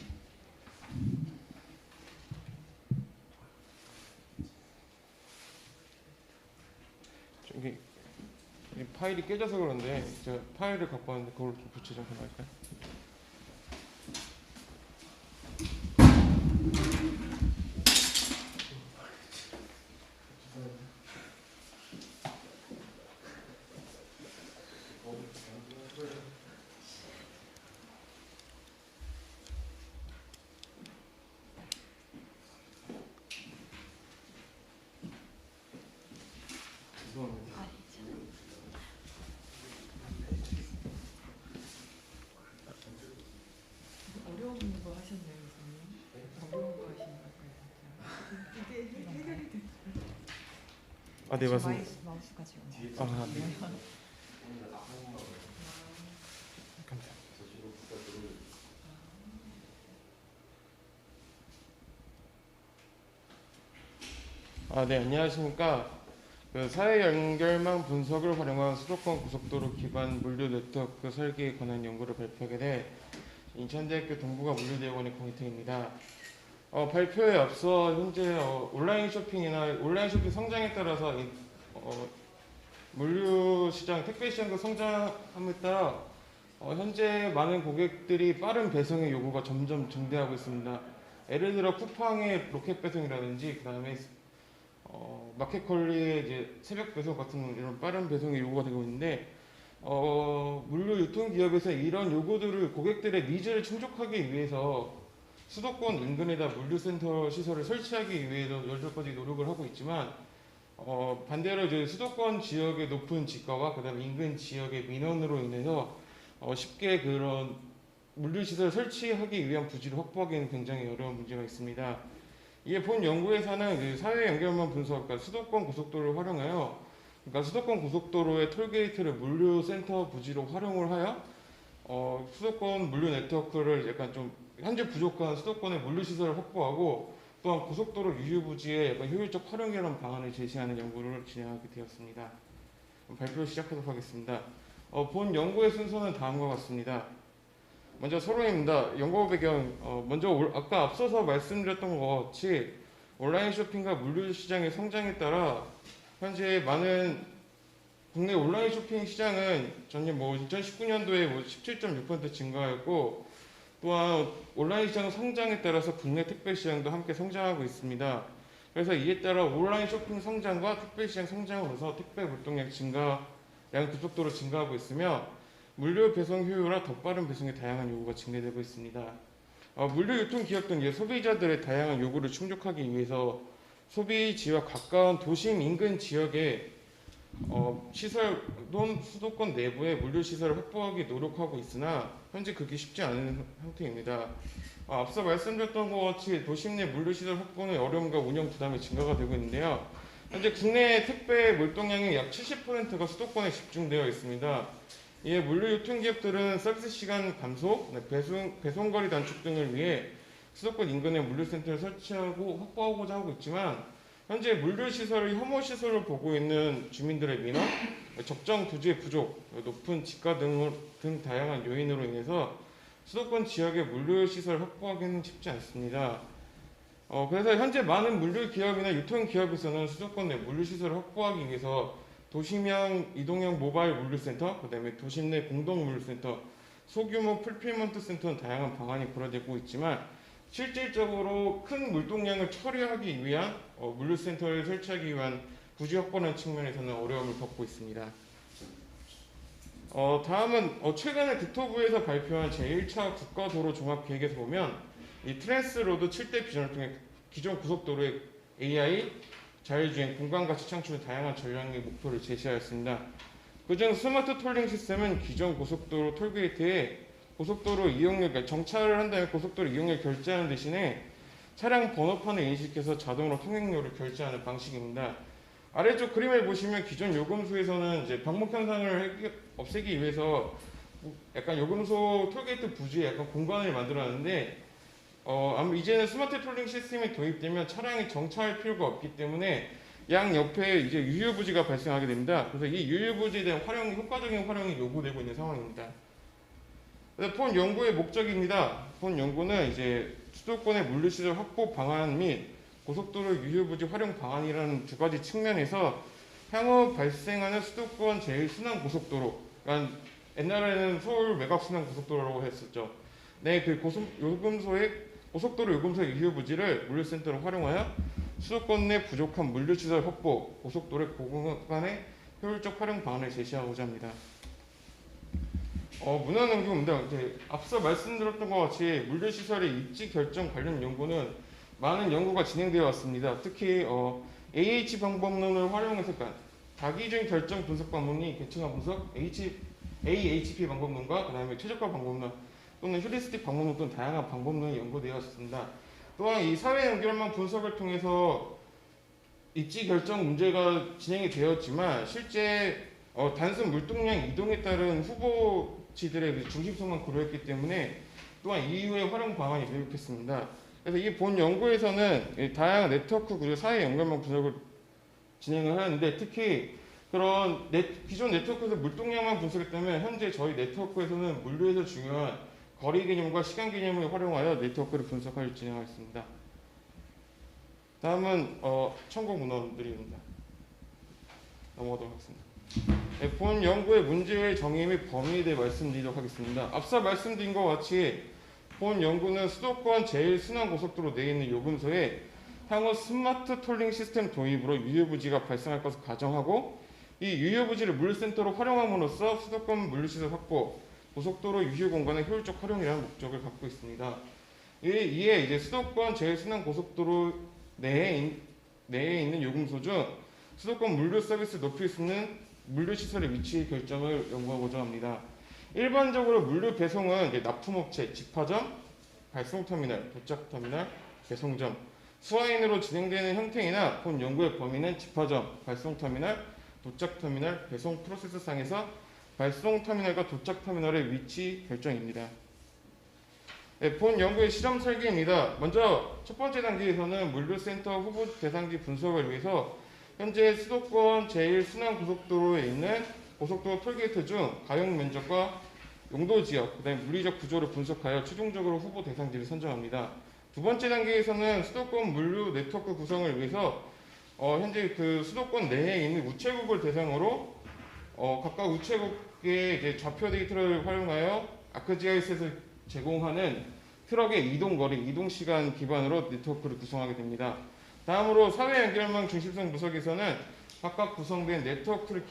저기 이 파일이 깨져서 그런데 제가 파일을 갖고 왔는데 그걸 좀 교체 좀 해볼까요? 어려운 거 하셨나요, 교수님? 어려운 거 하신 거예요? 이게 해결이 돼. 아, 네 맞습니다. 마우스까지. 아, 네. 감사합니다. 아, 네, 안녕하십니까. 그 사회 연결망 분석을 활용한 수도권 고속도로 기반 물류 네트워크 설계에 관한 연구를 발표하게 돼 인천대학교 동북아 물류대학원의 공인택입니다. 발표에 앞서 현재 온라인 쇼핑이나 온라인 쇼핑 성장에 따라서 물류 시장, 택배 시장도 성장함에 따라 현재 많은 고객들이 빠른 배송의 요구가 점점 증대하고 있습니다. 예를 들어 쿠팡의 로켓 배송이라든지 그다음에 마켓컬리의 이제 새벽 배송 같은 이런 빠른 배송의 요구가 되고 있는데 물류 유통 기업에서 이런 요구들을 고객들의 니즈를 충족하기 위해서 수도권 인근에다 물류센터 시설을 설치하기 위해서 여러 가지 노력을 하고 있지만 반대로 이제 수도권 지역의 높은 지가와 그다음에 인근 지역의 민원으로 인해서 쉽게 그런 물류시설 설치하기 위한 부지를 확보하기에는 굉장히 어려운 문제가 있습니다. 이게 본 연구에서는 그 사회 연결망 분석, 그러니까 수도권 고속도로를 활용하여, 그러니까 수도권 고속도로의 톨게이트를 물류센터 부지로 활용을 하여 수도권 물류 네트워크를 약간 좀 현재 부족한 수도권의 물류시설을 확보하고 또한 고속도로 유휴 부지의 약간 효율적 활용이라는 방안을 제시하는 연구를 진행하게 되었습니다. 발표를 시작하도록 하겠습니다. 본 연구의 순서는 다음과 같습니다. 먼저 서론입니다. 연구 배경, 먼저 아까 앞서서 말씀드렸던 것 같이 온라인 쇼핑과 물류 시장의 성장에 따라 현재 많은 국내 온라인 쇼핑 시장은 전년 2019년도에 17.6% 증가했고, 또한 온라인 시장 성장에 따라서 국내 택배 시장도 함께 성장하고 있습니다. 그래서 이에 따라 온라인 쇼핑 성장과 택배 시장 성장으로서 택배 물동량 증가량 급속도로 증가하고 있으며 물류 배송 효율과 더 빠른 배송의 다양한 요구가 증대되고 있습니다. 물류 유통 기업 등 소비자들의 다양한 요구를 충족하기 위해서 소비지와 가까운 도심 인근 지역의 시설 또는 수도권 내부의 물류 시설을 확보하기 노력하고 있으나 현재 그게 쉽지 않은 상태입니다. 앞서 말씀드렸던 것 같이 도심 내 물류 시설 확보는 어려움과 운영 부담이 증가가 되고 있는데요. 현재 국내 택배 물동량의 약 70%가 수도권에 집중되어 있습니다. 이에 물류 유통기업들은 서비스 시간 감소, 배송거리 단축 등을 위해 수도권 인근에 물류센터를 설치하고 확보하고자 하고 있지만 현재 물류시설을 혐오시설로 보고 있는 주민들의 민원, 적정 부지의 부족, 높은 지가 등 다양한 요인으로 인해서 수도권 지역의 물류시설을 확보하기는 쉽지 않습니다. 그래서 현재 많은 물류기업이나 유통기업에서는 수도권 내 물류시설을 확보하기 위해서 도심형 이동형 모바일 물류센터, 그다음에 도심 내 공동 물류센터, 소규모 풀필먼트 센터는 다양한 방안이 고려되고 있지만 실질적으로 큰 물동량을 처리하기 위한 물류센터를 설치하기 위한 부지 확보라는 측면에서는 어려움을 겪고 있습니다. 다음은 최근에 국토부에서 발표한 제1차 국가도로 종합계획에서 보면 이 트랜스로드 7대 비전을 통해 기존 고속도로의 AI, 자율주행, 공간가치 창출 다양한 전략의 목표를 제시하였습니다. 그중 스마트 톨링 시스템은 기존 고속도로 톨게이트에 고속도로 이용료, 정차를 한 다음에 고속도로 이용료 결제하는 대신에 차량 번호판을 인식해서 자동으로 통행료를 결제하는 방식입니다. 아래쪽 그림을 보시면 기존 요금소에서는 이제 병목 현상을 없애기 위해서 약간 요금소 톨게이트 부지에 약간 공간을 만들어놨는데 이제는 스마트 톨링 시스템이 도입되면 차량이 정차할 필요가 없기 때문에 양 옆에 이제 유휴 부지가 발생하게 됩니다. 그래서 이 유휴 부지에 대한 효과적인 활용이 요구되고 있는 상황입니다. 본 연구의 목적입니다. 본 연구는 이제 수도권의 물류시설 확보 방안 및 고속도로 유휴부지 활용 방안이라는 두 가지 측면에서 향후 발생하는 수도권 제1순환 고속도로, 그러니까 옛날에는 서울 외곽순환 고속도로라고 했었죠. 네, 그 고속도로 요금소의 유휴부지를 물류센터로 활용하여 수도권 내 부족한 물류시설 확보, 고속도로의 공간의 효율적 활용 방안을 제시하고자 합니다. 문화 연구입니다. 앞서 말씀드렸던 것 같이 물류시설의 입지 결정 관련 연구는 많은 연구가 진행되어 왔습니다. 특히 AH 방법론을 활용해서 다기준 결정 분석 방법이 계층화 분석, AHP 방법론과 그다음에 최적화 방법론 또는 휴리스틱 방법론 등 다양한 방법론이 연구되었습니다. 또한 이 사회 연결망 분석을 통해서 입지 결정 문제가 진행이 되었지만 실제 단순 물동량 이동에 따른 후보지들의 중심성만 고려했기 때문에 또한 이후의 활용 방안이 미흡했습니다. 그래서 이 본 연구에서는 다양한 네트워크 구조 사회 연결망 분석을 진행을 하는데 특히 그런 기존 네트워크에서 물동량만 분석했다면 현재 저희 네트워크에서는 물류에서 중요한 거리 개념과 시간 개념을 활용하여 네트워크를 분석하여 진행하겠습니다. 다음은 참고 문헌들입니다. 넘어가도록 하겠습니다. 네, 본 연구의 문제의 정의 및 범위에 대해 말씀드리도록 하겠습니다. 앞서 말씀드린 것 같이 본 연구는 수도권 제1순환고속도로 내에 있는 요금소에 향후 스마트 톨링 시스템 도입으로 유효부지가 발생할 것을 가정하고 이 유효부지를 물류센터로 활용함으로써 수도권 물류시설 확보, 고속도로 유휴 공간의 효율적 활용이라는 목적을 갖고 있습니다. 이에 이제 수도권 제1순환고속도로 내에 있는 요금소 중 수도권 물류 서비스 높일 수 있는 물류 시설의 위치 결정을 연구하고자 합니다. 일반적으로 물류 배송은 이제 납품업체, 집화점, 발송터미널, 도착터미널, 배송점, 수화인으로 진행되는 형태이나 본 연구의 범위는 집화점, 발송터미널, 도착터미널, 배송 프로세스상에서 발송터미널과 도착터미널의 위치 결정입니다. 네, 본 연구의 실험 설계입니다. 먼저 첫 번째 단계에서는 물류센터 후보 대상지 분석을 위해서 현재 수도권 제1순환고속도로에 있는 고속도로 톨게이트 중 가용 면적과 용도 지역, 그다음에 물리적 구조를 분석하여 최종적으로 후보 대상지를 선정합니다. 두 번째 단계에서는 수도권 물류 네트워크 구성을 위해서 현재 그 수도권 내에 있는 우체국을 대상으로 각각 우체국의 이제 좌표 데이터를 활용하여 아크GIS를 제공하는 트럭의 이동 거리, 이동 시간 기반으로 네트워크를 구성하게 됩니다. 다음으로 사회 연결망 중심성 분석에서는 각각 구성된 네트워크를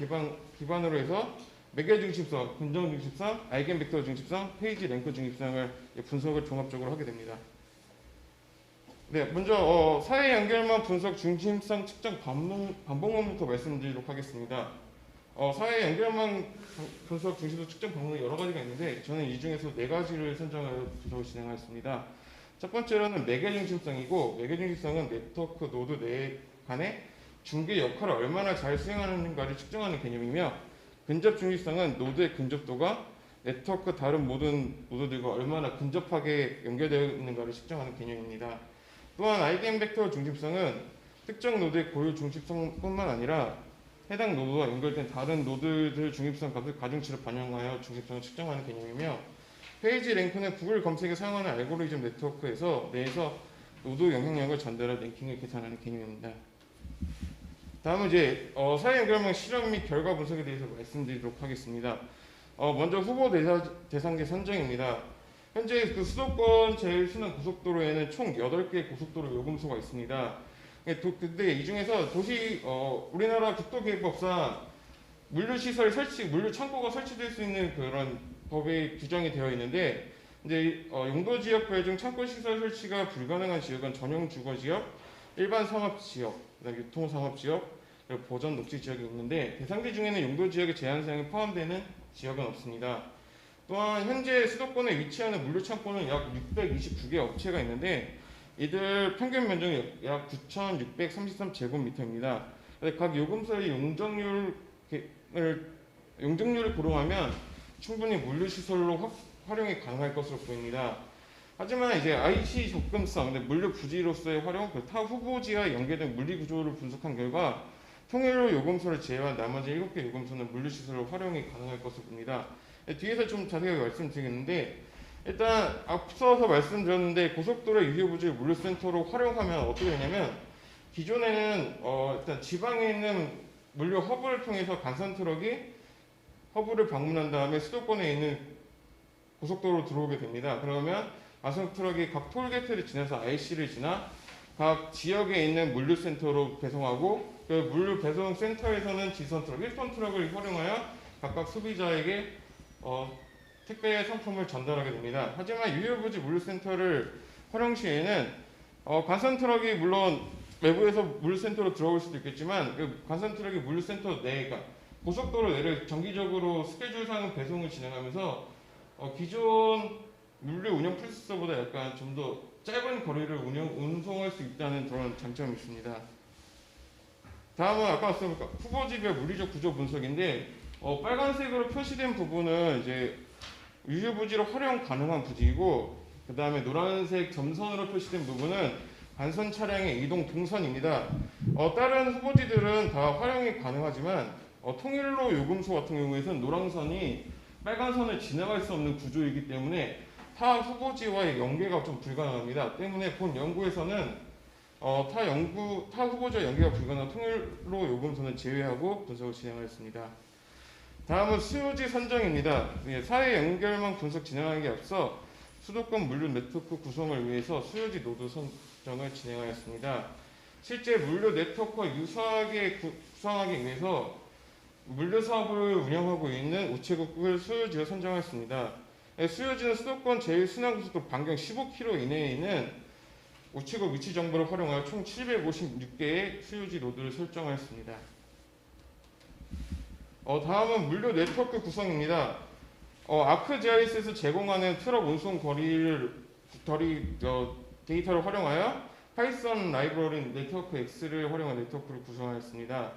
기반으로 해서 매개 중심성, 근정 중심성, 아이겐 벡터 중심성, 페이지 랭크 중심성을 분석을 종합적으로 하게 됩니다. 네, 먼저 사회 연결망 분석 중심성 측정 반복문부터 말씀드리도록 하겠습니다. 사회 연결망 분석 중심성 측정 방법이 여러 가지가 있는데 저는 이 중에서 4가지를 선정하여 분석을 진행하였습니다. 첫 번째로는 매개 중심성이고, 매개 중심성은 네트워크 노드 내 간의 중개 역할을 얼마나 잘 수행하는가를 측정하는 개념이며, 근접 중심성은 노드의 근접도가 네트워크 다른 모든 노드들과 얼마나 근접하게 연결되어 있는가를 측정하는 개념입니다. 또한 아이겐 벡터 중심성은 특정 노드의 고유 중심성뿐만 아니라 해당 노드와 연결된 다른 노드들 중심성 값을 가중치로 반영하여 중심성을 측정하는 개념이며, 페이지 랭크는 구글 검색에 사용하는 알고리즘 네트워크에서 내에서 노드 영향력을 전달할 랭킹을 계산하는 개념입니다. 다음은 이제 사회 연결망 실험 및 결과 분석에 대해서 말씀드리도록 하겠습니다. 먼저 후보 대상지 선정입니다. 현재 그 수도권 제1순환고속도로에는 총 8개의 고속도로 요금소가 있습니다. 근데 이 중에서 우리나라 국도계획법상 물류시설 설치, 물류창고가 설치될 수 있는 그런 법에 규정이 되어 있는데, 이제 용도지역별 중 창고시설 설치가 불가능한 지역은 전용 주거지역, 일반 상업지역, 그다음에 유통상업지역, 그리고 보전 녹지지역이 있는데, 대상지 중에는 용도지역의 제한사항이 포함되는 지역은 없습니다. 또한 현재 수도권에 위치하는 물류창고는 약 629개 업체가 있는데, 이들 평균 면적이 약 9,633제곱미터입니다. 각 요금소의 용적률을 고려하면 충분히 물류시설로 활용이 가능할 것으로 보입니다. 하지만 이제 IC 접근성, 물류 부지로서의 활용, 타 후보지와 연계된 물리 구조를 분석한 결과 통일로 요금소를 제외한 나머지 7개 요금소는 물류시설로 활용이 가능할 것으로 봅니다. 뒤에서 좀 자세하게 말씀드리겠는데, 일단 앞서서 말씀드렸는데 고속도로 유효부지를 물류센터로 활용하면 어떻게 되냐면, 기존에는 일단 지방에 있는 물류 허브를 통해서 간선 트럭이 허브를 방문한 다음에 수도권에 있는 고속도로로 들어오게 됩니다. 그러면 간선 트럭이 각 톨게이트를 지나서 IC를 지나 각 지역에 있는 물류센터로 배송하고, 그 물류 배송 센터에서는 지선 트럭, 1톤 트럭을 활용하여 각각 소비자에게 택배 상품을 전달하게 됩니다. 하지만 유효부지 물류센터를 활용 시에는 간선 트럭이 물론 외부에서 물류센터로 들어올 수도 있겠지만, 그 간선 트럭이 물류센터 내가 고속도로 내를 정기적으로 스케줄상 배송을 진행하면서 기존 물류 운영 프로세서보다 약간 좀 더 짧은 거리를 운송할 수 있다는 그런 장점이 있습니다. 다음은 아까 말씀드린 후보지별 물리적 구조 분석인데, 빨간색으로 표시된 부분은 이제 유효부지로 활용 가능한 부지이고, 그 다음에 노란색 점선으로 표시된 부분은 간선 차량의 이동 동선입니다. 다른 후보지들은 다 활용이 가능하지만 통일로 요금소 같은 경우에는 노란선이 빨간선을 지나갈 수 없는 구조이기 때문에 타 후보지와의 연계가 좀 불가능합니다. 때문에 본 연구에서는 타 후보지와 연계가 불가능한 통일로 요금소는 제외하고 분석을 진행하였습니다. 다음은 수요지 선정입니다. 사회 연결망 분석 진행하기 앞서 수도권 물류 네트워크 구성을 위해서 수요지 노드 선정을 진행하였습니다. 실제 물류 네트워크와 유사하게 구성하기 위해서 물류 사업을 운영하고 있는 우체국을 수요지로 선정했습니다. 수요지는 수도권 제1순환고속도로 반경 15km 이내에 있는 우측의 위치 정보를 활용하여 총 756개의 수요지 노드를 설정하였습니다. 다음은 물류 네트워크 구성입니다. 아크GIS에서 제공하는 트럭 운송 데이터를 활용하여 파이썬 라이브러리 네트워크 X를 활용한 네트워크를 구성하였습니다.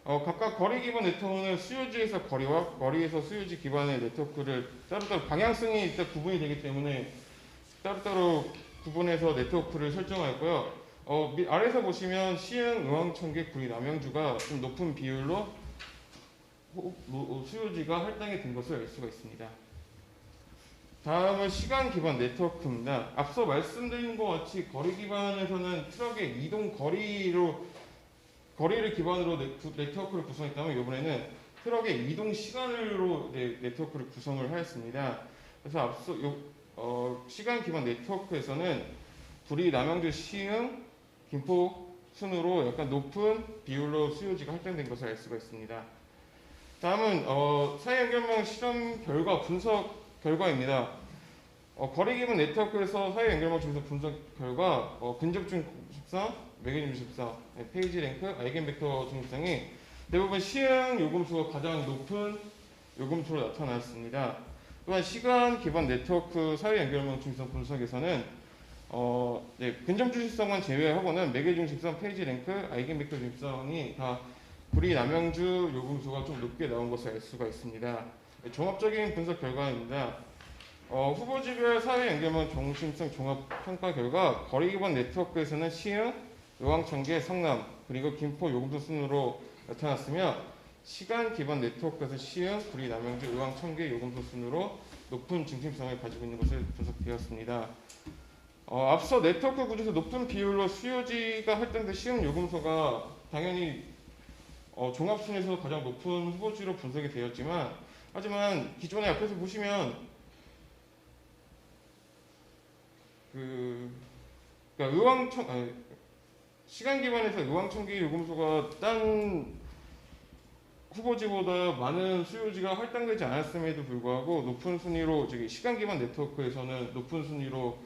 각각 거리 기반 네트워크는 수요지에서 거리와 거리에서 수요지 기반의 네트워크를 따로따로 방향성이 일단 구분이 되기 때문에 따로따로 구분해서 네트워크를 설정하였고요. 아래에서 보시면 시흥, 의왕, 청계, 구리, 남양주가 좀 높은 비율로 수요지가 할당이 된 것을 알 수가 있습니다. 다음은 시간 기반 네트워크입니다. 앞서 말씀드린 것 같이 거리 기반에서는 트럭의 이동 거리를 기반으로 네트워크를 구성했다면 이번에는 트럭의 이동 시간으로 네트워크를 구성을 하였습니다. 그래서 앞서 시간 기반 네트워크에서는 구리, 남양주, 시흥, 김포 순으로 약간 높은 비율로 수요지가 할당된 것을 알 수가 있습니다. 다음은 사회 연결망 실험 결과 분석 결과입니다. 거리 기반 네트워크에서 사회 연결망 중에서 분석 결과 근접 중립성, 매개중 중립성, 페이지 랭크, 아이겐벡터 중립성이 대부분 시흥 요금수가 가장 높은 요금수로 나타났습니다. 또한 시간 기반 네트워크 사회 연결망 중립성 분석에서는 근접 중립성만 제외하고는 매개 중립성, 페이지 랭크, 아이겐벡터 중립성이 다 구리, 남양주 요금수가 좀 높게 나온 것을 알 수가 있습니다. 종합적인 분석 결과입니다. 후보지별 사회 연결망 중심성 종합 평가 결과 거리 기반 네트워크에서는 시흥, 의왕, 청계, 성남 그리고 김포 요금수 순으로 나타났으며 시간 기반 네트워크에서 시흥, 구리, 남양주, 의왕, 청계 요금수 순으로 높은 중심성을 가지고 있는 것을 분석되었습니다. 앞서 네트워크 구조에서 높은 비율로 수요지가 할당된 시흥 요금소가 당연히 종합순에서 가장 높은 후보지로 분석이 되었지만 하지만 기존에 앞에서 보시면 시간 기반에서 의왕청계 요금소가 딴 후보지보다 많은 수요지가 할당되지 않았음에도 불구하고 높은 순위로 시간 기반 네트워크에서는 높은 순위로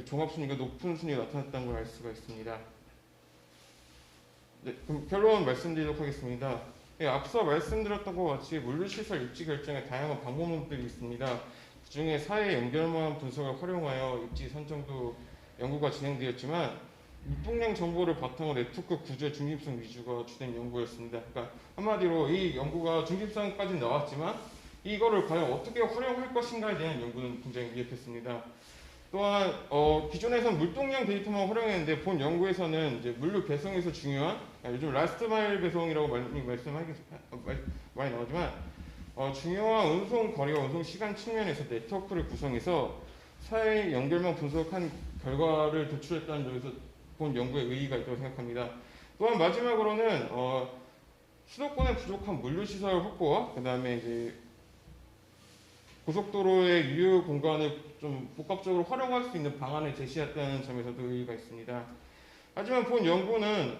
종합 순위가 높은 순위가 나타났다는 걸 알 수가 있습니다. 네, 그럼 결론 말씀드리도록 하겠습니다. 앞서 말씀드렸던 것 같이 물류시설 입지 결정에 다양한 방법론들이 있습니다. 그중에 사회 연결망 분석을 활용하여 입지 선정도 연구가 진행되었지만 유통량 정보를 바탕으로 네트워크 구조의 중립성 위주가 주된 연구였습니다. 그러니까 한마디로 이 연구가 중립성까지 나왔지만 이거를 과연 어떻게 활용할 것인가에 대한 연구는 굉장히 미흡했습니다. 또한 기존에선 물동량 데이터만 활용했는데 본 연구에서는 이제 물류 배송에서 중요한 요즘 라스트 마일 배송이라고 많이 나오지만 중요한 운송 거리와 운송 시간 측면에서 네트워크를 구성해서 사회 연결망 분석한 결과를 도출했다는 점에서 본 연구의 의의가 있다고 생각합니다. 또한 마지막으로는 수도권에 부족한 물류 시설 확보와 그다음에 이제 고속도로의 유효 공간을 좀 복합적으로 활용할 수 있는 방안을 제시했다는 점에서도 의의가 있습니다. 하지만 본 연구는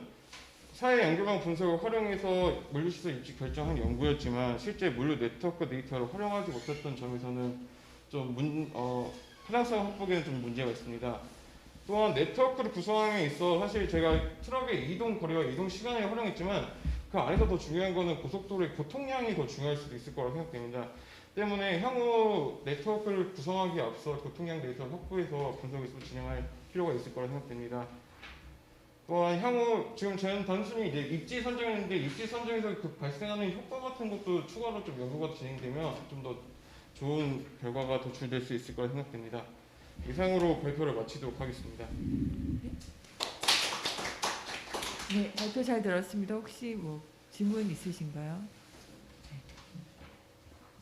사회 연결망 분석을 활용해서 물류시설 입지 결정한 연구였지만 실제 물류 네트워크 데이터를 활용하지 못했던 점에서는 좀 타당성 확보에는 좀 문제가 있습니다. 또한 네트워크를 구성함에 있어 사실 제가 트럭의 이동 거리와 이동 시간을 활용했지만 그 안에서 더 중요한 것은 고속도로의 교통량이 더 중요할 수도 있을 거라고 생각됩니다. 때문에 향후 네트워크를 구성하기에 앞서 교통량 데이터를 확보해서 분석을 진행할 필요가 있을 거라 생각됩니다. 또한 향후 지금 저는 단순히 이제 입지 선정했는데 입지 선정에서 그 발생하는 효과 같은 것도 추가로 좀 연구가 진행되면 좀 더 좋은 결과가 도출될 수 있을 거라 생각됩니다. 이상으로 발표를 마치도록 하겠습니다. 네, 발표 잘 들었습니다. 혹시 뭐 질문 있으신가요? 네.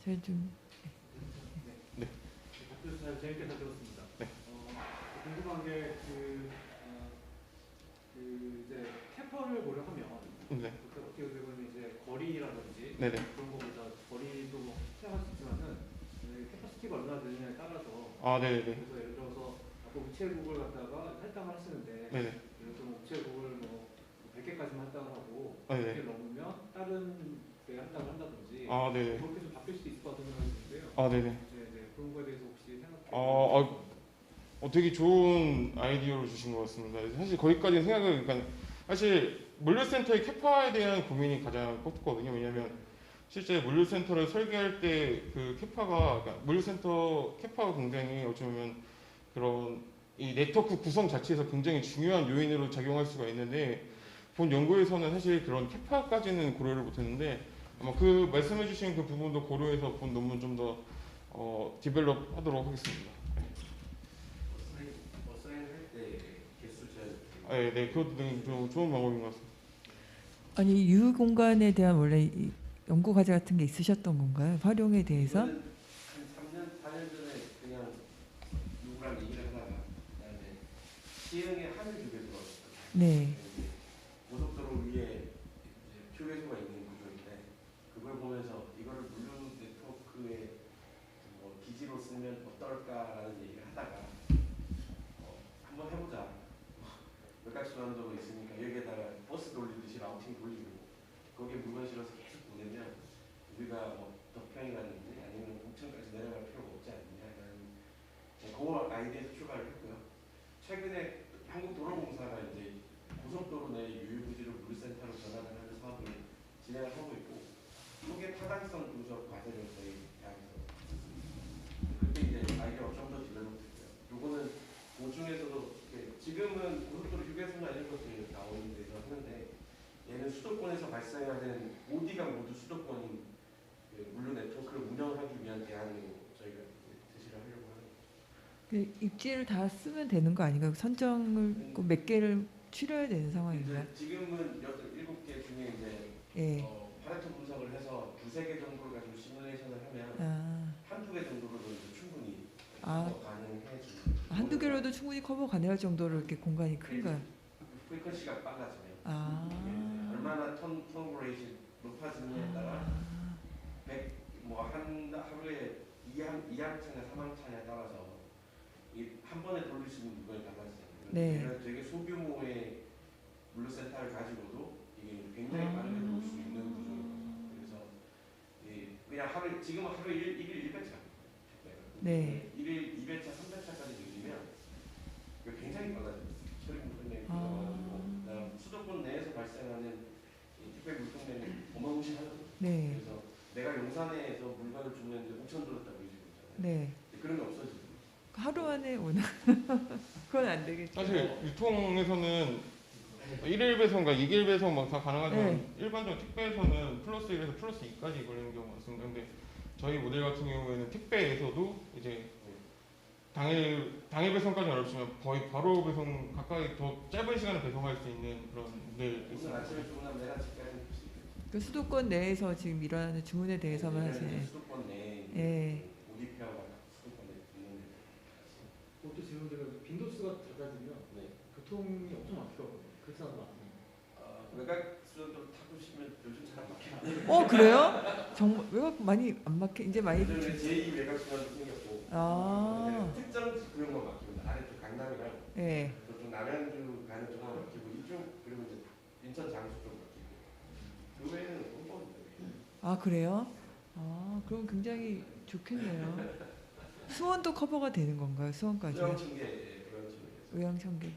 저희 좀 발표 잘 재밌게 잘 들었습니다. 네. 궁금한 게 이제 캐퍼를 고려하면 네. 어떻게 보면 이제 거리라든지 네네. 그런 거보다 거리도 뭐 생각할 수 있지만은 캐퍼시티가 얼마나 되느냐에 따라서 네네네. 그래서 예를 들어서 아까 우체국을 갖다가 할당을 하시는데 네네. 예를 들어 우체국을 뭐 100개까지만 할당을 하고 네네. 100개 넘으면 다른 데 할당을 한다든지 네네. 그렇게 좀 바뀔 수도 있을 것 같은 생각이 드는데요. 네네. 네, 그런 거에 대해서 혹시 되게 좋은 아이디어를 주신 것 같습니다. 사실 거기까지 생각을, 그러니까 사실 물류센터의 캐파에 대한 고민이 가장 컸거든요. 왜냐하면 실제 물류센터를 설계할 때 그 캐파가, 그러니까 물류센터 캐파가 굉장히 어쩌면 그런 이 네트워크 구성 자체에서 굉장히 중요한 요인으로 작용할 수가 있는데, 본 연구에서는 사실 그런 캐파까지는 고려를 못했는데, 아마 그 말씀해주신 그 부분도 고려해서 본 논문 좀 더 디벨롭 하도록 하겠습니다. 네, 그것도 좀 좋은 방법인 것 같습니다. 아니 유휴 공간에 대한 원래 이 연구 과제 같은 게 있으셨던 건가요? 활용에 대해서? 한 3년, 4년 전에 그냥 누구랑 얘기를 하다가 그다음에 시흥에 하늘 휴게소가 있었어요. 네. 고속도로 위에 이제 휴게소가 있는 구조인데 그걸 보면서 이거를 물류 네트워크의 기지로 쓰면 어떨까라는 얘기를 하다가 한번 해보자. 외곽순환도로 있으니까 여기에다가 버스 돌리듯이 라우팅 돌리고 거기에 물건 실어서 계속 보내면 우리가 덕평이라든지 아니면 옥천까지 내려갈 필요가 없지 않느냐라는 그 아이디어에서 출발을 했고요. 최근에 한국도로공사가 이제 고속도로 내 유휴부지를 물류센터로 전환을 하는 사업을 진행을 하고 있고 속의 타당성 분석 과제를 저희 대학에서 그때 이제 아이디어가 좀 더 디벨롭됐고요. 요거는 그 중에서도 지금은 고속도로 휴게소나 이런 것들이 나오는 데서 하는데 얘는 수도권에서 발생하는 모디가 모두 수도권인 물류 네트워크를 운영하기 위한 대안으로 저희가 제시를 하려고 하는 거죠. 그 입지를 다 쓰면 되는 거 아닌가요? 선정을 꼭 몇 개를 추려야 되는 상황인가요? 지금은 7개 중에 이제 예. 파레토 분석을 해서 2-3개 정도를 가지고 시뮬레이션을 하면 한두 개 정도로도 이제 충분히 가능해 줍니다. 한두 개로도 충분히 커버 가능할 정도로 이렇게 공간이 큰가요? 프리퀀시가 빨라지면 얼마나 턴오버레이션이 높아지느냐에 따라 하루에 2항차나 3항차에 따라서 한 번에 돌릴 수 있는 물건이 달라지잖아요. 네. 되게 소규모의 물류센터를 가지고도 이게 굉장히 빠르게 돌릴 수 있는 구조입니다. 그래서 그냥 지금은 하루에 1일 1배차. 네. 1일 2배차, 3배차까지 늘리면 굉장히 빨라집니다. 처리 물건량이 늘어가지고 수도권 내에서 발생하는 택배 물동량이 어마무시하거든요. 네. 그래서 내가 용산에서 물건을 주문했는데 5천 들었다고 얘기하고 있잖아요. 네. 그런 게 없어지죠. 하루 안에 오는 그건 안 되겠죠. 사실 유통에서는 1일 배송과 2일 배송 막 다 가능하지만 일반적인 택배에서는 플러스 1에서 플러스 2까지 걸리는 경우가 많습니다. 근데 저희 모델 같은 경우에는 택배에서도 이제 당일 배송까지는 어렵지만 거의 바로 배송 가까이 더 짧은 시간에 배송할 수 있는 그런 모델이 오늘 있습니다. 아침에 주문하면 내가 집까지 볼 수 있거든요. 그 수도권 내에서 지금 일어나는 주문에 대해서만 하시네. 수도권 내에 예. 오디피아가 수도권에 있는 그것도 질문드려요. 빈도수가 잦아지면 교통이 엄청 막히거든요. 그렇지 않나요? 외곽 수도도 타보시면 요즘 잘 안 막혀요. 그래요? 정말 외곽 많이 안 막혀? 이제 많이 요즘에 제2 외곽 수도도 생겼고 특정 구역만 막힙니다. 아래쪽 강남이랑 예. 저쪽 남양주 가는 쪽만 막히고 이쪽 그리고 이제 인천 장수 쪽 막히고 그 외에는 꼼꼼합니다. 그래요? 그럼 굉장히 좋겠네요. 수원도 커버가 되는 건가요? 수원까지요? 의왕청계.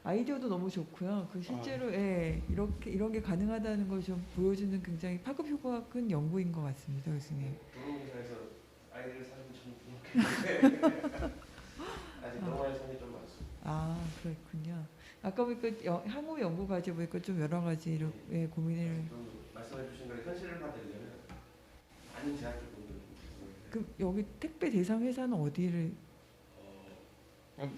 아이디어도 너무 좋고요. 그 실제로 이런 게 가능하다는 걸 좀 보여주는 굉장히 파급 효과가 큰 연구인 것 같습니다, 교수님. 도로공사에서 아이디어를 사실 좀 부족해요. 아직 넘어야 할 선이 좀 많습니다. 그렇군요. 아까 보니까 향후 연구 과제 보니까 좀 여러 가지 고민을. 말씀해주신 걸 현실화되려면 많은 제약적 부분을. 그 여기 택배 대상 회사는 어디를?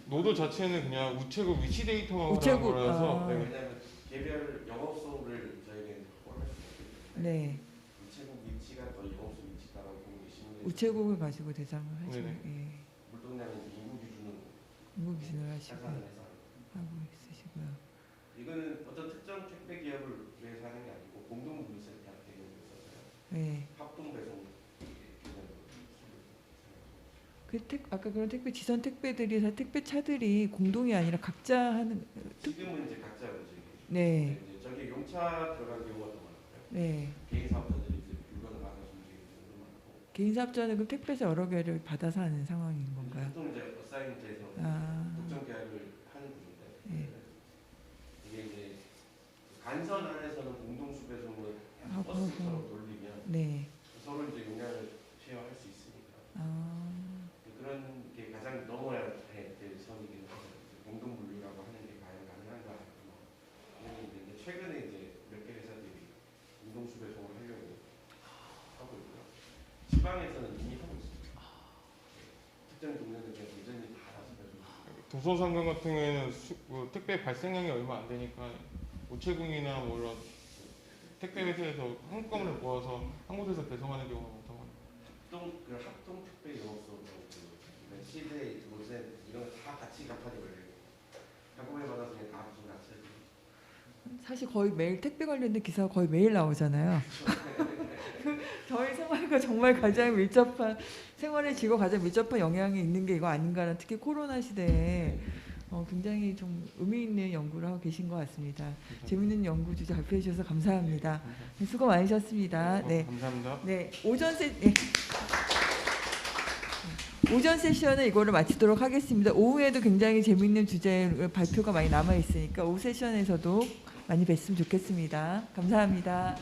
노드 자체는 그냥 우체국 위치 데이터라는 우체국, 거라서 왜냐하면 개별 영업소를 저희가 확보할 수 있거든요. 네. 우체국 위치가 더 영업소 위치다라고 보고 계시는데 우체국을 가지고 대상을 하시고 물동량은 인구 기준으로 하시고 계산을 해서 하고 있으시고요. 이거는 어떤 특정 택배 기업을 위해서 하는 게 아니고 공동 물류센터 개념을 써서요. 합동 배송 아까 그런 택배 지선 택배들이 다 택배 차들이 공동이 아니라 각자 하는. 지금은 이제 각자 움직이죠. 네. 이제 저기 용차 들어간 경우가 더 많고요. 네. 개인 사업자들이 이제 물건을 받아서 움직이는 경우도 많고. 개인 사업자는 그럼 택배에서 여러 개를 받아서 하는 상황인 건가요? 보통 이제 어사인트에서 독점 계약을 하는 분인데 네. 이게 이제 간선 안에서는 공동수 배송을 하고, 버스처럼 돌리면 네. 서로 이제 용량을 쉐어할 수 있으니까 그런 게 가장 넘어야 될 선이긴 하죠. 공동 분류라고 하는 게 과연 가능한가 하는 게 최근에 이제 몇 개 회사들이 공동수 배송을 하려고 하고 있고요. 지방에서는 이미 하고 있습니다. 특정 동네는 그냥 완전히 다 알아서 배송. 도서상점 같은 경우에는 택배 발생량이 얼마 안 되니까 우체국이나 뭐 이런 택배 회사에서 한꺼번에 모아서 한 곳에서 배송하는 경우가 많다고 합니다. 합동 택배 영업소, 시대, 로제 이런 거 다 같이 갚아야 돼요. 한꺼번에 받아서 그냥 다 무슨 같이. 사실 거의 매일 택배 관련된 기사가 거의 매일 나오잖아요. 저희 생활과 정말 가장 밀접한 생활의 질과 가장 밀접한 영향이 있는 게 이거 아닌가라는, 특히 코로나 시대에 굉장히 좀 의미 있는 연구를 하고 계신 것 같습니다. 재미있는 연구 주제 발표해 주셔서 감사합니다. 네, 수고 많으셨습니다. 네, 감사합니다. 네, 오전 세션은 이거를 마치도록 하겠습니다. 오후에도 굉장히 재미있는 주제 발표가 많이 남아 있으니까 오후 세션에서도 많이 뵀으면 좋겠습니다. 감사합니다.